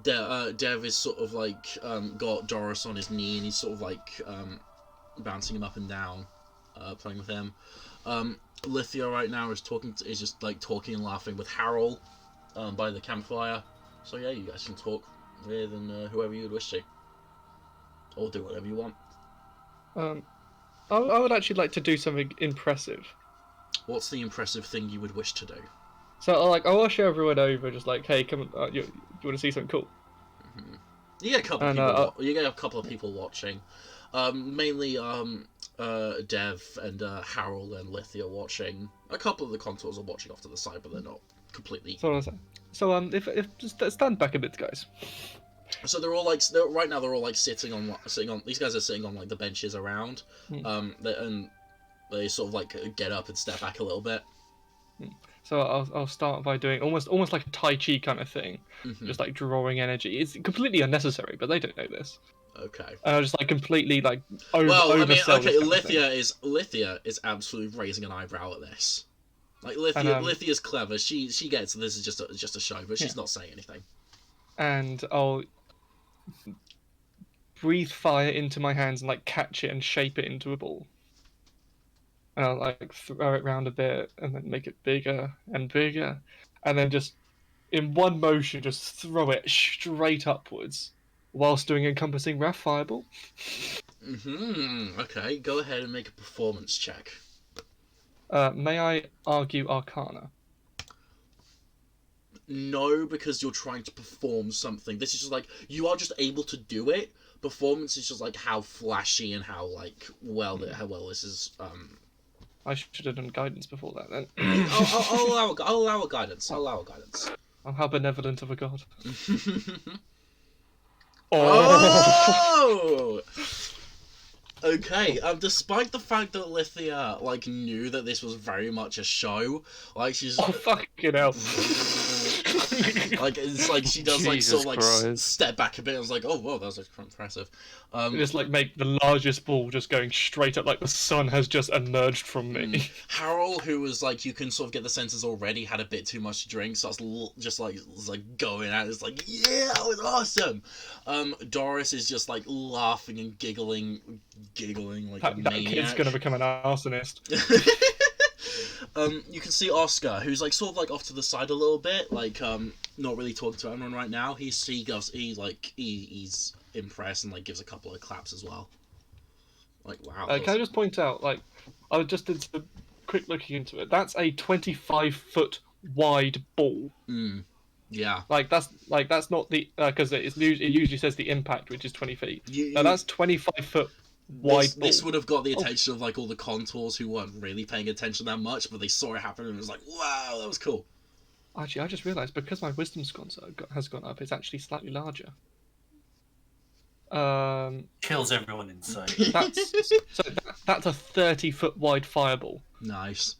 Dev is sort of got Doris on his knee, and he's sort of bouncing him up and down, playing with him. Lithia right now is just like talking and laughing with Harold, by the campfire. So yeah, you guys can talk with whoever you would wish to, or do whatever you want. I would actually like to do something impressive. What's the impressive thing you would wish to do? So like I'll show everyone over, just like, hey, come on, you want to see something cool? You get a couple of people. You get a couple of people watching, mainly Dev and Harold and Lithia watching. A couple of the contours are watching off to the side, but they're not completely. So if just stand back a bit, guys. So they're all like right now they're all like sitting on. These guys are sitting on like the benches around, and they sort of like get up and step back a little bit. So I'll start by doing almost like a Tai Chi kind of thing, just like drawing energy. It's completely unnecessary, but they don't know this. Okay. And I'll just like completely like oversell. Well, I mean, this okay, kind of thing. Lithia is absolutely raising an eyebrow at this. Like Lithia's clever. She gets this is just a show, but she's not saying anything. And I'll breathe fire into my hands and like catch it and shape it into a ball. And I'll like throw it around a bit and then make it bigger and bigger, and then just in one motion just throw it straight upwards, whilst doing encompassing wrath fireball. Okay, go ahead and make a performance check. May I argue Arcana? No, because you're trying to perform something. This is just like you are just able to do it. Performance is just like how flashy and how well this is. I should have done guidance before that then. I'll allow a guidance. Oh, how benevolent of a god. Oh! Okay, despite the fact that Lithia, knew that this was very much a show, she's... Oh, fucking hell. It's like she does, step back a bit and was like, oh, whoa, that was impressive. Just, make the largest ball just going straight up like the sun has just emerged from me. Harold, who was, you can sort of get the senses already, had a bit too much to drink, so just, going at it. It's like, yeah, that was awesome! Doris is just, laughing and giggling like a maniac. That kid's gonna become an arsonist. You can see Oscar, who's sort of off to the side a little bit, not really talking to anyone right now. He's impressed and gives a couple of claps as well. Wow. Can I just point out, I just did some quick looking into it. That's a 25-foot wide ball. Yeah. That's not the because it usually says the impact, which is 20 feet. Now that's 25-foot. This would have got the attention of all the contours who weren't really paying attention that much, but they saw it happen and it was like, wow, that was cool. Actually, I just realised because my wisdom score has gone up, it's actually slightly larger. Kills everyone inside. That's a 30-foot wide fireball. Nice.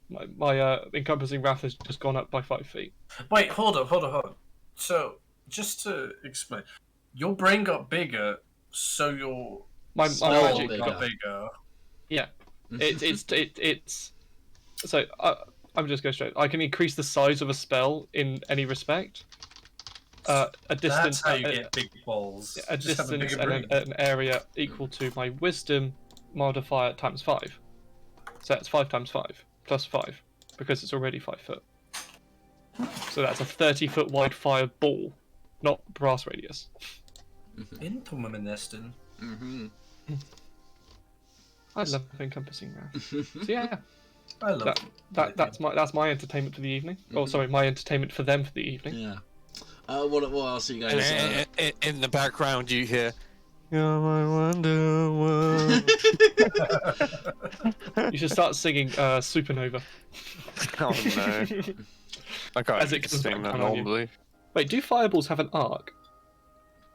My encompassing wrath has just gone up by 5 feet. Wait, hold on. So, just to explain, your brain got bigger. So your my magic got bigger. Yeah, it's. So I'm just going straight. I can increase the size of a spell in any respect. A distance. That's how you get big balls. A distance and an area equal to my wisdom modifier times 5. So that's 5 times 5 plus 5 because it's already 5 foot. So that's a 30-foot wide fireball, not brass radius. Intomaministin. I love encompassing wrath. So yeah, I love that's my entertainment for the evening. Oh, sorry, my entertainment for them for the evening. Yeah. What else are you guys? In the background, you hear, "You're my Wonder Woman." You should start singing Supernova. Oh no! I can't As it comes sing back that down on you. normally. Wait, do fireballs have an arc?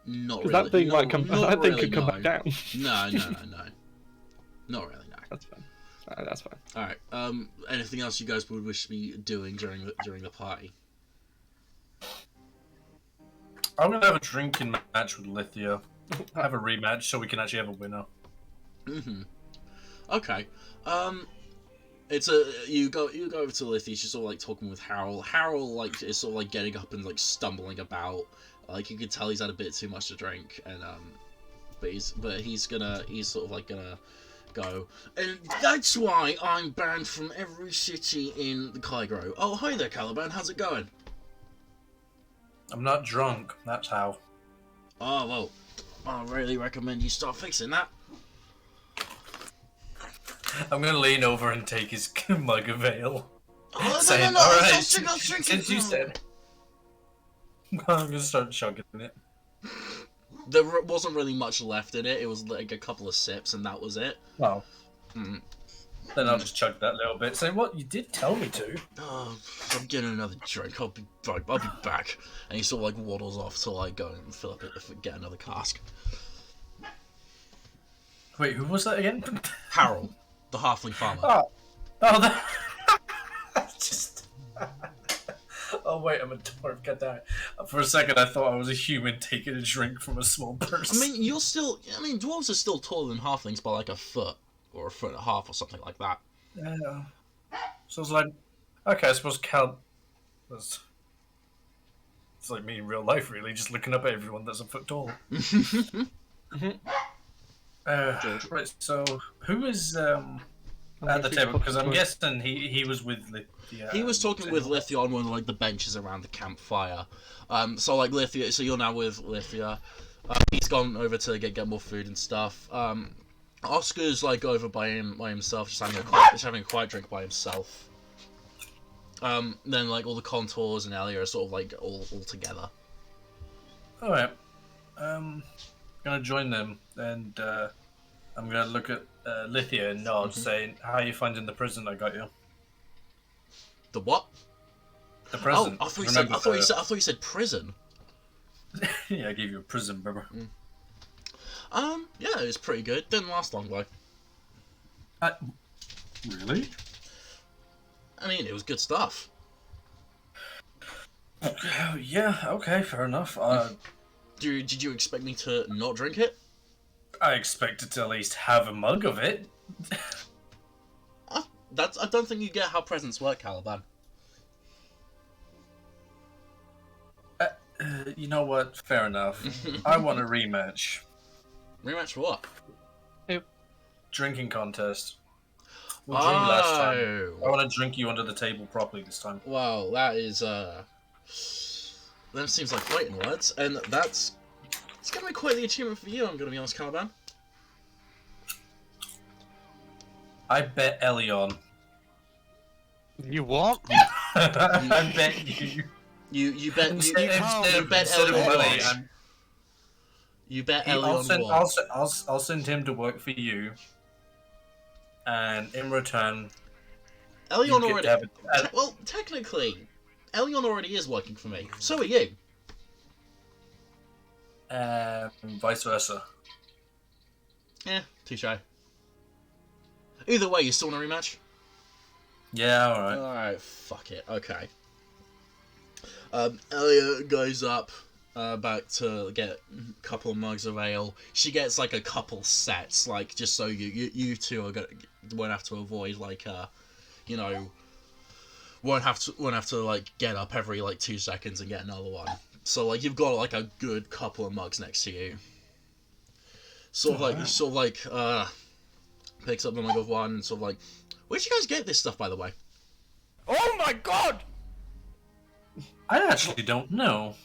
Not Because really. that thing might come. That thing could come no. back down. No. Not really, no. That's fine. That's fine. All right. Anything else you guys would wish to be doing during the party? I'm gonna have a drinking match with Lithia. Have a rematch so we can actually have a winner. Okay. You go over to Lithia. She's sort of talking with Harold. Harold is sort of getting up and stumbling about. You can tell he's had a bit too much to drink, and but he's sort of gonna go. And that's why I'm banned from every city in the Cairo. Oh, hi there, Caliban. How's it going? I'm not drunk. That's how. Oh, well, I really recommend you start fixing that. I'm gonna lean over and take his mug of ale. Oh, Saying, no, alright, I'll drink since it. you said... I'm gonna start chugging it. There wasn't really much left in it. It was like a couple of sips, and that was it. Well, Mm. then I'll just chug that little bit. Say, what? You did tell me to. Oh, I'm getting another drink. I'll be back. And he sort of like waddles off to like go and fill up it, get another cask. Wait, who was that again? Harold, the halfling farmer. Oh, that... just... Oh wait, I'm a dwarf. Get that. For a second, I thought I was a human taking a drink from a small person. I mean, dwarves are still taller than halflings by like a foot or a foot and a half or something like that. Yeah. So I was like, okay, I suppose Cal was... It's like me in real life, really, just looking up at everyone that's a foot tall. Right, so who is at the table? Because I'm guessing he was with Lithia. He was talking with Lithia on one of like the benches around the campfire. So like Lithia, so you're now with Lithia. He's gone over to get more food and stuff. Oscar's like over by himself, just having a quiet drink by himself. Then like all the contours and Ellie are sort of like all together. All right. Gonna join them, and I'm gonna look at Lithia and nod, saying, "How are you finding the prison I got you?" The what? The prison. Oh, I thought you said prison. Yeah, I gave you a prison, brother. Yeah, it was pretty good. Didn't last long though. Really? I mean, it was good stuff. Yeah. Okay. Fair enough. Did you expect me to not drink it? I expected to at least have a mug of it. I don't think you get how presents work, Caliban. You know what? Fair enough. I want a rematch. Rematch for what? Drinking contest. We drank last time. Oh. I want to drink you under the table properly this time. Well, that is that seems like fighting words, and it's gonna be quite the achievement for you. I'm gonna be honest, Caliban. I bet Elion. You what? I bet you. You bet Instead of Elion money, what? You bet Elion what? I'll send him to work for you, and in return, Elion you already. get to have a- Well, technically, Elion already is working for me. So are you. vice versa. Yeah, touche. Either way, you still want a rematch? Yeah, alright. Alright, fuck it. Okay. Elia goes up back to get a couple of mugs of ale. She gets like a couple sets, like just so you two are won't have to avoid like won't have to like get up every like 2 seconds and get another one. So like you've got like a good couple of mugs next to you. Sort of like picks up the mug of one and sort of like, where'd you guys get this stuff, by the way? Oh my god! I actually don't know.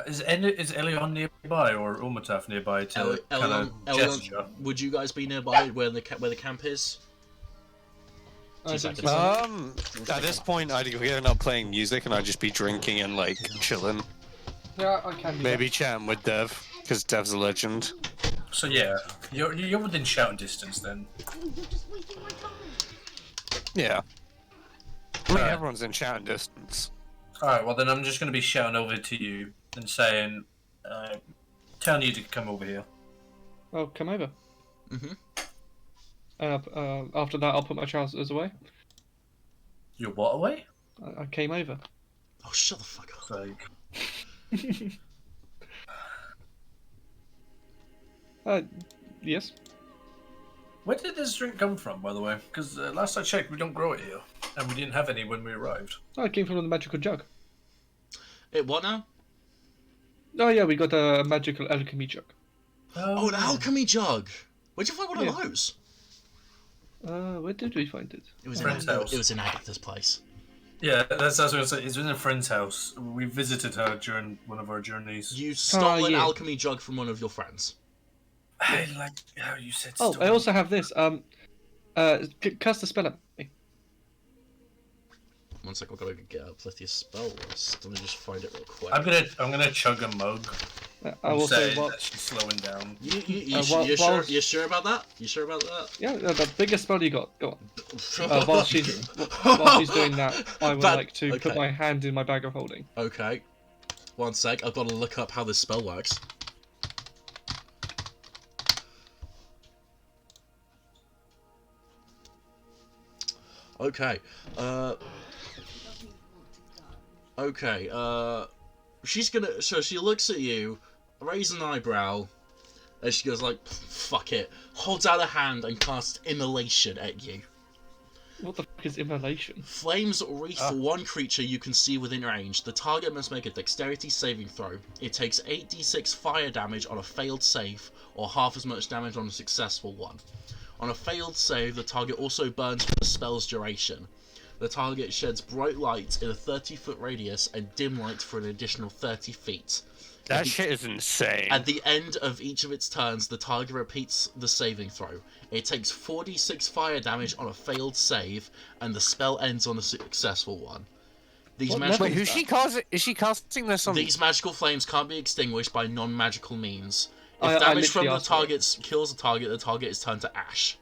Is Elion nearby or Umataf nearby to kind of gesture? Would you guys be nearby where the camp is? 2 seconds. At this point, I'd given up playing music and I'd just be drinking and like chilling. Yeah, I can do Maybe chatting with Dev, because Dev's a legend. So yeah, you're within shouting distance then. Yeah. I mean, Alright. everyone's in shouting distance. Alright, well then I'm just going to be shouting over to you and saying, telling you to come over here. that. Oh, come over. Mhm. After that, I'll put my trousers away. Your what away? I came over. Oh, shut the fuck up. Like, Yes. where did this drink come from, by the way? Because last I checked, we don't grow it here, and we didn't have any when we arrived. Oh, it came from the magical jug. What now? Oh yeah, we got a magical alchemy jug. Oh, an alchemy jug! Where'd you find one of those? Where did we find it? It was Friend's house. It was in Agatha's place. Yeah, that's what I was going to say. It's in a friend's house. We visited her during one of our journeys. You stole an yeah. alchemy jug from one of your friends. I like how you said. Oh, story. I also have this. Cast a spell at me. One sec, I've got to get up Lithia's spell list. Let me just find it real quick. I'm gonna chug a mug. I will say say that what. she's slowing down. You while- sure about that? You sure about that? Yeah, no, the biggest spell you got. Go on. While she's doing that, I would like to put my hand in my bag of holding. Okay. One sec, I've got to look up how this spell works. Okay. Okay. She's gonna. So she looks at you, raises an eyebrow, and she goes like, "Fuck it." Holds out a hand and casts immolation at you. What the fuck is immolation? Flames wreath one creature you can see within range. The target must make a dexterity saving throw. It takes 8d6 fire damage on a failed save, or half as much damage on a successful one. On a failed save, the target also burns for the spell's duration. The target sheds bright light in a 30-foot radius and dim light for an additional 30 feet. That shit is insane. At the end of each of its turns, the target repeats the saving throw. It takes 4d6 fire damage on a failed save, and the spell ends on a successful one. These magical Wait, who's she casting? Is she casting this on? These magical flames can't be extinguished by non-magical means. If I damage from literally the asked for it. target kills the target is turned to ash.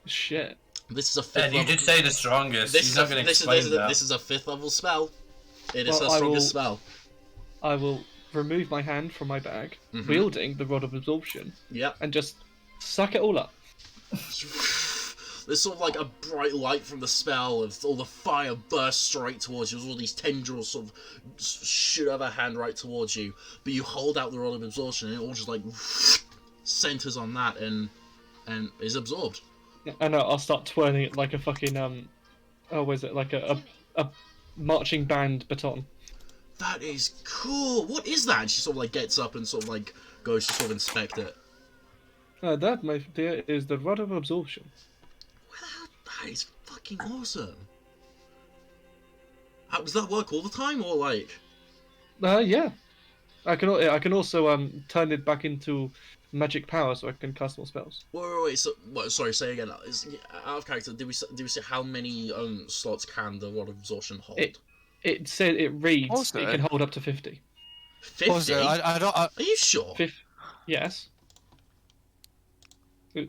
Shit. This is a fifth And you level. did say the strongest. This He's is not a, going to this, explain is, that. this is a 5th level spell. It is Well, her I strongest will- spell. I will remove my hand from my bag, Mhm. wielding the Rod of Absorption, Yep. and just suck it all up. There's sort of like a bright light from the spell, of all the fire bursts straight towards you. All these tendrils sort of shoot out their hand right towards you, but you hold out the Rod of Absorption, and it all just like centers on that and is absorbed. Yeah, I know. I'll start twirling it like a fucking what is it? Like a marching band baton. That is cool. What is that? And she sort of like gets up and sort of like goes to sort of inspect it. That, my dear, is the Rod of Absorption. Wow, that is fucking awesome. Does that work all the time, or like? Yeah. I can also turn it back into magic power, so I can cast more spells. Wait. So, sorry. Say again. Out of character. Did we say how many slots can the Rod of Absorption hold? It said it reads Also- it can hold up to 50. 50. Also, I don't. Are you sure? Yes.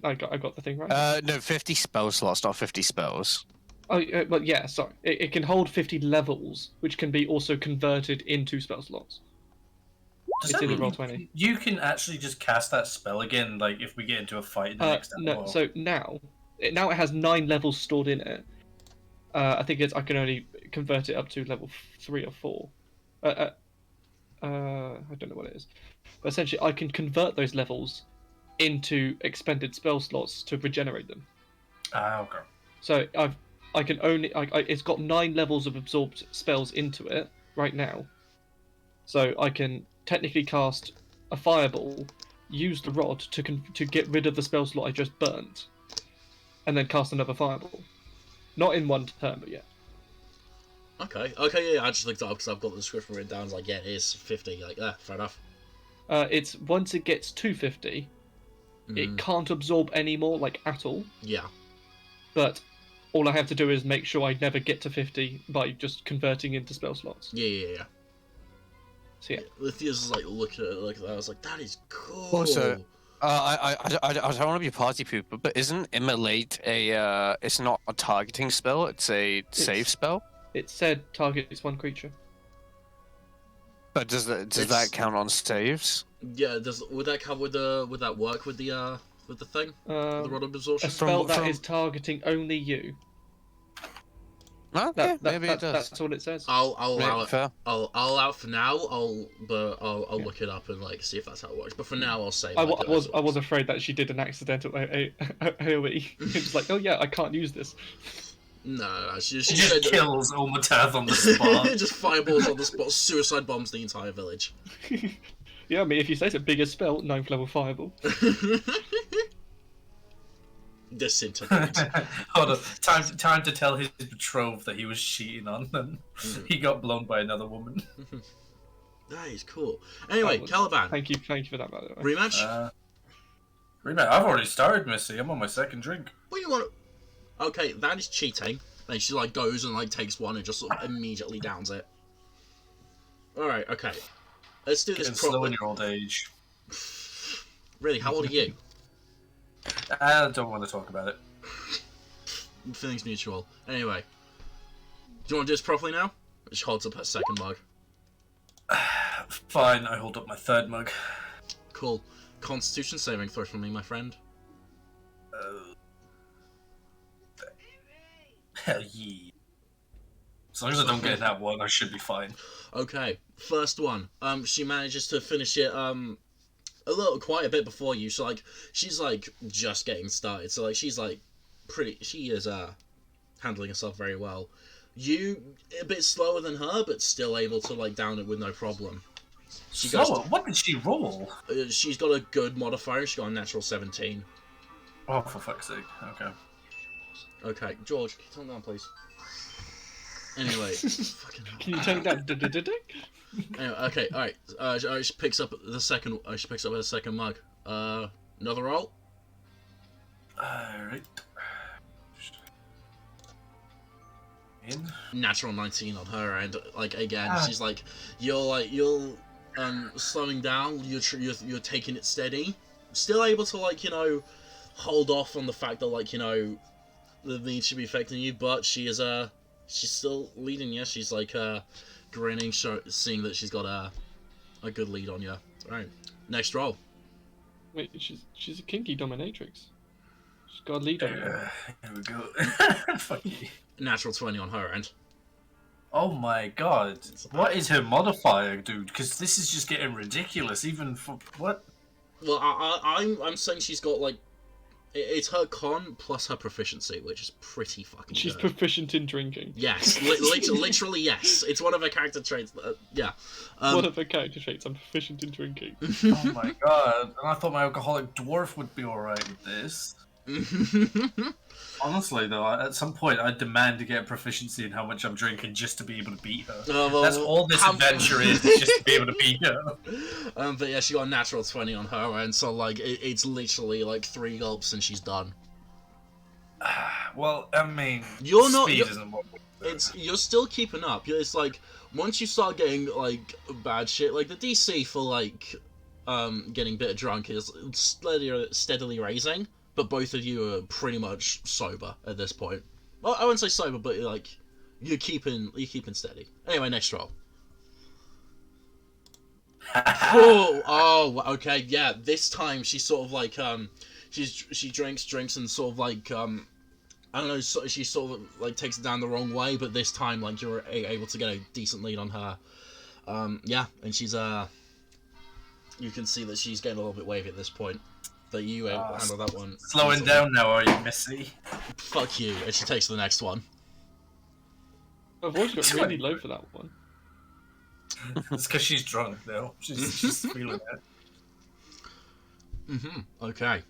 I got the thing right. No, 50 spell slots, not 50 spells. Oh, well, yeah. Sorry, it can hold 50 levels, which can be also converted into spell slots. Does It's that in the mean Roll20. you can actually just cast that spell again, like if we get into a fight in the next No. level? So now it has 9 levels stored in it. I think I can only convert it up to level 3 or 4. I don't know what it is, but essentially I can convert those levels into expended spell slots to regenerate them. Okay. So I can only it's got 9 levels of absorbed spells into it right now. So I can technically cast a fireball, use the rod to get rid of the spell slot I just burnt, and then cast another fireball. Not in one turn, but yeah. Okay, yeah. I just looked it up because I've got the description written down. It's like, yeah, it is 50. Like, fair enough. It's once it gets to 50, it can't absorb any more, like at all. Yeah. But all I have to do is make sure I never get to 50 by just converting into spell slots. Yeah. So yeah. Lithia's like looking at it like that. I was like, that is cool. Also, I don't want to be party pooper, but isn't immolate a it's not a targeting spell, it's a save spell? It said targets one creature. But does that count on saves? Yeah, would that count with would that work with the thing? The Rod of A Absorption? spell that from- is targeting only you. Okay, maybe it does. That's all it says. I'll allow Right, it. fair. I'll allow it for now. I'll look it up and like see if that's how it works. But for now, I'll say. I like, was afraid that she did an accidental AoE. It was like, oh yeah, I can't use this. No, she She said just kills Umatath on the spot. just fireballs on the spot, suicide bombs the entire village. Yeah, I mean, if you say it's a bigger spell, 9th level fireball. disintegrate. Hold on. Time to tell his betrothed that he was cheating on them. He got blown by another woman. That is cool. Anyway, Caliban. Thank you for that, by the way. Rematch? Rematch. I've already started, Missy. I'm on my second drink. What do you want? Okay, that is cheating. And she like goes and like takes one and just sort of immediately downs it. All right, okay. Let's do this Getting slow properly. in your old age. Really, how old are you? I don't want to talk about it. Feelings mutual. Anyway, do you want to do this properly now? She holds up her second mug. Fine, I hold up my third mug. Cool. Constitution saving throw from me, my friend. Hell yeah. As long as I don't get that one, I should be fine. Okay, first one. She manages to finish it quite a bit before you. So like she's like just getting started. So like she is handling herself very well. You a bit slower than her, but still able to like down it with no problem. Slower? What did she roll? She's got a good modifier. She got a natural 17. Oh, for fuck's sake. Okay. Okay, George, can you turn down, please? Anyway, fucking hell. Can you turn it down? Anyway, okay, all right. She picks up the second. She picks up her second mug. Another roll. Alright. In. Natural 19 on her end. Like again, she's like, you're slowing down. You're taking it steady. Still able to like hold off on the fact that like the lead should be affecting you, but she's still leading you. She's like grinning, seeing that she's got a good lead on you. All right, next roll. Wait, she's a kinky dominatrix. She's got a lead on her. Here we go. Fuck you. Natural 20 on her end. Oh my god. What is her modifier, dude? Because this is just getting ridiculous, even for... What? Well, I'm saying she's got like... It's her con plus her proficiency, which is pretty fucking She's good. proficient in drinking. Yes, literally yes. It's one of her character traits. Yeah. One of her character traits, I'm proficient in drinking. Oh my god. And I thought my alcoholic dwarf would be alright with this. Honestly, though, at some point I demand to get proficiency in how much I'm drinking just to be able to beat her. Well, That's all this adventure is just to be able to beat her. But yeah, she got a natural 20 on her end, so like it's literally like 3 gulps and she's done. Well, I mean, You're not. speed isn't what You're still keeping up. It's like once you start getting like bad shit, like the DC for like getting a bit drunk is steadily raising. But both of you are pretty much sober at this point. Well, I wouldn't say sober, but like you're keeping steady. Anyway, next roll. Oh, okay, yeah. This time she's sort of like she drinks and sort of like I don't know. She sort of like takes it down the wrong way, but this time like you're able to get a decent lead on her. Yeah, and she's you can see that she's getting a little bit wavy at this point. That you handle that one. Slowing down now, are you, Missy? Fuck you, and she takes the next one. Her voice got really low for that one. It's because she's drunk, though. She's feeling it. Okay.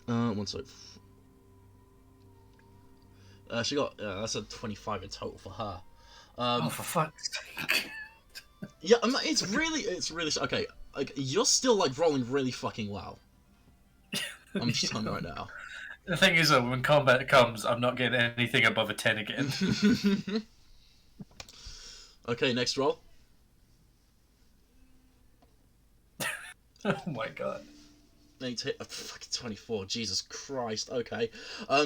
One sec. She got that's a 25 in total for her. Oh, for fuck's sake. Yeah, it's really okay. Like you're still like rolling really fucking well. I'm just telling you right now. The thing is, though, when combat comes, I'm not getting anything above a 10 again. Okay, next roll. Oh my god. Fucking 24. Jesus Christ. Okay.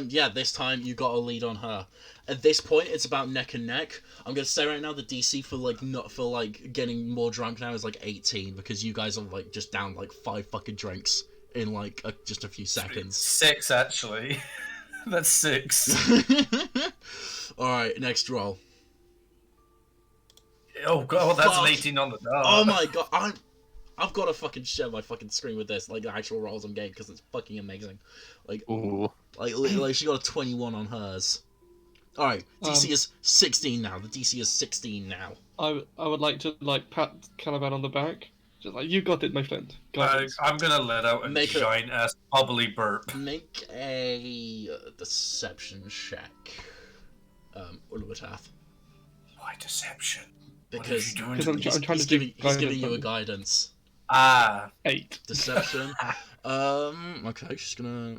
Yeah, this time you got a lead on her. At this point, it's about neck and neck. I'm gonna say right now the DC for like not for like getting more drunk now is like 18 because you guys are like just down like 5 fucking drinks in like just a few seconds. 6 actually. That's 6. All right, next roll. Oh god, that's Fuck. an 18 on the dot. Oh my god, I've got to fucking share my fucking screen with this, like the actual rolls I'm getting, because it's fucking amazing. Like, Ooh. like she got a 21 on hers. All right, DC is 16 now. The DC is 16 now. I would like to like pat Caliban on the back, Just like, you got it, my friend. Guidance. I'm gonna let out a giant ass bubbly burp. Make a deception check. Ulubatath. Why deception? Because I'm trying to do he's giving you a guidance. 8. Deception. Okay, she's gonna.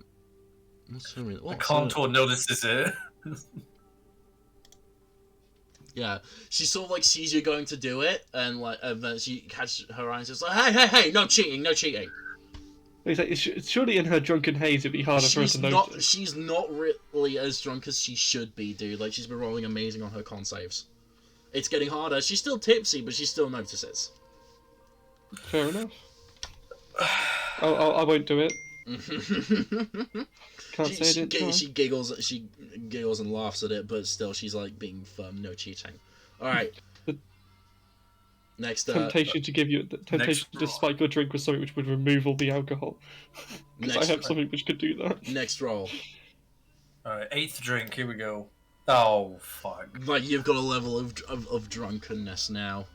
What's her real? The contour notices it. Yeah, she sort of like sees you going to do it, and like, and then she catches her eyes and is like, hey, no cheating, no cheating. He's like, surely in her drunken haze it'd be harder for her to notice. She's not really as drunk as she should be, dude. Like, she's been rolling amazing on her con saves. It's getting harder. She's still tipsy, but she still notices. Fair enough. I won't do it. Can't say I didn't try. She giggles and laughs at it, but still, she's like being firm, no cheating. All right. Next. Temptation to spike your drink with something which would remove all the alcohol. Because I have something which could do that. Next roll. All right, 8th drink. Here we go. Oh fuck! Like, you've got a level of drunkenness now.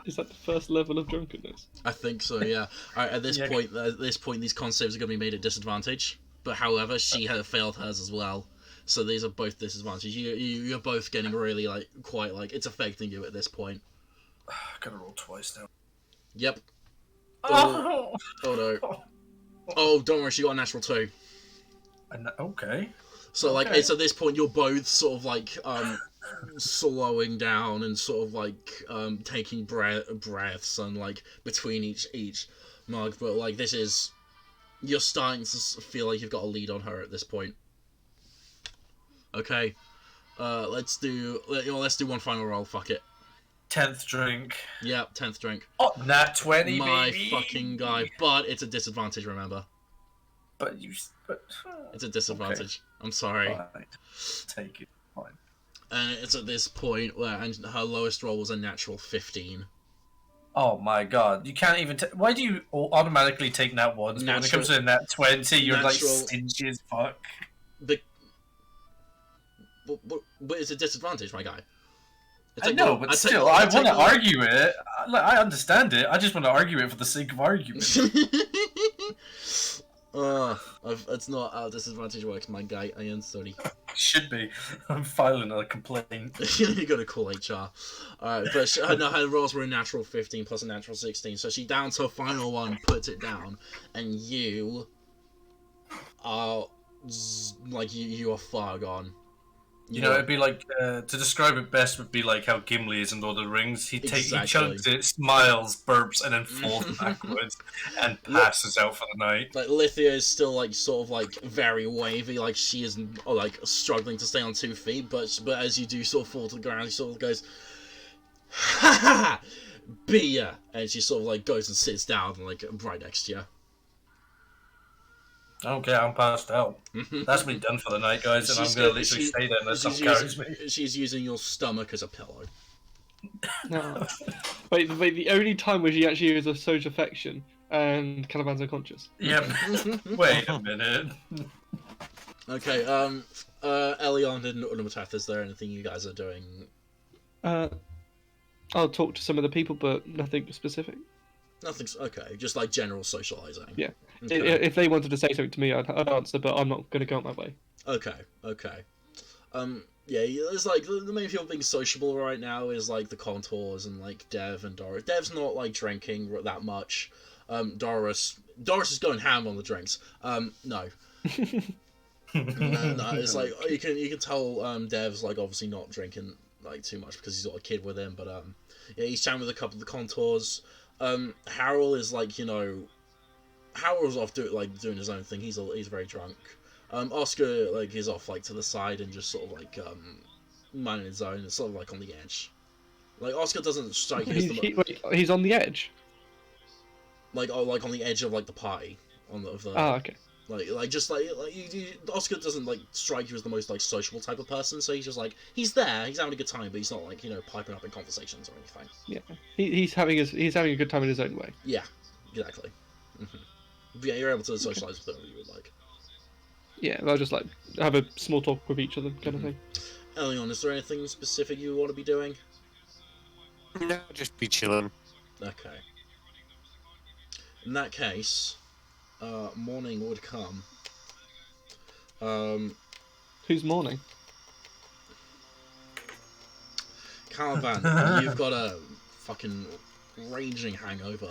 Is that the first level of drunkenness? I think so. Yeah. All right. At this point, these con saves are going to be made at disadvantage. But however, she had failed hers as well, so these are both disadvantages. You're both getting really like quite like it's affecting you at this point. I gotta roll twice now. Yep. Oh no. Oh, don't worry. She got a natural 2. Okay. So like it's at this point you're both sort of like slowing down and sort of like taking breaths and like between each mug, but like this is you're starting to feel like you've got a lead on her at this point. Okay, let's do one final roll. Fuck it. 10th drink. Yeah, 10th drink. Oh, nat 20, my baby. fucking guy, but it's a disadvantage. Remember. But it's a disadvantage. Okay. I'm sorry. Fine. Take it. Fine. And it's at this point where her lowest roll was a natural 15. Oh my god! You can't even. Why do you automatically take nat 1s? When it comes to nat 20, you're like stingy as fuck. But it's a disadvantage, my guy. It's I know, but still, I want to argue it. I understand it. I just want to argue it for the sake of argument. It's not how disadvantage works, my guy. I am sorry. Should be. I'm filing a complaint. You gotta call HR. Alright, but her rolls were a natural 15 plus a natural 16, so she downs her final one, puts it down, and you are like you are far gone. You know, it'd be like to describe it best would be like how Gimli is in Lord of the Rings. He chunks it, smiles, burps, and then falls backwards and passes out for the night. Like Lithia is still like sort of like very wavy, like she is like struggling to stay on 2 feet. But as you do sort of fall to the ground, she sort of goes, "Ha ha, beer," and she sort of like goes and sits down like right next to you. Okay, I'm passed out. That's me done for the night, guys, and I'm going to literally stay there unless someone carries me. She's using your stomach as a pillow. No. Wait, the only time where she actually uses a surge affection and Caliban's unconscious. Yep. Wait a minute. Okay, Elion and Unumatath, is there anything you guys are doing? I'll talk to some of the people, but nothing specific. Nothing's okay, just like general socializing. Yeah. Okay. If they wanted to say something to me, I'd answer, but I'm not going to go out my way. Okay. Yeah, it's like the main people being sociable right now is like the Contours and like Dev and Doris. Dev's not like drinking that much. Doris is going ham on the drinks. No. No, it's like you can tell Dev's like obviously not drinking like too much because he's got a kid with him, but yeah, he's chatting with a couple of the Contours. Harold is like, you know, Harold's off doing his own thing. He's very drunk. Oscar like is off like to the side and just sort of like minding his own. It's sort of like on the edge. Like Oscar doesn't strike you as he's on the edge. Like on the edge of like the party of the. Ah, okay. Oscar doesn't like strike you as the most like sociable type of person, so he's just like he's there, he's having a good time, but he's not like, you know, piping up in conversations or anything. Yeah, he's having a good time in his own way. Yeah, exactly. Mm-hmm. But yeah, you're able to socialize with whoever you would like. Yeah, they'll just like have a small talk with each other, kind of thing. Elion, is there anything specific you want to be doing? No, just be chilling. Okay. In that case, morning would come. Um, Who's mourning? Caliban, you've got a fucking raging hangover.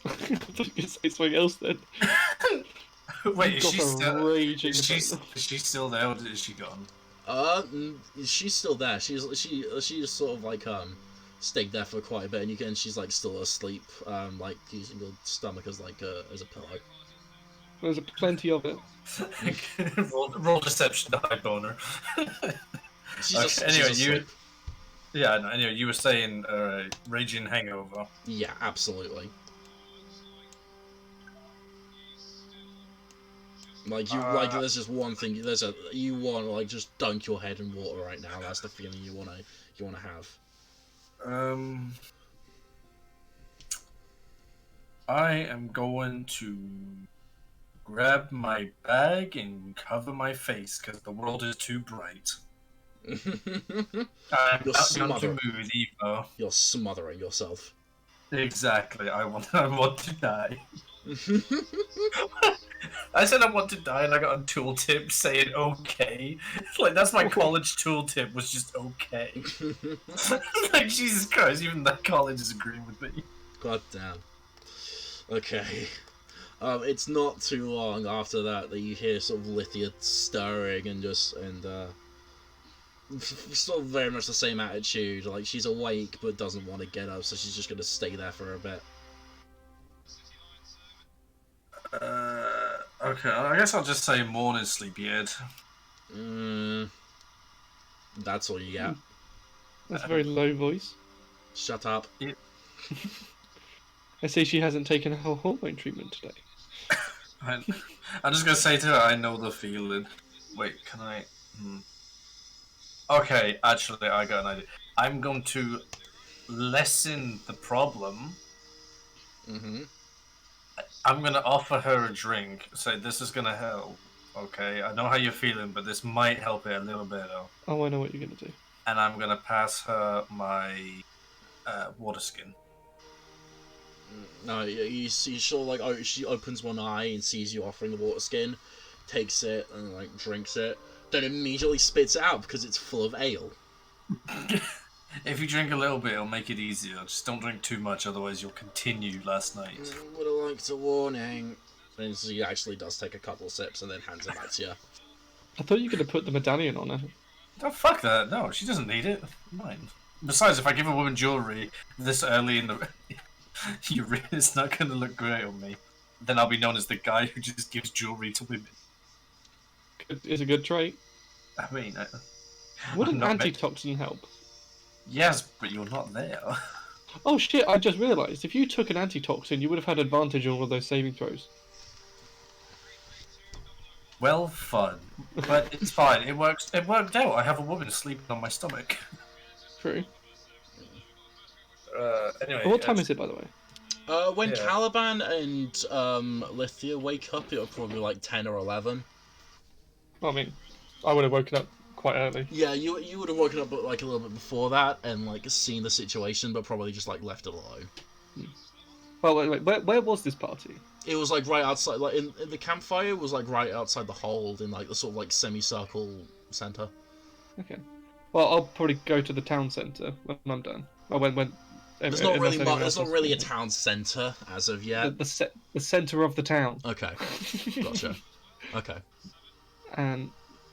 I thought you were going to say something else then. Wait, You've got a raging is she still there, or is she gone? She's still there. She's sort of like stayed there for quite a bit, and she's like still asleep, like using your stomach as like as a pillow. There's plenty of it. roll deception to hide boner. Anyway, asleep. Yeah, no, anyway, you were saying raging hangover. Yeah, absolutely. Like there's just one thing. You want to like just dunk your head in water right now. That's the feeling you wanna have. I am going to grab my bag and cover my face because the world is too bright. I'm not going to move either. You're smothering yourself. Exactly. I want to die. I said I want to die, and I got a tooltip saying okay. Like that's my college tooltip was just okay. Like Jesus Christ, even that college is agreeing with me. God damn. Okay. It's not too long after that you hear sort of Lithia stirring and sort of very much the same attitude. Like she's awake but doesn't want to get up, so she's just gonna stay there for a bit. Okay, I guess I'll just say morning, sleepyhead. That's all you get. That's a very low voice. Shut up. Yeah. I say she hasn't taken her hormone treatment today. I'm just gonna say to her, I know the feeling. Wait, can I? Okay, actually, I got an idea. I'm going to lessen the problem. I'm gonna offer her a drink. Say this is gonna help. Okay, I know how you're feeling, but this might help it a little bit. Oh, I know what you're gonna do. And I'm gonna pass her my water skin. No, you see, she opens one eye and sees you offering the water skin, takes it and like drinks it, then immediately spits it out because it's full of ale. If you drink a little bit, it'll make it easier. Just don't drink too much, otherwise you'll continue last night. Would have liked a warning. And so he actually does take a couple of sips and then hands it back to you. I thought you were gonna put the medallion on her. Oh, fuck that. No, she doesn't need it. Mine. Besides, if I give a woman jewelry this early in the... it's not going to look great on me. Then I'll be known as the guy who just gives jewelry to women. It's a good trait. I mean... Wouldn't antitoxin help? Yes, but you're not there. Oh shit, I just realised. If you took an antitoxin, you would have had advantage on all of those saving throws. Well, fun. But it's fine. It worked out. I have a woman sleeping on my stomach. True. Anyway... What time is it, by the way? When Caliban and Lithia wake up, it'll probably be like 10 or 11. I mean, I would have woken up quite early. Yeah, you would have woken up like a little bit before that and like seen the situation, but probably just like left it alone. Well, wait, where was this party? It was like right outside, like in the campfire was like right outside the hold in like the sort of like semicircle center. Okay. Well, I'll probably go to the town centre when I'm done. Well, when there's not really a town centre as of yet. The centre of the town. Okay, gotcha. Okay. And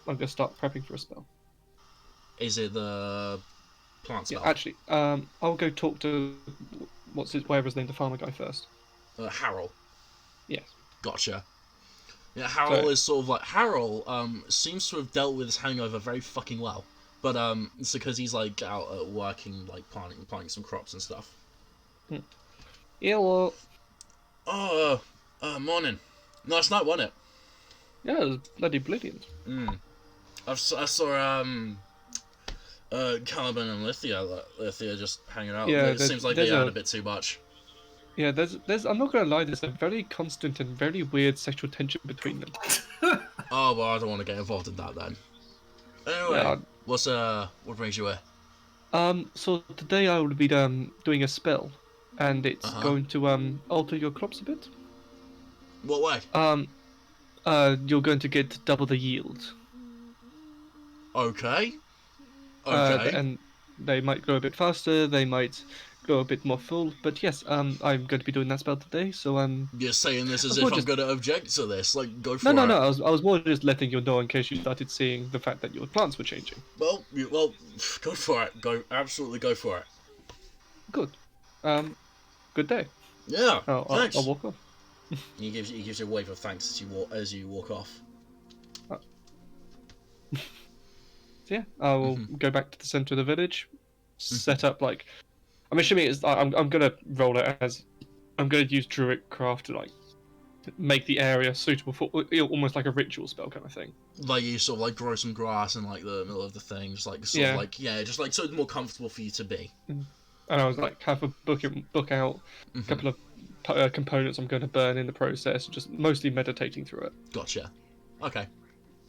I'm gonna start prepping for a spell. Is it the plant spell? Yeah, actually, I'll go talk to whatever his name, the farmer guy first. Harold. Yes. Gotcha. Yeah, Harold is sort of like seems to have dealt with his hangover very fucking well. But it's because he's like out working, like planting some crops and stuff. Yeah, well. Oh, morning. Nice night, wasn't it? Yeah, it was bloody brilliant. I saw Caliban and Lithia just hanging out. Yeah, it seems like they had a bit too much. Yeah, there's. I'm not gonna lie. There's a very constant and very weird sexual tension between them. Oh, well, I don't want to get involved in that then. Anyway, what brings you here? So today I will be doing a spell, and it's going to alter your crops a bit. What way? You're going to get double the yield. Okay. Okay. And they might grow a bit faster. They might grow a bit more full. But yes, I'm going to be doing that spell today. So You're saying this as I if thought I'm going to object to this. Like, go for no, it. no, no. I was more just letting you know in case you started seeing the fact that your plants were changing. Well, go for it. Absolutely go for it. Good. Good day. Yeah. Thanks. I'll walk off. He gives you a wave of thanks as you walk off. So yeah, I will go back to the center of the village, set up like. I'm assuming it's. I'm gonna roll it as. I'm gonna use Druid Craft to like make the area suitable for almost like a ritual spell kind of thing. Like you sort of like grow some grass in like the middle of the thing, just like sort of like just like so it's more comfortable for you to be. And I was like have a book out a couple of components I'm going to burn in the process, just mostly meditating through it. Gotcha. Okay.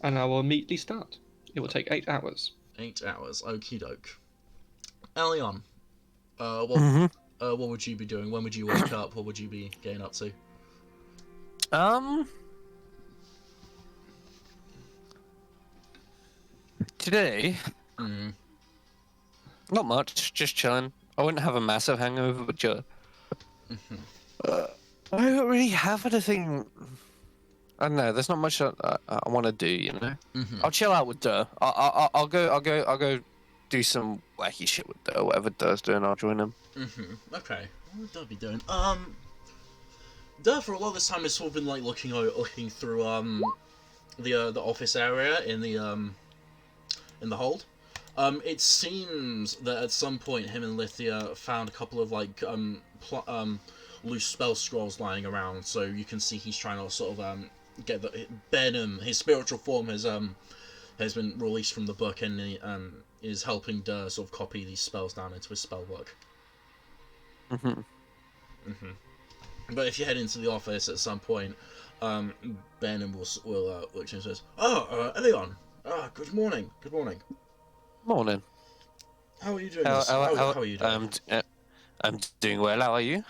And I will immediately start. It will take 8 hours. 8 hours. Okie doke. Elion, what would you be doing? When would you wake up? What would you be getting up to? Today, not much, just chilling. I wouldn't have a massive hangover, but chill. I don't really have anything. I don't know. There's not much I want to do, you know. I'll chill out with Durr. I'll go do some wacky shit with Durr. Whatever Durr's doing, I'll join him. Okay. What would Durr be doing? Durr for a lot of this time has sort of been like looking through the office area in the hold. It seems that at some point him and Lithia found a couple of like loose spell scrolls lying around, so you can see he's trying to sort of get the Benham, his spiritual form has been released from the book, and he is helping Durr sort of copy these spells down into his spell book. But if you head into the office at some point, Benham will look at you and says, Elion, good morning. Morning. How are you doing? How are you doing? I'm doing well. How are you?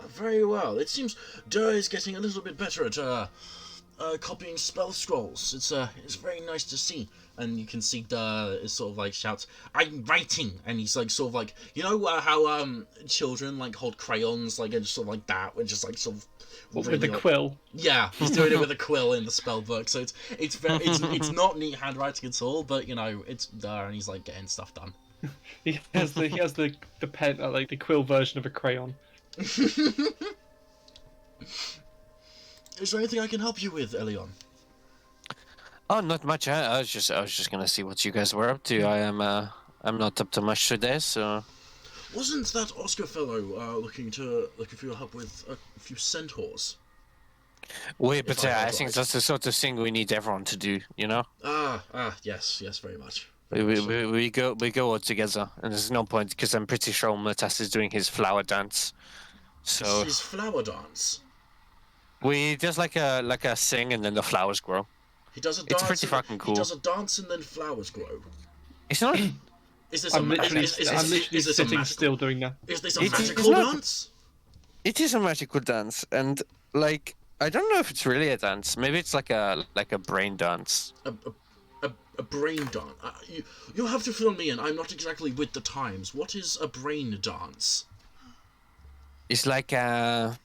Very well. It seems Durr is getting a little bit better at copying spell scrolls. It's very nice to see. And you can see Durr is sort of like shouts, "I'm writing!" And he's like sort of like, you know how children like hold crayons like and just sort of like that, and just like sort of with the quill. Yeah, he's doing it with a quill in the spell book. So it's not neat handwriting at all, but you know it's Durr, and he's like getting stuff done. He has the pen like the quill version of a crayon. Is there anything I can help you with, Elion? Oh, not much. I was just gonna see what you guys were up to. I'm not up to much today, so. Wasn't that Oscar fellow looking for your help with a few centaurs? Wait, but I think that's the sort of thing we need everyone to do, you know? Yes, very much. We go all together, and there's no point because I'm pretty sure Matas is doing his flower dance. So his flower dance. We just like a sing, and then the flowers grow. He does a dance. It's pretty fucking cool. He does a dance, and then flowers grow. It's not. Is this I'm literally sitting still doing that. Is this a magical dance? It is a magical dance, and like I don't know if it's really a dance. Maybe it's like a brain dance. A brain dance. You have to fill me in. I'm not exactly with the times. What is a brain dance? It's like Sounds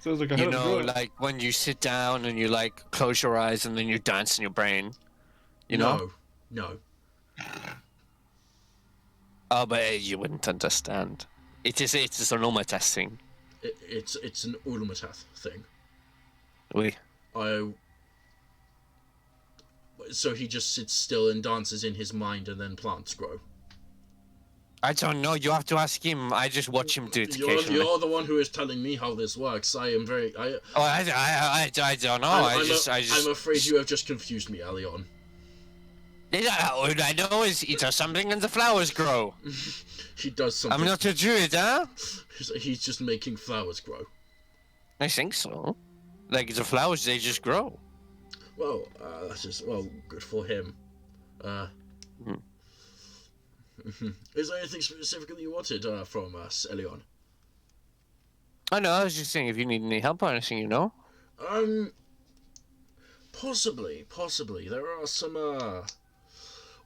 like a you know, like when you sit down and you like close your eyes and then you dance in your brain. You know? No. Oh, but you wouldn't understand. It's an Ulmatest thing. It's an Ulmateth thing. Oui. So he just sits still and dances in his mind, and then plants grow. I don't know. You have to ask him. I just watch him do it occasionally. You're the one who is telling me how this works. I don't know. I'm afraid you have just confused me, Elion. All I know is he does something and the flowers grow. He does something. I'm not a druid, huh? He's just making flowers grow. I think so. Like the flowers, they just grow. Well, that's just good for him. Is there anything specifically you wanted from us, Elion? I know. I was just saying if you need any help or anything, you know. Um, possibly. There are some,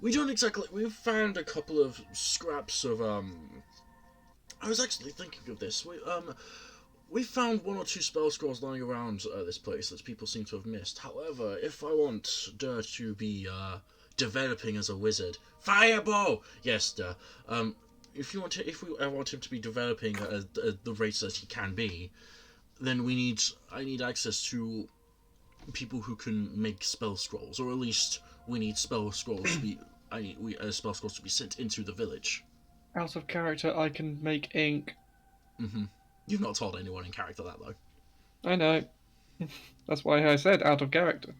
we don't exactly, we've found a couple of scraps of, I was actually thinking of this. We found one or two spell scrolls lying around this place that people seem to have missed. However, if I want Dur to be, developing as a wizard, fireball! Yes, Dur. If I want him to be developing at the rates that he can be, then I need access to people who can make spell scrolls, or at least we need spell scrolls to be. Spell scrolls to be sent into the village. Out of character, I can make ink. You've not told anyone in character that though. I know. That's why I said out of character.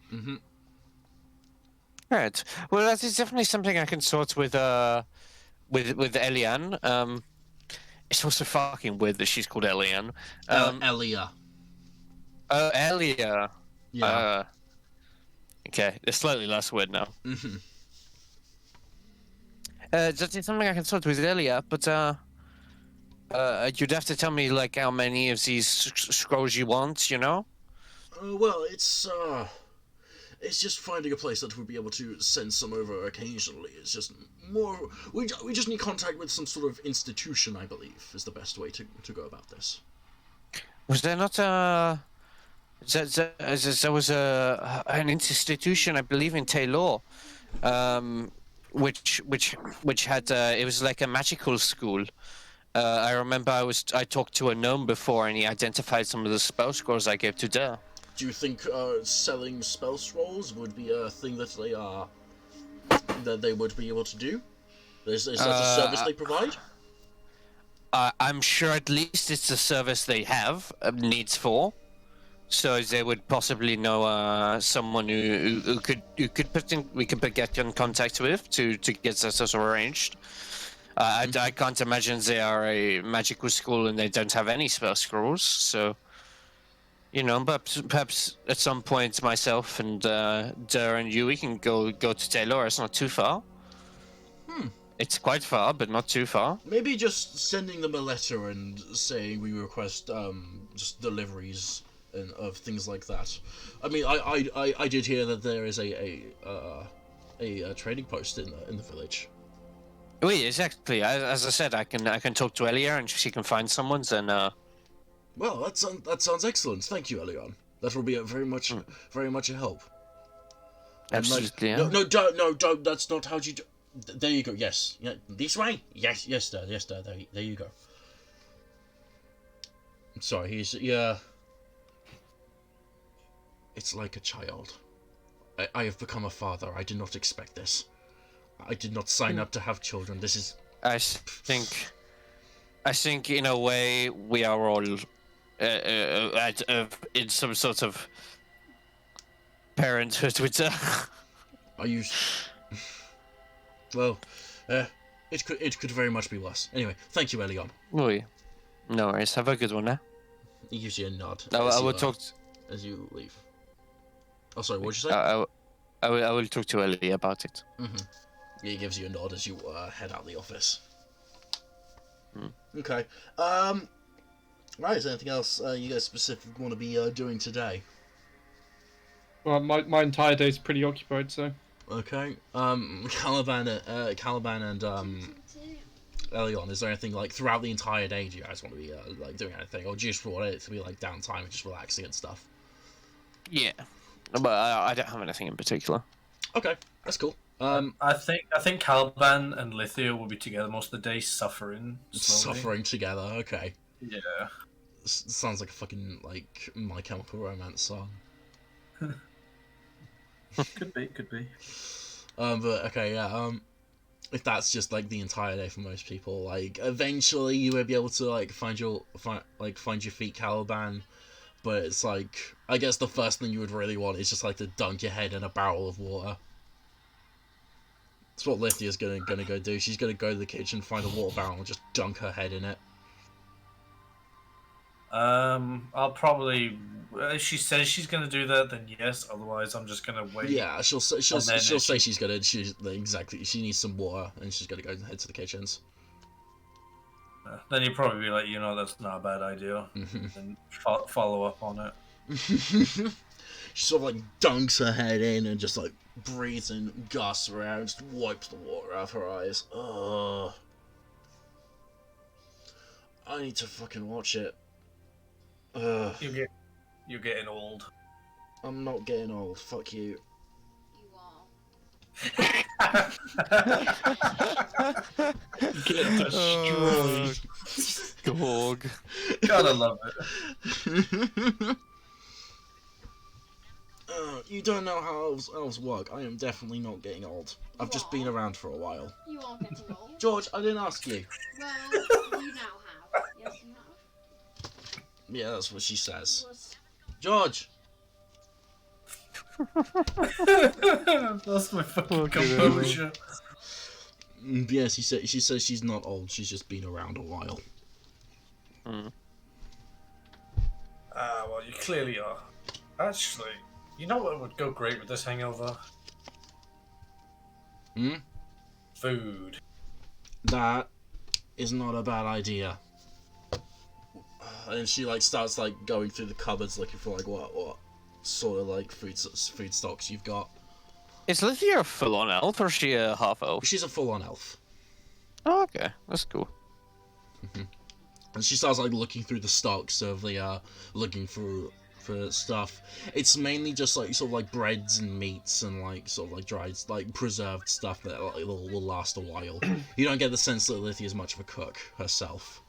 Right. Well, that is definitely something I can sort with Eliane. It's also fucking weird that she's called Eliane. Elia. Oh, Elia. Yeah. Okay, it's slightly less weird now. That is something I can sort with Elia, but you'd have to tell me like how many of these scrolls you want, you know? Well, it's just finding a place that would be able to send some over occasionally. It's just more. We just need contact with some sort of institution, I believe, is the best way to go about this. Was there not there was an institution, I believe, in Taylor, which had it was like a magical school. I remember I talked to a gnome before, and he identified some of the spell scrolls I gave to Dare. Do you think selling spell scrolls would be a thing that they would be able to do? Is that a service they provide? I'm sure at least it's a service they have needs for, so they would possibly know someone who could get you in contact with to get that sort of arranged. I can't imagine they are a magical school and they don't have any spell scrolls, so. You know, perhaps at some point myself and Dur and you, we can go to Taylor. It's not too far. It's quite far, but not too far. Maybe just sending them a letter and saying we request just deliveries and of things like that. I mean, I did hear that there is a trading post in the village. Oui, exactly. As I said, I can talk to Elia and she can find someone's and. Well, that sounds excellent. Thank you, Elion. That will be very much a help. Absolutely. Like, no, don't. That's not how you do. There you go. Yes, yeah, this way. Yes, sir. There you go. I'm sorry. It's like a child. I have become a father. I did not expect this. I did not sign up to have children. This is. I think in a way we are all in some sort of parenthood with. Are you? Well, it could very much be worse. Anyway, thank you, Elion. Oui. No worries. Have a good one now. He gives you a nod. I will talk as you leave. Oh, sorry. What did you say? I will talk to Ellie about it. Yeah, he gives you a nod as you head out the office. Mm. Okay. Right. Is there anything else you guys specifically want to be doing today? Well, my entire day's pretty occupied, so. Okay. Caliban and Elion, is there anything like throughout the entire day? Do you guys want to be like doing anything, or do you just want it to be like downtime and just relaxing and stuff? Yeah, but I don't have anything in particular. Okay, that's cool. I think Caliban and Lithia will be together most of the day, suffering. Slowly. Suffering together. Okay. Yeah. Sounds like a fucking like My Chemical Romance song. Could be. But okay, yeah. If that's just like the entire day for most people, like eventually you will be able to like find your feet, Caliban. But it's like, I guess the first thing you would really want is just like to dunk your head in a barrel of water. That's what Lithia's gonna go do. She's gonna go to the kitchen, find a water barrel, and just dunk her head in it. I'll probably. If she says she's gonna do that, then yes. Otherwise, I'm just gonna wait. Yeah, she'll say she's gonna. Exactly. She needs some water, and she's gonna go head to the kitchens. Then you'd probably be like, that's not a bad idea, and follow up on it. She sort of like dunks her head in and just like breathes in gusts around, just wipes the water out of her eyes. Ugh. I need to fucking watch it. Ugh. You're getting old. I'm not getting old. Fuck you. You are. Get destroyed. Dog. Gotta love it. You don't know how elves work. I am definitely not getting old. I've just been around for a while. You are getting old. George, I didn't ask you. Well, you now have. Yes, you have. Yeah, that's what she says. Was- George! That's my fucking composure. Yes, she says she's not old. She's just been around a while. Well, you clearly are. Actually, you know what would go great with this hangover? Food. That is not a bad idea. And she like starts like going through the cupboards looking for like what sort of like food stocks you've got. Is Lydia a full-on elf or is she a half-elf? She's a full-on elf. Oh, okay. That's cool. And she starts like looking through the stocks of the looking for stuff. It's mainly just like sort of like breads and meats and like sort of like dried like preserved stuff that will last a while. You don't get the sense that Lithia is much of a cook herself.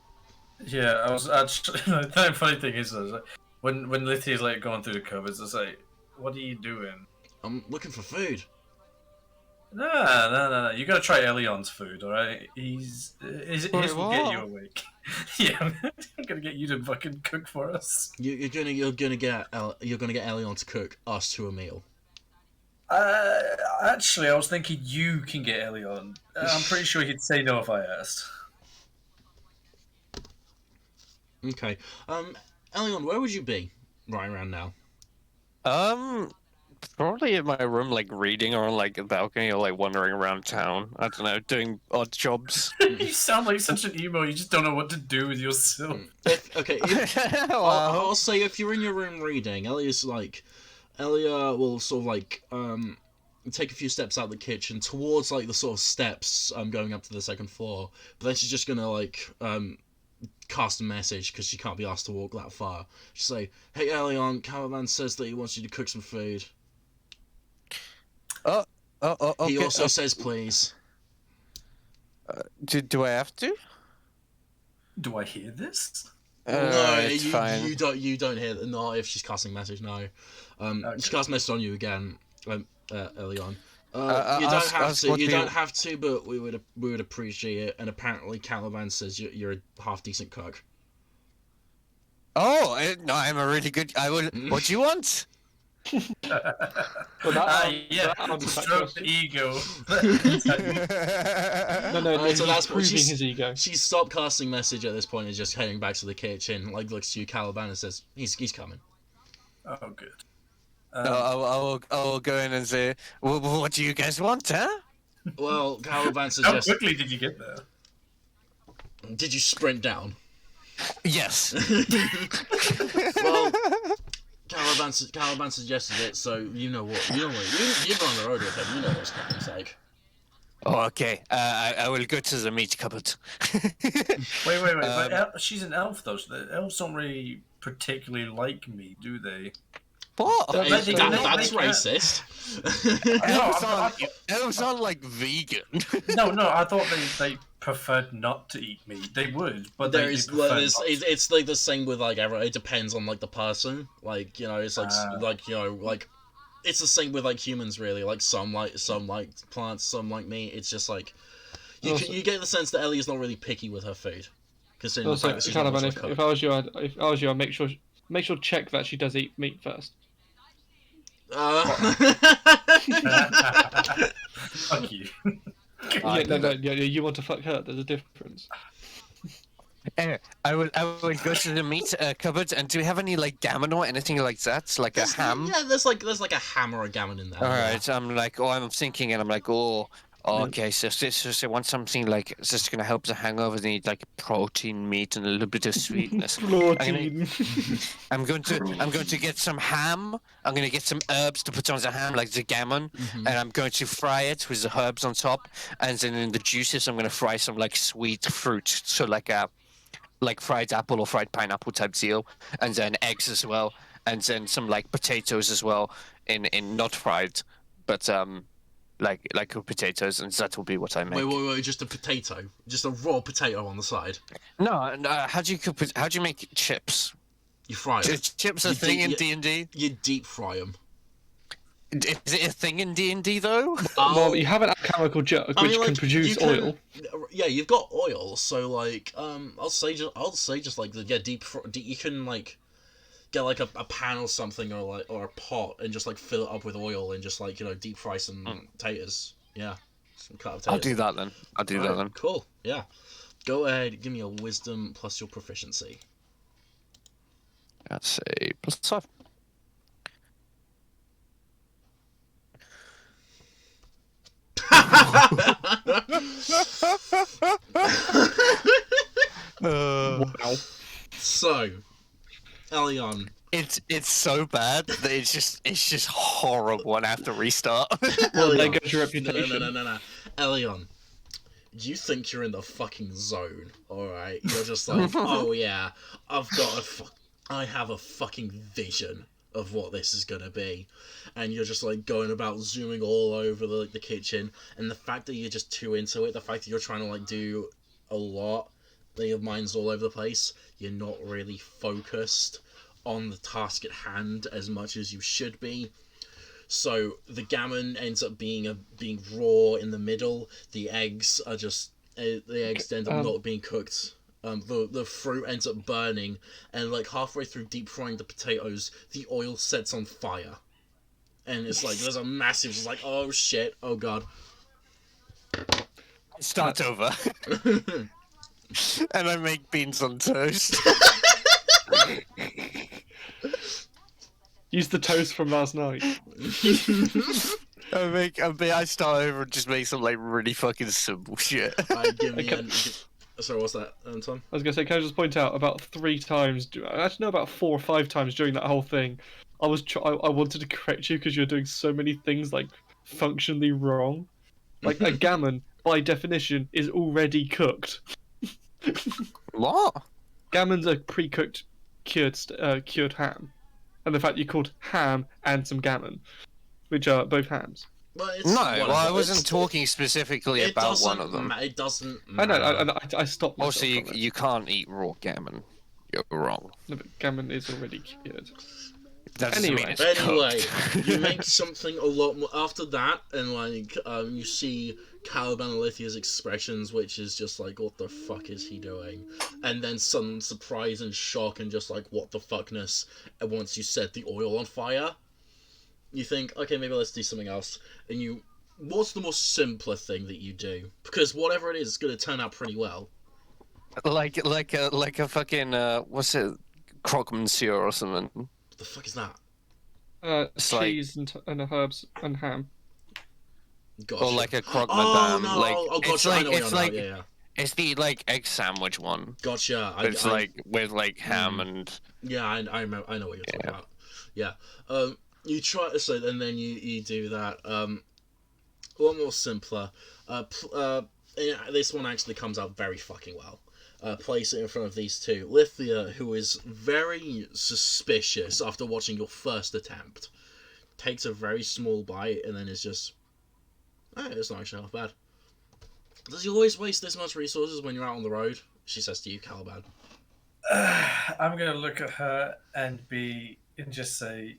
Yeah, I was actually. The funny thing is, like, when Lithia's like going through the cupboards, it's like, what are you doing? I'm looking for food. No. You gotta try Elion's food, alright? His will get you awake. Yeah, I'm gonna get you to fucking cook for us. You're gonna get Elion to cook us to a meal. Actually, I was thinking you can get Elion. I'm pretty sure he'd say no if I asked. Okay. Elion, where would you be right around now? Probably in my room, like reading or on like a balcony or like wandering around town. I don't know, doing odd jobs. You sound like such an emo. You just don't know what to do with yourself. I'll say if you're in your room reading, Elia will sort of like take a few steps out of the kitchen towards like the sort of steps going up to the second floor, but then she's just gonna like cast a message because she can't be asked to walk that far. She'll say, "Hey Elion, Caliban says that he wants you to cook some food." Okay. He also says, "Please." Do I have to? Do I hear this? No, it's fine. you don't hear that. No, if she's casting message, no. Okay. She casts message on you again, Elion. You ask don't have to, but we would appreciate it. And apparently, Caliban says you're a half decent cook. Oh, no, I'm a really good. I will. What do you want? Well, that answers that Stroke the question. ego. No, So he's that's what proving his ego. She's stopped casting message at this point and just heading back to the kitchen. Like looks to you, Caliban, and says, "He's coming." Oh, good. I will go in and say, what do you guys want, huh? Well, Caliban How suggests. quickly did you get there? Did you sprint down? Yes. Well, Caliban suggested it, so you know what you're on the road with him. You know what's Calin's like. Oh, okay. I will go to the meat cupboard. Wait. But she's an elf, though. So the elves don't really particularly like me, do they? What? That's they racist. Elves aren't like vegan. No, I thought they preferred not to eat meat. They would, but It's like the same with like it depends on like the person. Like it's like it's the same with like humans really. Like some like plants, some like meat. It's just like you get the sense that Ellie is not really picky with her food. Considering the fact that she's not Caliban, much of a cook. if I was you, I'd make sure check that she does eat meat first. Fuck you. Yeah, you want to fuck her. There's a difference. I would go to the meat cupboard, and do we have any like gammon or anything like that, like a ham? Yeah, there's like a ham or a gammon in there. All yeah. right, I'm like, I'm thinking, and I'm like, okay, so they want something like it's just gonna help the hangover. They need like protein, meat, and a little bit of sweetness. Protein. I'm going to get some ham. I'm going to get some herbs to put on the ham, like the gammon, and I'm going to fry it with the herbs on top. And then in the juices, I'm going to fry some like sweet fruit, so like fried apple or fried pineapple type deal, and then eggs as well, and then some like potatoes as well, in not fried, but like potatoes, and that will be what I make. Wait, just a potato, just a raw potato on the side. No, how do you make chips? You fry them. Chips a thing in D&D? You deep fry them. Is it a thing in D&D though? Well, you have an alchemical jug which can produce oil. Yeah, you've got oil, so like I'll say just like you can like get like a pan or something, or a pot, and just like fill it up with oil and just like deep fry some potatoes. Yeah, some cut potatoes. I'll do that then. I'll do that then. Cool. Yeah, go ahead. Give me a wisdom plus your proficiency. That's a +5. Wow. So, Elion. It's so bad that it's just horrible and I have to restart. Well, there goes your reputation. No. Elion, you think you're in the fucking zone, alright? You're just like, oh yeah, I have a fucking vision of what this is gonna be. And you're just like going about zooming all over the kitchen, and the fact that you're just too into it, the fact that you're trying to like do a lot, that your mind's all over the place, you're not really focused on the task at hand as much as you should be. So the gammon ends up being raw in the middle. The eggs end up not being cooked. The fruit ends up burning, and like halfway through deep frying the potatoes, the oil sets on fire, and it's like there's a massive, just like, oh shit, oh god. Start over. And I make beans on toast. Use the toast from last night. I start over and just make some like really fucking simple shit. Sorry, what's that, Tom? I was gonna say, can I just point out about 3 times? Actually, no, about 4 or 5 times during that whole thing. I wanted to correct you because you're doing so many things like functionally wrong. Like a gammon, by definition, is already cooked. What? Gammon's a pre-cooked, cured ham, and the fact you called ham and some gammon, which are both hams. Well, I wasn't talking specifically about one of them. It doesn't matter. I know. I stopped myself. Also, you can't eat raw gammon. You're wrong. No, but gammon is already cured. That doesn't mean it's Anyway, cooked. you make something a lot more after that, and like you see Caliban and Lithia's expressions, which is just like, what the fuck is he doing? And then some surprise and shock and just like, what the fuckness. And once you set the oil on fire, you think, okay, maybe let's do something else. And what's the most simpler thing that you do? Because whatever it is, it's gonna turn out pretty well. Like a fucking what's it, croque monsieur or something. What the fuck is that? Cheese and herbs and ham. Gotcha. Or like a croque madame. No, like gotcha. it's like yeah. it's the like egg sandwich one. Gotcha. It's like with like ham and. Yeah, I know what you're talking about. Yeah. You try to say, and then you do that. A lot more simpler. This one actually comes out very fucking well. Place it in front of these two. Lithia, who is very suspicious after watching your first attempt, takes a very small bite and then is just, it's not actually half bad. Does he always waste this much resources when you're out on the road? She says to you, Caliban. I'm gonna look at her and just say,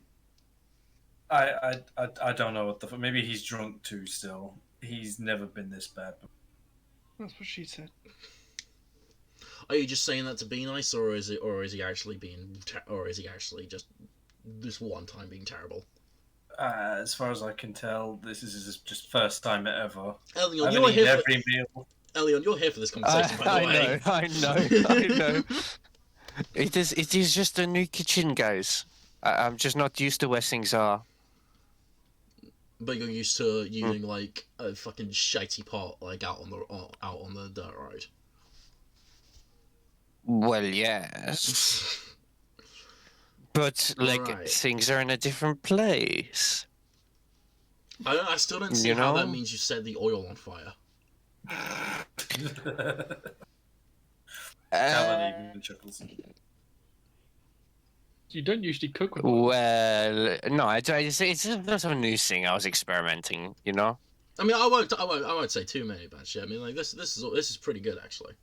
I don't know what the fuck. Maybe he's drunk too. Still, he's never been this bad. That's what she said. Are you just saying that to be nice, or is he actually just this one time being terrible? As far as I can tell, this is just first time ever. Elion, I've you're eaten here every meal. Elion, you're here for this conversation, by the I way. I know. It is just a new kitchen, guys. I'm just not used to where things are. But you're used to using like a fucking shitey pot, like out on the dirt road. Well, yes. But, like, Right. things are in a different place. I still don't see You how that know? means you set the oil on fire. Callan even chuckles. You don't usually cook with oil. Well, no, it's not a new thing. I was experimenting, you know? I mean, I won't say too many bad shit. I mean, like this is pretty good actually.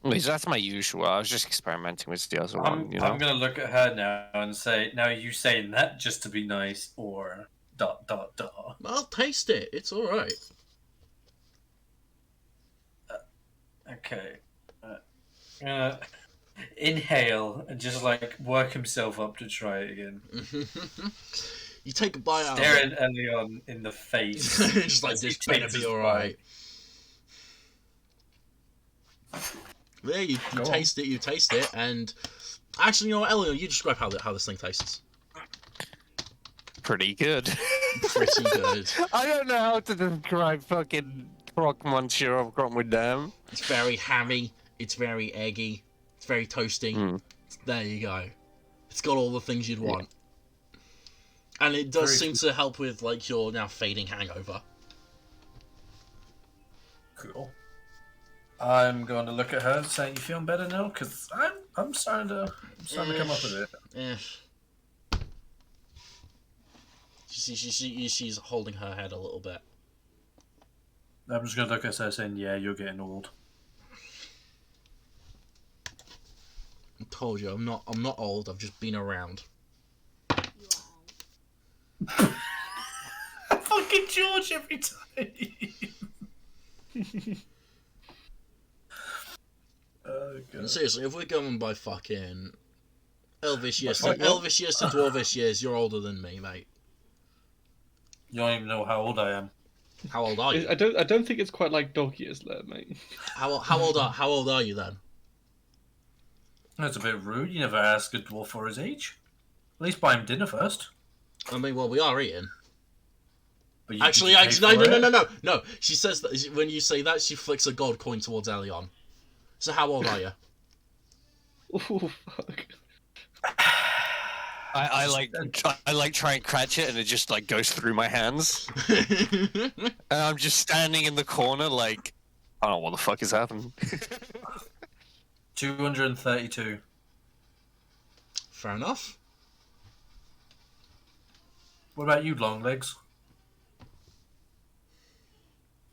Wait, that's my usual. I was just experimenting with the other one, you know? I'm gonna look at her now and say, now are you saying that just to be nice, or ... I'll taste it. It's all right. Okay. Inhale and just like work himself up to try it again. You take a bite out. Staring Elion in the face. Just like this better be all right. Yeah, you taste it. You taste it, and actually, you know what, Elio, you describe how this thing tastes. Pretty good. Pretty good. I don't know how to describe fucking croque monsieur I've got with them. It's very hammy. It's very eggy. It's very toasty. There you go. It's got all the things you'd want. And it does seem to help with like your now fading hangover. Cool. I'm going to look at her saying, "You feeling better now?" Because I'm starting to come up with it. Yeah. She's holding her head a little bit. I'm just going to look at her saying, "Yeah, you're getting old." I told you, I'm not old. I've just been around. You are old. Fucking George every time. Oh, God. Seriously, if we're going by fucking Elvish years to Like what? Elvish years to Dwarvish years, you're older than me, mate. You don't even know how old I am. How old are you? I don't think it's quite like dog years there, mate. How old are you then? That's a bit rude. You never ask a dwarf for his age. At least buy him dinner first. I mean, well, we are eating. But Actually, did you pay for it? no. She says that when you say that, she flicks a gold coin towards Elion. So how old are you? Oh fuck. I like try and catch it and it just like goes through my hands. And I'm just standing in the corner like, I don't know what the fuck is happening. 232. Fair enough. What about you, long legs?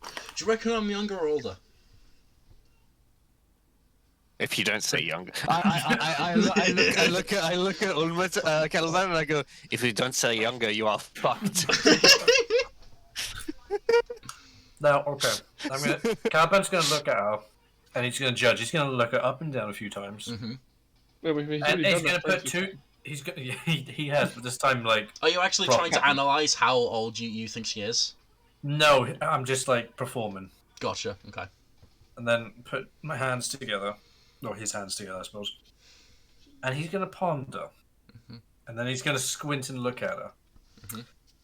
Do you reckon I'm younger or older? If you don't say younger, I look at Ulmut Caliban and I go, if you don't say younger, you are fucked. No, okay. Caliban's gonna look at her, and he's gonna judge. He's gonna look her up and down a few times, Mm-hmm. Wait, and he's gonna put two. He's gonna. He has, but this time like. Are you actually trying to analyze how old you think she is? No, I'm just like performing, Gotcha. Okay. and then put my hands together, or his hands together, I suppose. And he's gonna ponder, and then he's gonna squint and look at her.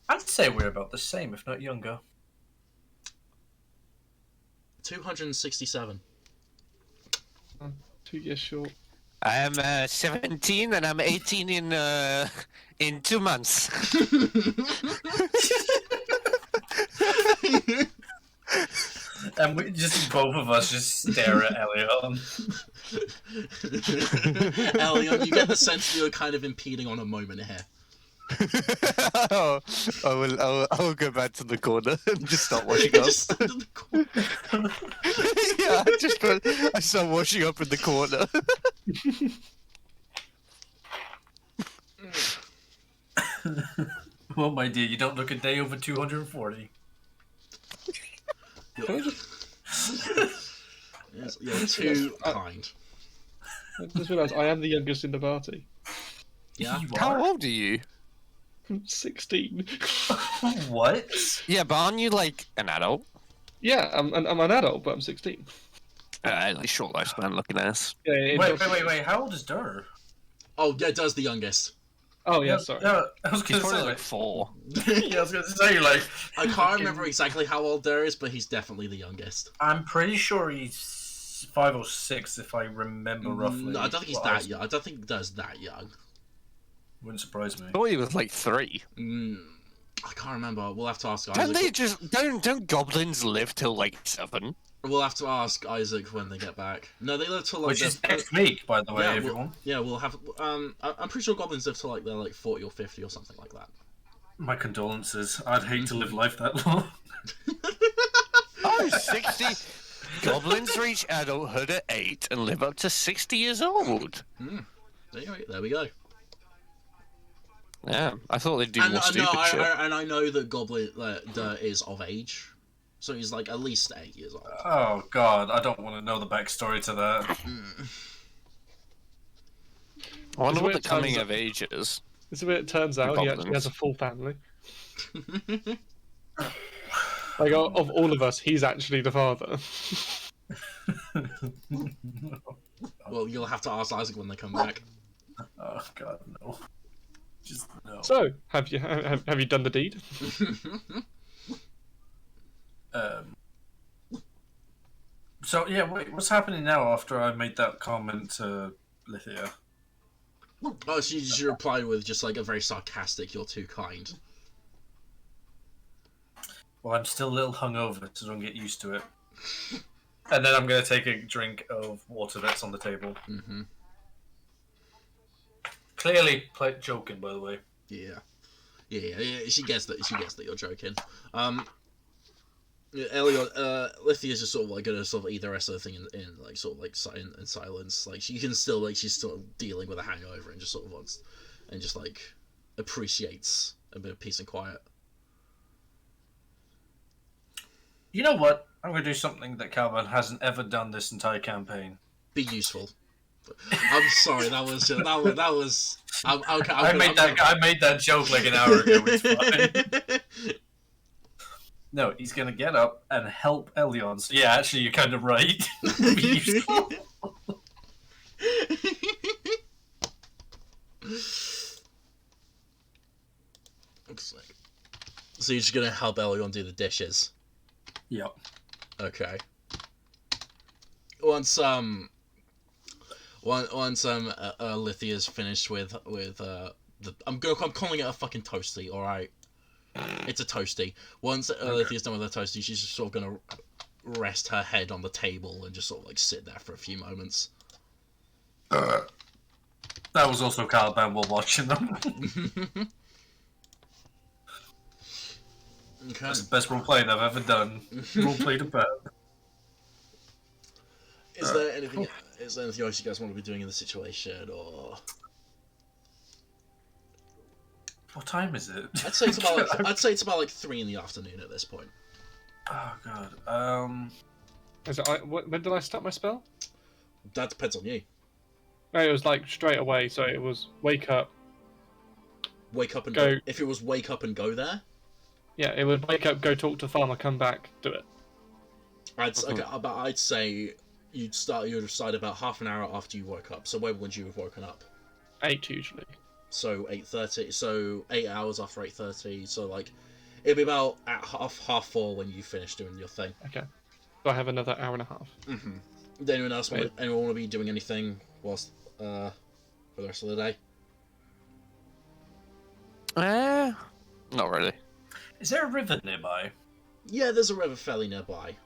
I'd say we're about the same, if not younger. 267. 2 years short. I am 17 and I'm 18 in 2 months. And we just both of us just stare at Elliot. Elion, you get the sense you're kind of impeding on a moment here. I will go back to the corner and just start washing up. Just stand in the corner. Yeah, I start washing up in the corner. Well, my dear, you don't look a day over 240. Yes, you're too kind. I just realised I am the youngest in the party. Yeah. You How are? old are you? I'm 16. What? Yeah, but aren't you like an adult? Yeah, I'm an adult, but I'm 16. Like short lifespan looking ass. Yeah, Wait. How old is Dur? Oh, yeah, Dur's the youngest. Oh yeah, sorry. Yeah, I was He's gonna probably say like 4. yeah, I was gonna say like. I can't remember exactly how old Dur is, but he's definitely the youngest. I'm pretty sure he's 5 or 6, if I remember roughly. No, I don't think he's that young. I don't think Dur's that young. Wouldn't surprise me. I thought he was like 3. I can't remember. We'll have to ask Don't Isaac. they just don't goblins live till like 7? We'll have to ask Isaac when they get back. No, they live till like Which is next week, by the way, yeah, everyone. we'll have. I'm pretty sure goblins live till like they're like 40 or 50 or something like that. My condolences. I'd hate to live life that long. Oh, 60. Goblins reach adulthood at 8 and live up to 60 years old. There we go. Yeah, I thought they'd do more stupid shit. And I know that Goblin is of age, so he's like at least 8 years old. Oh god, I don't want to know the backstory to that. I wonder what the It coming turns of age is. This is where it turns out he actually Goblins. has a full family. Like of all of us, he's actually the father. Well, you'll have to ask Isaac when they come back. Oh god, no. Just no. So, have you done the deed? So yeah, wait, what's happening now after I made that comment to Lithia? Oh, she replied with just like a very sarcastic, "You're too kind." Well, I'm still a little hungover, so don't get used to it. And then I'm gonna take a drink of water that's on the table. Mm-hmm. Clearly, joking, by the way. Yeah. She gets that. She gets that you're joking. Elliot, Lithia's just sort of like gonna sort of eat the rest of the thing in like sort of like in silence. Like she can still like she's still dealing with a hangover and just sort of wants and just like appreciates a bit of peace and quiet. You know what? I'm gonna do something that Calvin hasn't ever done this entire campaign. Be useful. I'm sorry, that was. Okay, I made that joke like an hour ago. It's fine. No, he's gonna get up and help Elion. So yeah, actually, you're kind of right. Be useful. Looks like. So you're just gonna help Elion do the dishes. Yep. Okay. Once Lithia's finished with I'm calling it a fucking toasty, all right. It's a toasty. Once Lithia's done with her toasty, she's just sort of gonna rest her head on the table and just sort of like sit there for a few moments. That was also Caliban while watching them. Okay. That's the best role playing I've ever done. Role played a bit. Is there anything else you guys want to be doing in the situation, or? What time is it? I'd say it's about like 3 in the afternoon at this point. Oh god. When did I start my spell? That depends on you. No, it was like straight away. So it was wake up. Wake up and go. If it was wake up and go there. Yeah, it would wake up, go talk to the farmer, come back, do it. I'd say you'd decide about half an hour after you woke up. So when would you have woken up? 8 usually. So 8:30. So 8 hours after 8:30. So like, it'd be about at half 4 when you finish doing your thing. Okay. So I have another hour and a half. Mm-hmm. Does anyone want to be doing anything whilst for the rest of the day? Not really. Is there a river nearby? Yeah, there's a river fairly nearby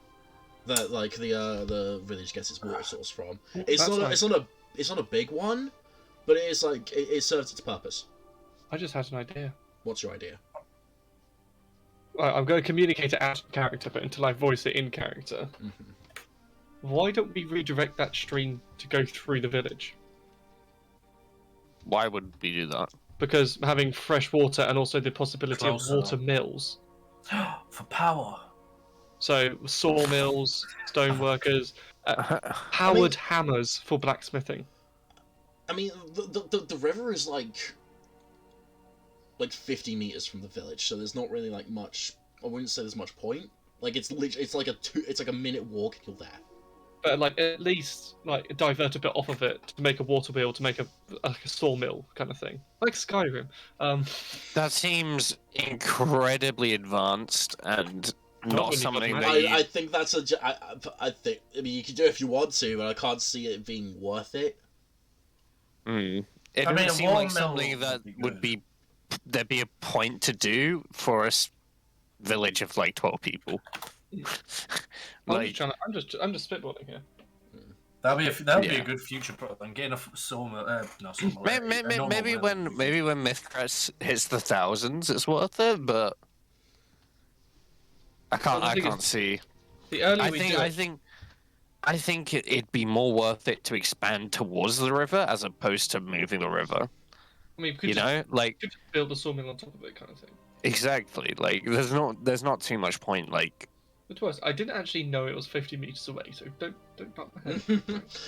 that like the village gets its water source from. It's not a big one, but it is like it serves its purpose. I just had an idea. What's your idea? I'm going to communicate it out of character, but until I voice it in character. Mm-hmm. Why don't we redirect that stream to go through the village? Why would we do that? Because having fresh water and also the possibility Closer. of water mills. For power. So sawmills, stoneworkers, powered hammers for blacksmithing. I mean, the river is like 50 meters from the village, so there's not really like much. I wouldn't say there's much point Like it's literally, it's like a minute walk and you're there. But like at least like divert a bit off of it to make a water wheel, to make a sawmill kind of thing, like Skyrim. That seems incredibly advanced and not when you something got that you... I think that's I think, I mean, you can do it if you want to, but I can't see it being worth it. It I mean, doesn't a seem wall like mill something that would would be there'd be a point to do for a village of like 12 people. I'm just spitballing here. That'd be a good future product. Getting a sawmill, not sawmill. Maybe when Mythcrest hits the thousands, it's worth it. But I can't see. The earlier I think it'd be more worth it to expand towards the river as opposed to moving the river. I mean, You know, like could build a sawmill on top of it, kind of thing. exactly. Like there's not too much point. Like But to us, I didn't actually know it was 50 meters away, so don't pop my head.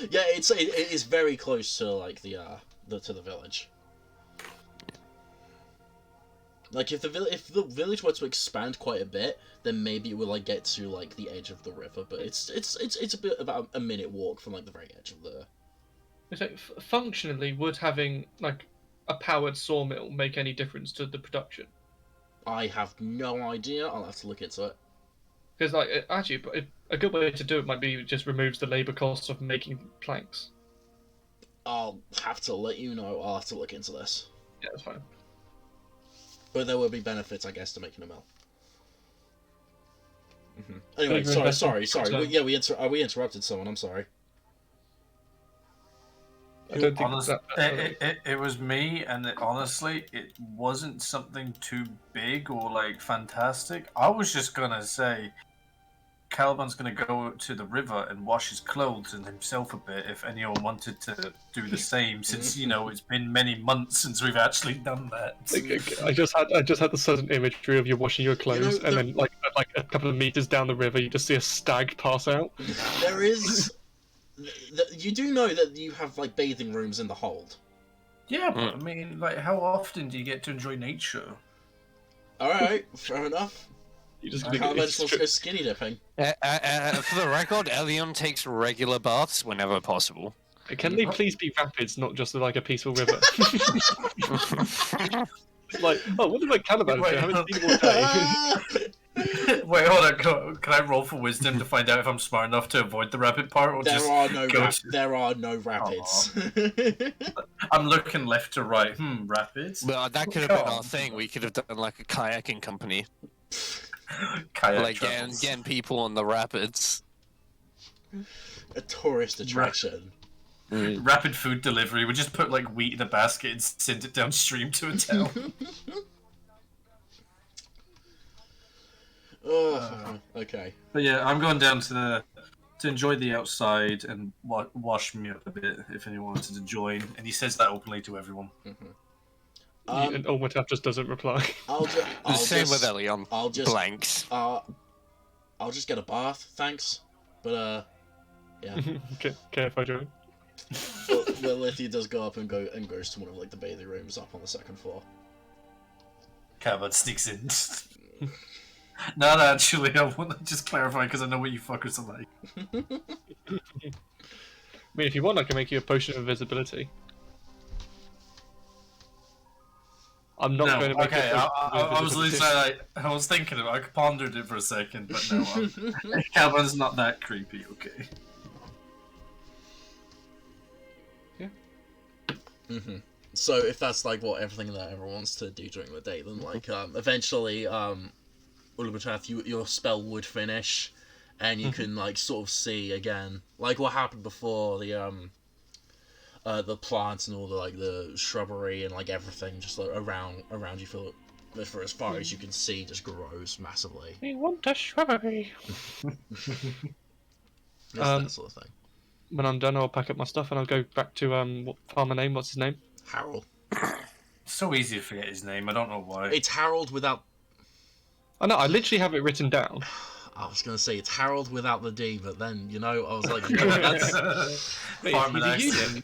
Yeah, it is very close to like the village. Like if the village were to expand quite a bit, then maybe it would like get to like the edge of the river. But it's a bit about a minute walk from like the very edge of the. It's like, functionally, would having like a powered sawmill make any difference to the production? I have no idea. I'll have to look into it. Because like actually, a good way to do it might be just removes the labor costs of making planks. I'll have to let you know. I'll have to look into this. Yeah, that's fine. But there will be benefits, I guess, to making a mill. Anyway, Bigger investment. sorry. Yeah, we interrupted someone. I'm sorry. I don't think Honest, it was me, and honestly, it wasn't something too big or like fantastic. I was just gonna say, Caliban's gonna go to the river and wash his clothes and himself a bit if anyone wanted to do the same. Since it's been many months since we've actually done that. I just had the sudden imagery of you washing your clothes, and then like a couple of meters down the river, you just see a stag pass out. There is. You do know that you have like bathing rooms in the hold. Yeah, but I mean, like, how often do you get to enjoy nature? All right, fair enough. You just I can't mention go skinny dipping. for the record, Elion takes regular baths whenever possible. Can they please be rapids, not just like a peaceful river? Like, oh, what about Caliban? I haven't seen him all day. Wait, hold on. Can I roll for wisdom to find out if I'm smart enough to avoid the rapid part, or There just are no rapids. I'm looking left to right. Rapids. Well, that could have been our thing. We could have done like a kayaking company, Kayak like travels. getting people on the rapids. A tourist attraction. Rapid food delivery. We just put like wheat in a basket and send it downstream to a town. Okay. But yeah, I'm going down to enjoy the outside and wash me up a bit if anyone wanted to join. And he says that openly to everyone. And Olmatap just doesn't reply. Same with Elion. I'll just blanks. I'll just get a bath, thanks. But yeah. Okay, if I join. Well, Lithia does go up and goes to one of like the bathing rooms up on the second floor. Caliban sneaks in. No, actually, I want to just clarify because I know what you fuckers are like. I mean, if you want, I can make you a potion of invisibility. I'm not going to make okay, a potion I was literally like, I was thinking about it, I pondered it for a second, but no, Caliban's not that creepy, okay. Yeah. So if that's like what everything that everyone wants to do during the day, then like eventually Ulubataf, your spell would finish, and you can like sort of see again like what happened before the plants and all the like the shrubbery and like everything just like around you for as far as you can see just grows massively. We want a shrubbery. That sort of thing. When I'm done, I'll pack up my stuff and I'll go back to what farmer name? What's his name? Harold. So easy to forget his name. I don't know why. It's Harold without. I know. I literally have it written down. I was gonna say it's Harold without the D, but then I was like, that's. Wait, he's a unit.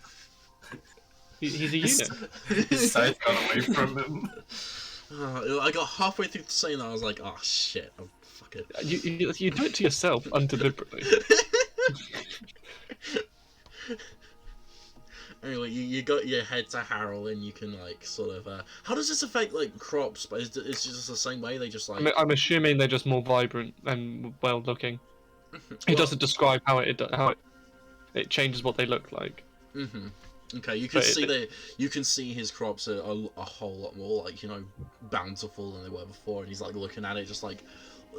He's a unit. His side got away from him. I got halfway through saying that, I was like, oh shit, I'm fucking fucking. You do it to yourself undeliberately. Anyway, you got your head to Harrow, and you can like sort of. How does this affect like crops? But it's just the same way. They just like. I'm assuming they're just more vibrant and well looking. He doesn't describe how it changes what they look like. Okay, you can you can see his crops are a whole lot more like bountiful than they were before, and he's like looking at it just like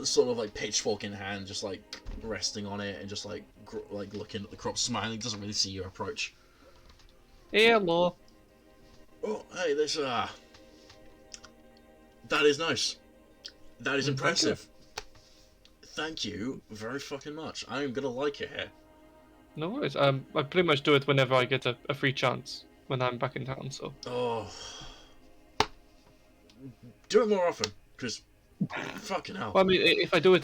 sort of like pitchfork in hand, just like resting on it and just like looking at the crop, smiling. Doesn't really see your approach. Hello. Oh, hey, this that is nice. That is impressive. Thank you very fucking much. I am gonna like it here. No worries. I pretty much do it whenever I get a free chance when I'm back in town. So. Oh, do it more often, because fucking hell. Well, I mean, if I do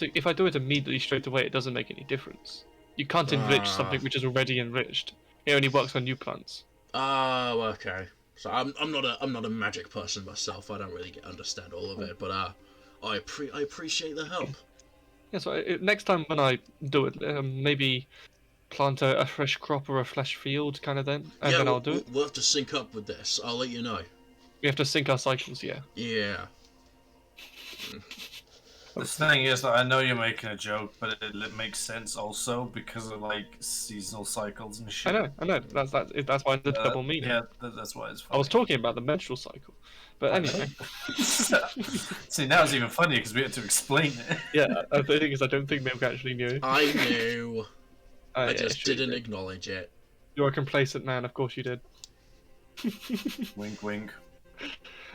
it immediately straight away, it doesn't make any difference. You can't enrich something which is already enriched. It only works on new plants. Oh, okay. So I'm not a magic person myself. I don't really understand all of it, but I appreciate the help. Yeah. So next time when I do it, maybe plant a fresh crop or a fresh field kind of then, and then I'll do it. We'll have to sync up with this. I'll let you know. We have to sync our cycles, yeah. Yeah. The thing is that I know you're making a joke, but it makes sense also because of like seasonal cycles and shit. I know. That's why it's a double meaning. Yeah, that's why it's funny. I was talking about the menstrual cycle, but anyway. See, now it's even funnier because we had to explain it. Yeah, the thing is, I don't think Milk actually knew. I knew. I Yeah, just sure didn't you did. acknowledge it. You're a complacent man, of course you did. Wink, wink.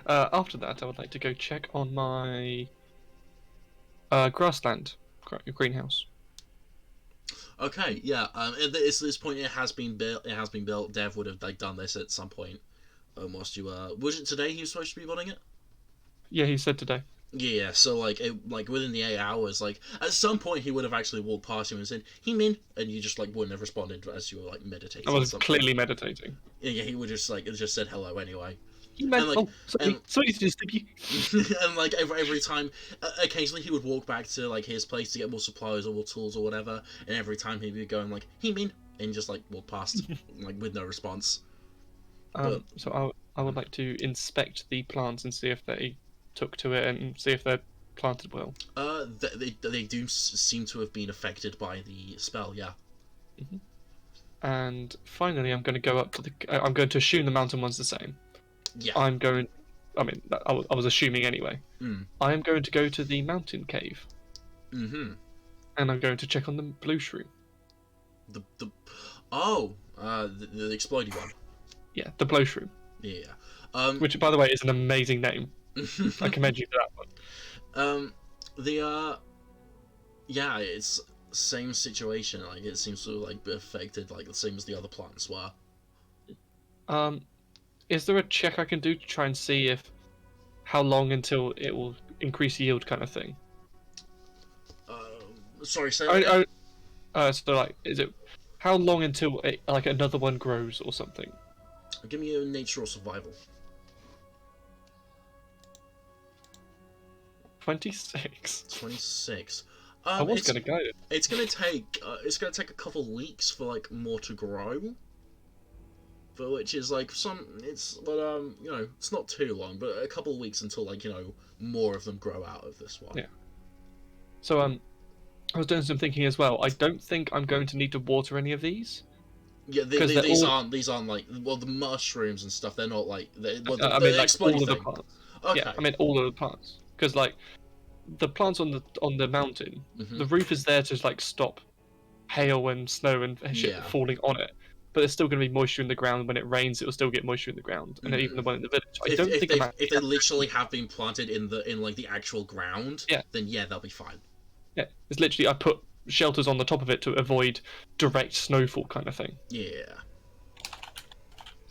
After that, I would like to go check on my grassland greenhouse. Okay, yeah. At this point, it has been built. It has been built. Dev would have like done this at some point. Whilst you was it today he was supposed to be building it? Yeah, he said today. Yeah, so like within the 8 hours, like at some point he would have actually walked past you and said, "He min," and you just like wouldn't have responded as you were like meditating. I was or something. clearly meditating. Yeah, he would just said hello anyway. He meant, And, like, sorry to disturb you. And like every time, occasionally he would walk back to like his place to get more supplies or more tools or whatever, and every time he'd be going like, "He min," and just like walk past like with no response. So I would like to inspect the plants and see if they took to it and see if they're planted well. They do seem to have been affected by the spell, yeah. And finally, I'm going to go up to I'm going to assume the mountain one's the same. Yeah. I was assuming anyway. I am going to go to the mountain cave. And I'm going to check on the blue shroom. The explodey one. Yeah, the blow shroom. Yeah. Which, by the way, is an amazing name. I commend you for that one. Yeah, it's same situation. Like it seems to like be affected like the same as the other plants were. Is there a check I can do to try and see how long until it will increase yield, kind of thing? Sorry, say that again? So like, is it how long until like another one grows or something? Give me a nature or survival. 26. 26. I was gonna go. It's gonna take a couple weeks for like more to grow. For which is like it's not too long, but a couple of weeks until like more of them grow out of this one. Yeah. So I was doing some thinking as well. I don't think I'm going to need to water any of these. Yeah, these aren't like the mushrooms and stuff. They're not like I mean, like all of the plants. Okay. Yeah, I mean all of the plants, because like the plants on the mountain, the roof is there to like stop hail and snow and shit falling on it. But there's still going to be moisture in the ground. When it rains, it will still get moisture in the ground, and even the one in the village. If they literally have been planted in the actual ground, then yeah, they'll be fine. Yeah, it's literally I put shelters on the top of it to avoid direct snowfall, kind of thing. Yeah.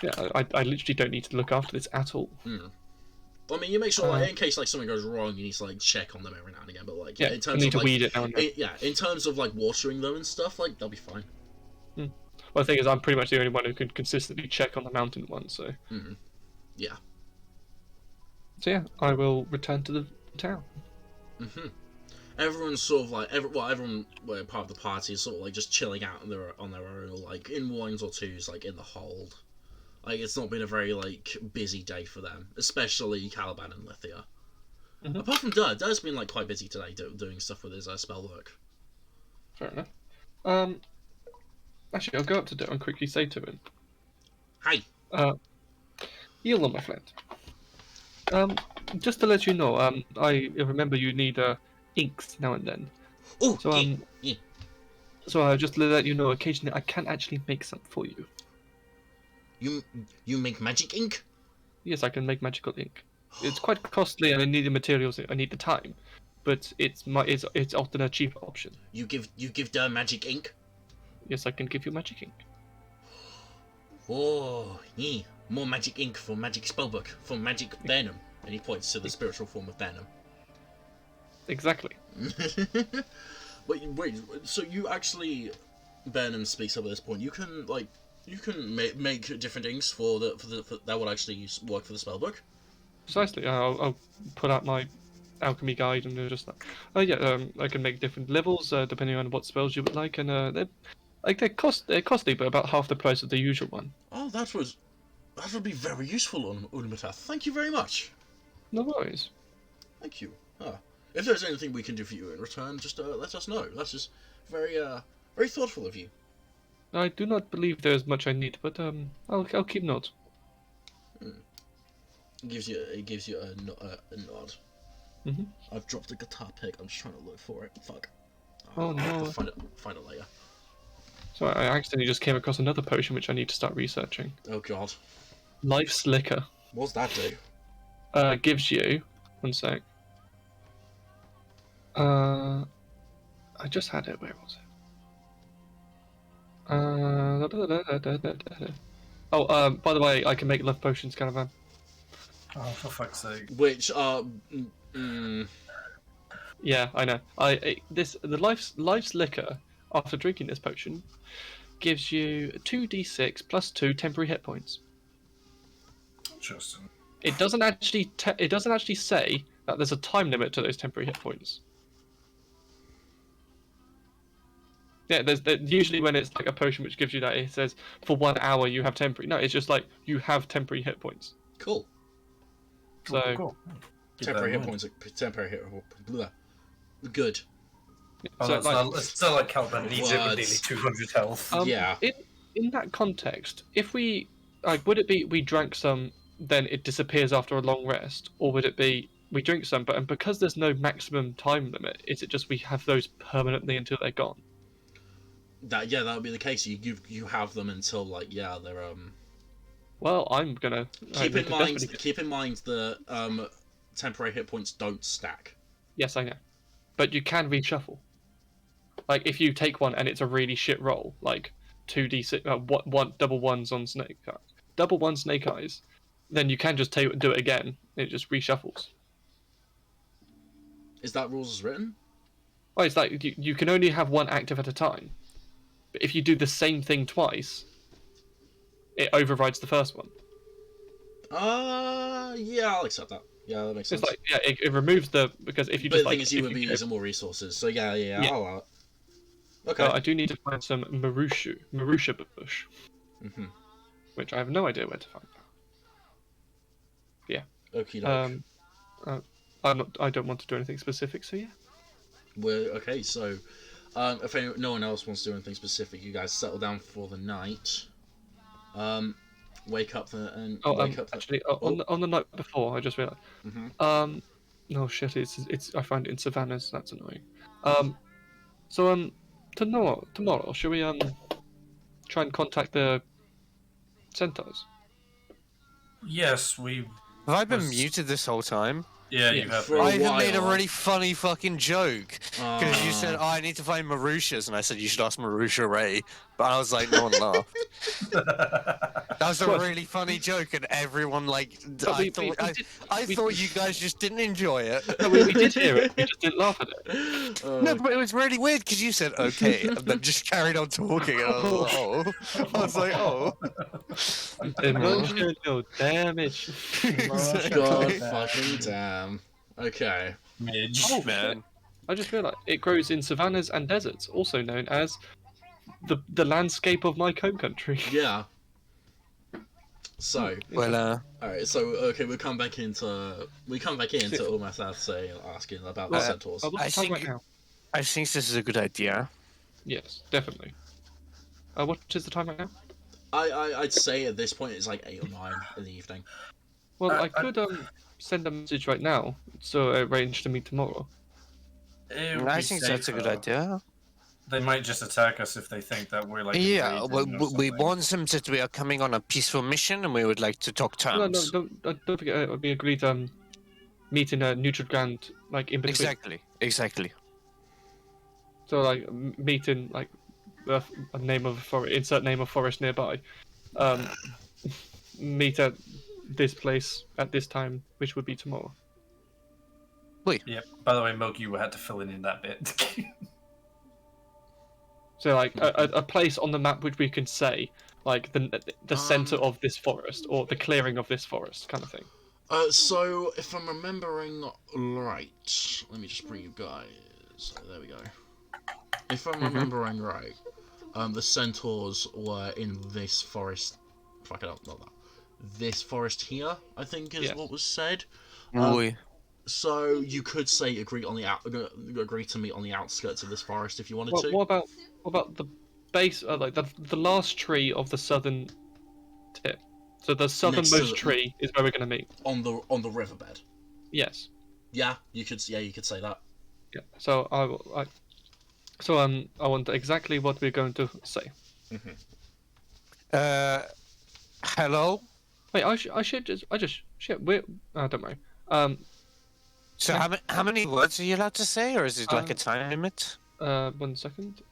Yeah, I literally don't need to look after this at all. I mean, you make sure in case like something goes wrong, you need to like check on them every now and again. But like in terms of like, weed it now and then. In terms of like watering them and stuff, like they'll be fine. Well, the thing is, I'm pretty much the only one who can consistently check on the mountain one, so... Yeah. So yeah, I will return to the town. everyone's sort of like everyone part of the party is sort of like just chilling out on their own, or like in ones or twos, like in the hold. Like it's not been a very like busy day for them, especially Caliban and Lithia. Apart from Dur's been like quite busy today doing stuff with his spell work. Fair enough. Actually, I'll go up to Dur and quickly say to him, Hi. Hello, my friend. Just to let you know, I remember you need inks now and then. Oh, So yeah. So just to let you know, occasionally I can actually make some for you. You make magic ink? Yes, I can make magical ink. It's quite costly, and I need the materials. I need the time, but it's often a cheaper option. You give Dur magic ink? Yes, I can give you magic ink. Oh, yeah. More magic ink for magic spellbook, for magic venom. And he points to the spiritual form of venom. Exactly. Wait, so you actually, Venom speaks up at this point. You can make different inks for that would actually work for the spellbook. Precisely. I'll put out my alchemy guide and just like, oh yeah, I can make different levels depending on what spells you would like, and they're costly, but about half the price of the usual one. Oh, that would be very useful, Ulmatath. Thank you very much. No worries. Thank you. If there's anything we can do for you in return, just let us know. That's just very thoughtful of you. I do not believe there's much I need, but I'll keep note. It gives you a nod. Mhm. I've dropped a guitar pick. I'm just trying to look for it. Fuck. Oh, I'll have no. to find it later. So I accidentally just came across another potion which I need to start researching. Oh god. Life's Liquor. What's that do? Gives you... One sec. I just had it. Where was it? Oh, by the way, I can make love potions, Caravan. Oh, for fuck's sake. Which Yeah, I know. The life's liquor. After drinking this potion, gives you 2d6 plus 2 temporary hit points. Interesting. It doesn't actually say that there's a time limit to those temporary hit points. Yeah, usually when it's like a potion which gives you that, it says for 1 hour you have temporary. No, it's just like you have temporary hit points. cool. So Cool. Keep Temporary that in hit mind. points. Temporary hit. Blah. Good. Oh, so that's like, it's not like Caliban needs it with What? nearly 200 health. Yeah. in that context, if we would it be we drank some, then it disappears after a long rest, or would it be we drink some, and because there's no maximum time limit, is it just we have those permanently until they're gone? That would be the case. You have them until they're Well, I'm gonna Keep in mind the temporary hit points don't stack. Yes, I know, but you can reshuffle. Like if you take one and it's a really shit roll, like 2d6, one double ones on double one snake eyes, then you can just do it again. It just reshuffles. Is that rules as written? Oh, it's like you can only have one active at a time. But if you do the same thing twice, it overrides the first one. Yeah, I'll accept that. Yeah, that makes sense. It's like it removes because if you But just the like thing is, you would be using more resources. So yeah. I'll allow it. Okay. I do need to find some Marusha bush, which I have no idea where to find. Yeah. Okie doke. I don't want to do anything specific, so yeah. Okay, so if no one else wants to do anything specific, you guys settle down for the night. Wake up Actually, on the night before, I just realized. No shit, it's I find it in savannas. That's annoying. So tomorrow, shall we try and contact the centaurs? Yes, we. Have I been muted this whole time? Yeah, you have. for a I even made a while. really funny fucking joke. Because you said, I need to find Marushas, and I said, you should ask Marusha Ray. But I was like, no one laughed. That was a really funny joke, and everyone, like, I thought you guys just didn't enjoy it. No, we did hear it. We just didn't laugh at it. No, but it was really weird, because you said, okay, and then just carried on talking, and I was like, oh. Emotional damage. God fucking damn. Okay. Midge. Oh man. I just realised it grows in savannas and deserts, also known as the landscape of my home country. Yeah. So, Well, alright, so okay, we come back into almost asking about the Well, centaurs. what's the time right now? I think this is a good idea. Yes, definitely. What is the time right now? I'd say at this point it's like 8 or 9 in the evening. Well, I could send a message right now, so arrange to meet tomorrow. I think that's a good idea. They might just attack us if they think that we're like. Yeah, invading well, or we something. warn them that we are coming on a peaceful mission and we would like to talk No, terms. don't forget. We agreed meet in a neutral ground, like in between. Exactly. So like meet in like a name of a forest, insert name of forest nearby. Meet at this place at this time, which would be tomorrow. Yep. By the way, Moki, you had to fill in that bit. So like a place on the map which we can say like the center of this forest or the clearing of this forest kind of thing. So if I'm remembering right, let me just bring you guys. There we go. If I'm remembering right, the centaurs were in this forest. Fuck it up, not that. This forest here, I think, is what was said. So you could say agree to meet on the outskirts of this forest if you wanted to. What about the base? Like the last tree of the southern tip. So the southernmost tree is where we're going to meet. On the riverbed. Yes. Yeah, you could say that. Yeah. So I want exactly what we're going to say. Hello. Wait, don't worry. So how many words are you allowed to say, or is it like a time limit? 1 second.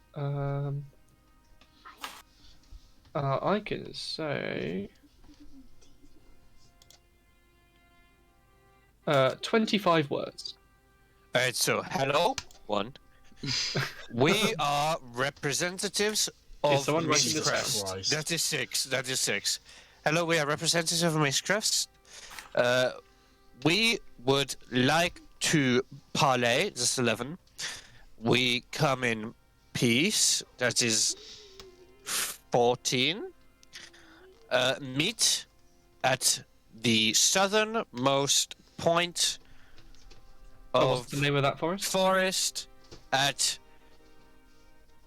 I can say 25 words. Alright, so hello, one. We are representatives of someone writing Miss this Crest. Christ. That is six. Hello, we are representatives of Miss Crest. We would like to parley, that's 11. We come in peace, that is 14. Meet at the southernmost point What's of the name of that forest? at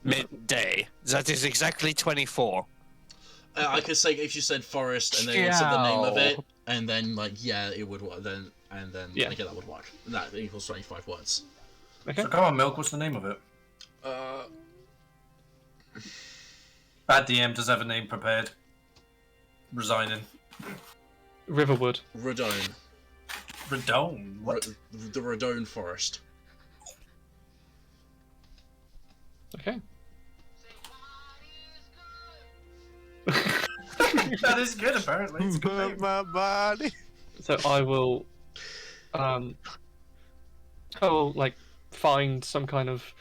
midday. That is exactly 24. I could say if you said forest and then you said the name of it, and then it would work. Then that would work. That equals 25 words. Okay. So come on, Milk. What's the name of it? Bad DM does have a name prepared. Resigning. Riverwood. Radone. Radone. What? The Radone Forest. Okay. That is good, apparently. It's a good name. My body. So I will find some kind of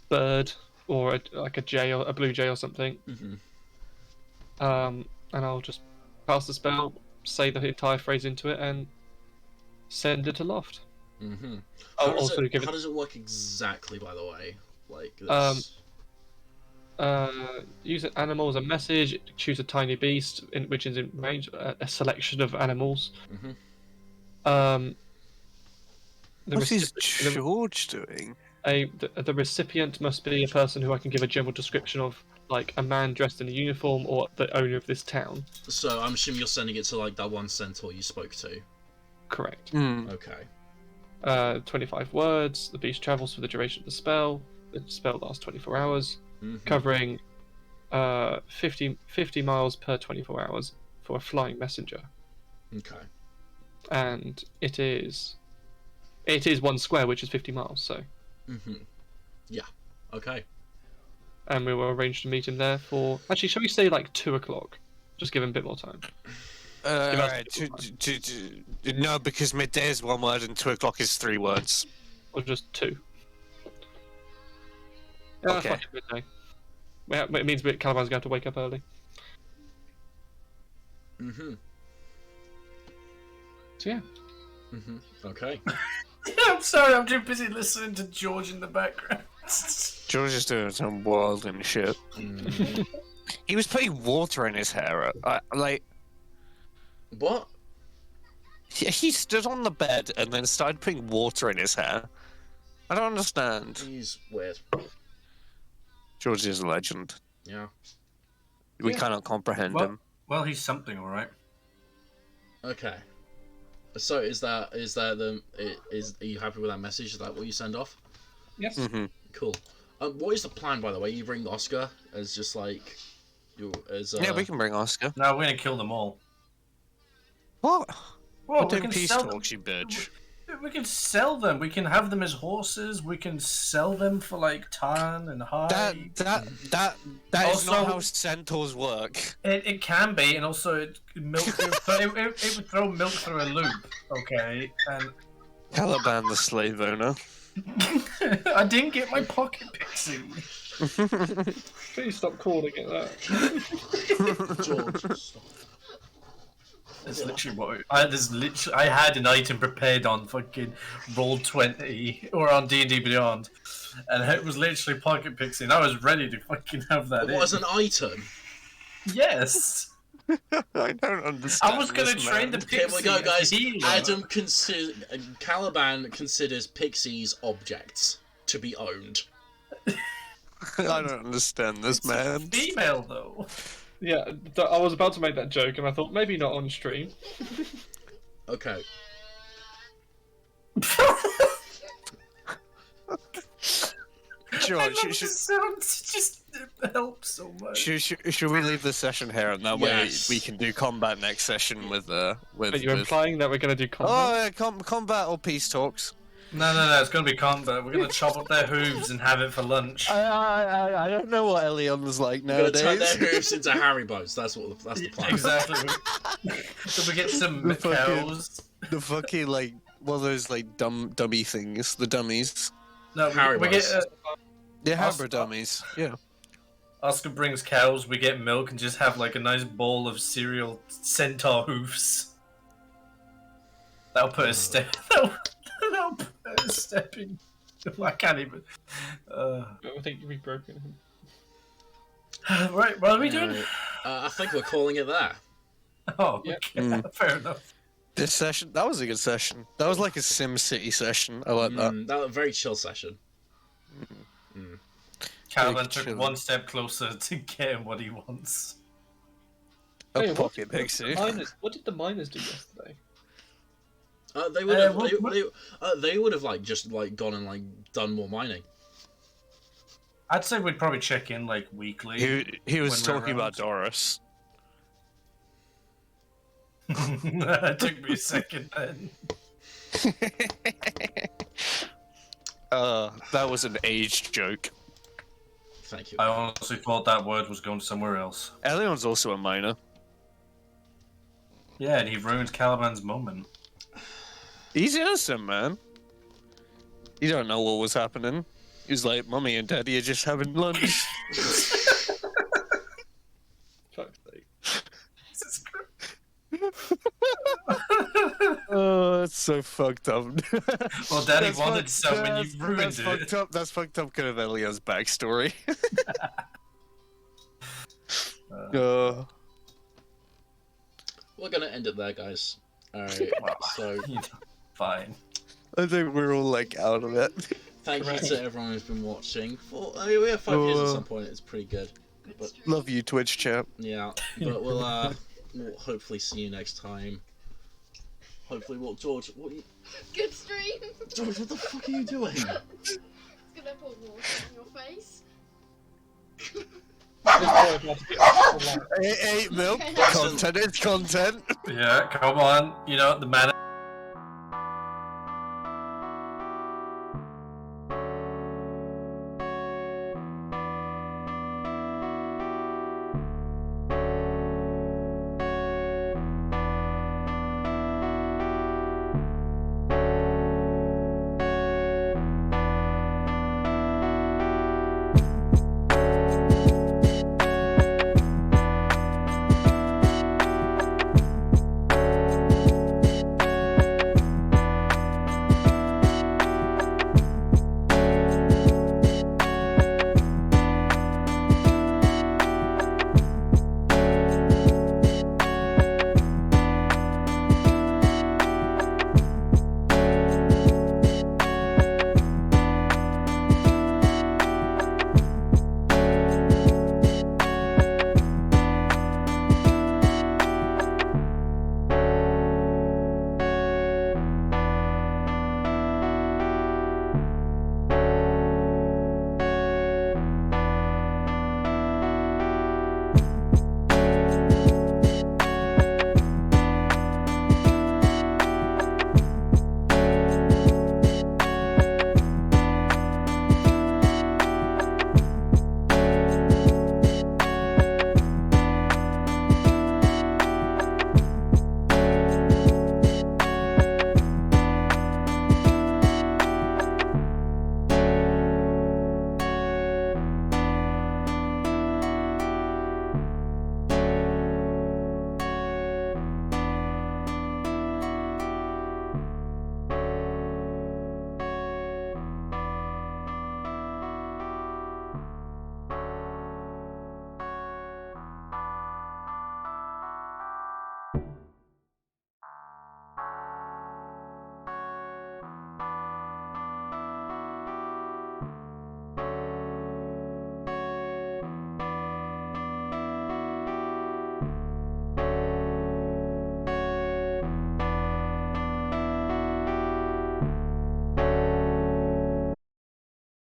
bird or a jay or a blue jay or something. And I'll just cast the spell, say the entire phrase into it, and send it aloft. How does it work exactly, by the way? Like this. Use an animal as a message. Choose a tiny beast which is in range. A selection of animals. What is George doing? The recipient must be a person who I can give a general description of, like a man dressed in a uniform or the owner of this town. So I'm assuming you're sending it to like that one centaur you spoke to. Correct. Okay. 25 words. The beast travels for the duration of the spell. The spell lasts 24 hours, covering 50 miles per 24 hours for a flying messenger. Okay. And it is 1 square, which is 50 miles. So. Yeah. Okay. And we will arrange to meet him there for. Actually, shall we say like 2 o'clock? Just give him a bit more time. Alright, no, because midday is 1 word and 2 o'clock is 3 words. Or just 2. Yeah, Okay. fuck it, midday. It means Caliban's going to have to wake up early. So yeah. Okay. I'm sorry, I'm too busy listening to George in the background. George is doing some wild and shit. He was putting water in his hair. What? He stood on the bed and then started putting water in his hair. I don't understand. He's weird. George is a legend. Yeah. We cannot comprehend him. Well, he's something, all right. Okay. So are you happy with that message? Is that what you send off? Yes. Mm-hmm. Cool. What is the plan, by the way? You bring Oscar as just like Yeah, we can bring Oscar. No, we're gonna kill them all. What? Well, What peace talks, you bitch? We can sell them. We can have them as horses. We can sell them for like tan and hide. That is Also- not how centaurs work. It can be, and also it would throw milk through a loop. Okay, and Caliban the slave owner. I didn't get my pocket pixie. Please stop calling it that. George. Stop. That's literally what I had an item prepared on fucking Roll20 or on D&D Beyond, and it was literally pocket pixie, and I was ready to fucking have that. What, as an item? Yes. I don't understand. I was gonna this, train man. the pixie. Here we go, guys. healer. Caliban considers pixies objects to be owned. I don't understand this, man. Female though. Yeah, I was about to make that joke, and I thought maybe not on stream. Okay. George, Just helps so much. should we leave the session here, and that Yes. way we can do combat next session with Are you implying that we're going to do combat? Oh, yeah, combat or peace talks. No, it's gonna be combat. We're gonna chop up their hooves and have it for lunch. I don't know what Elion's like We're gonna turn nowadays. their hooves into Haribos. That's the plan. Exactly. So we get some The fucking- cows. The fucking like one of those like dummy things, the dummies. No, we get Yeah, Awesome. Harbor dummies. Yeah. Oscar brings cows. We get milk and just have like a nice bowl of cereal centaur hoofs. That'll put a step. That'll put a step in. I can't even. I think we've broken him. Right, what are we doing? Anyway, I think we're calling it there. Oh, Yeah. okay, fair enough. This session, that was a good session. That was like a Sim City session. I like that. That was a very chill session. Caliban Big took chillin'. one step closer to getting what he wants. A Hey, pocket pixie. What did the miners do yesterday? They would have. what- They would have like just like gone and like done more mining. I'd say we'd probably check in like weekly. He was when we're talking about around. Doris. It took me a second then. That was an aged joke. Thank you. I honestly thought that word was going somewhere else. Elion's also a miner. Yeah, and he ruined Caliban's moment. He's innocent, man. You don't know what was happening. He was like, Mummy and Daddy are just having lunch. Fuck's sake. Jesus Christ. Oh, that's so fucked up. Well, Daddy That's wanted some and that's- you ruined that's it. Fucked up. That's fucked up kind of Elion's backstory. We're gonna end it there, guys. Alright. So Fine. I think we're all like out of it. thank you to everyone who's been watching. I mean, we have 5 years at some point. It's pretty good. But Love you, Twitch chat. yeah, but we'll hopefully see you next time. Hopefully, George? What are you, Good stream. George? What the fuck are you doing? It's gonna put water on your face. This boy about to get alive. Hey, milk. Content is content. Yeah, come on. You know, the man have.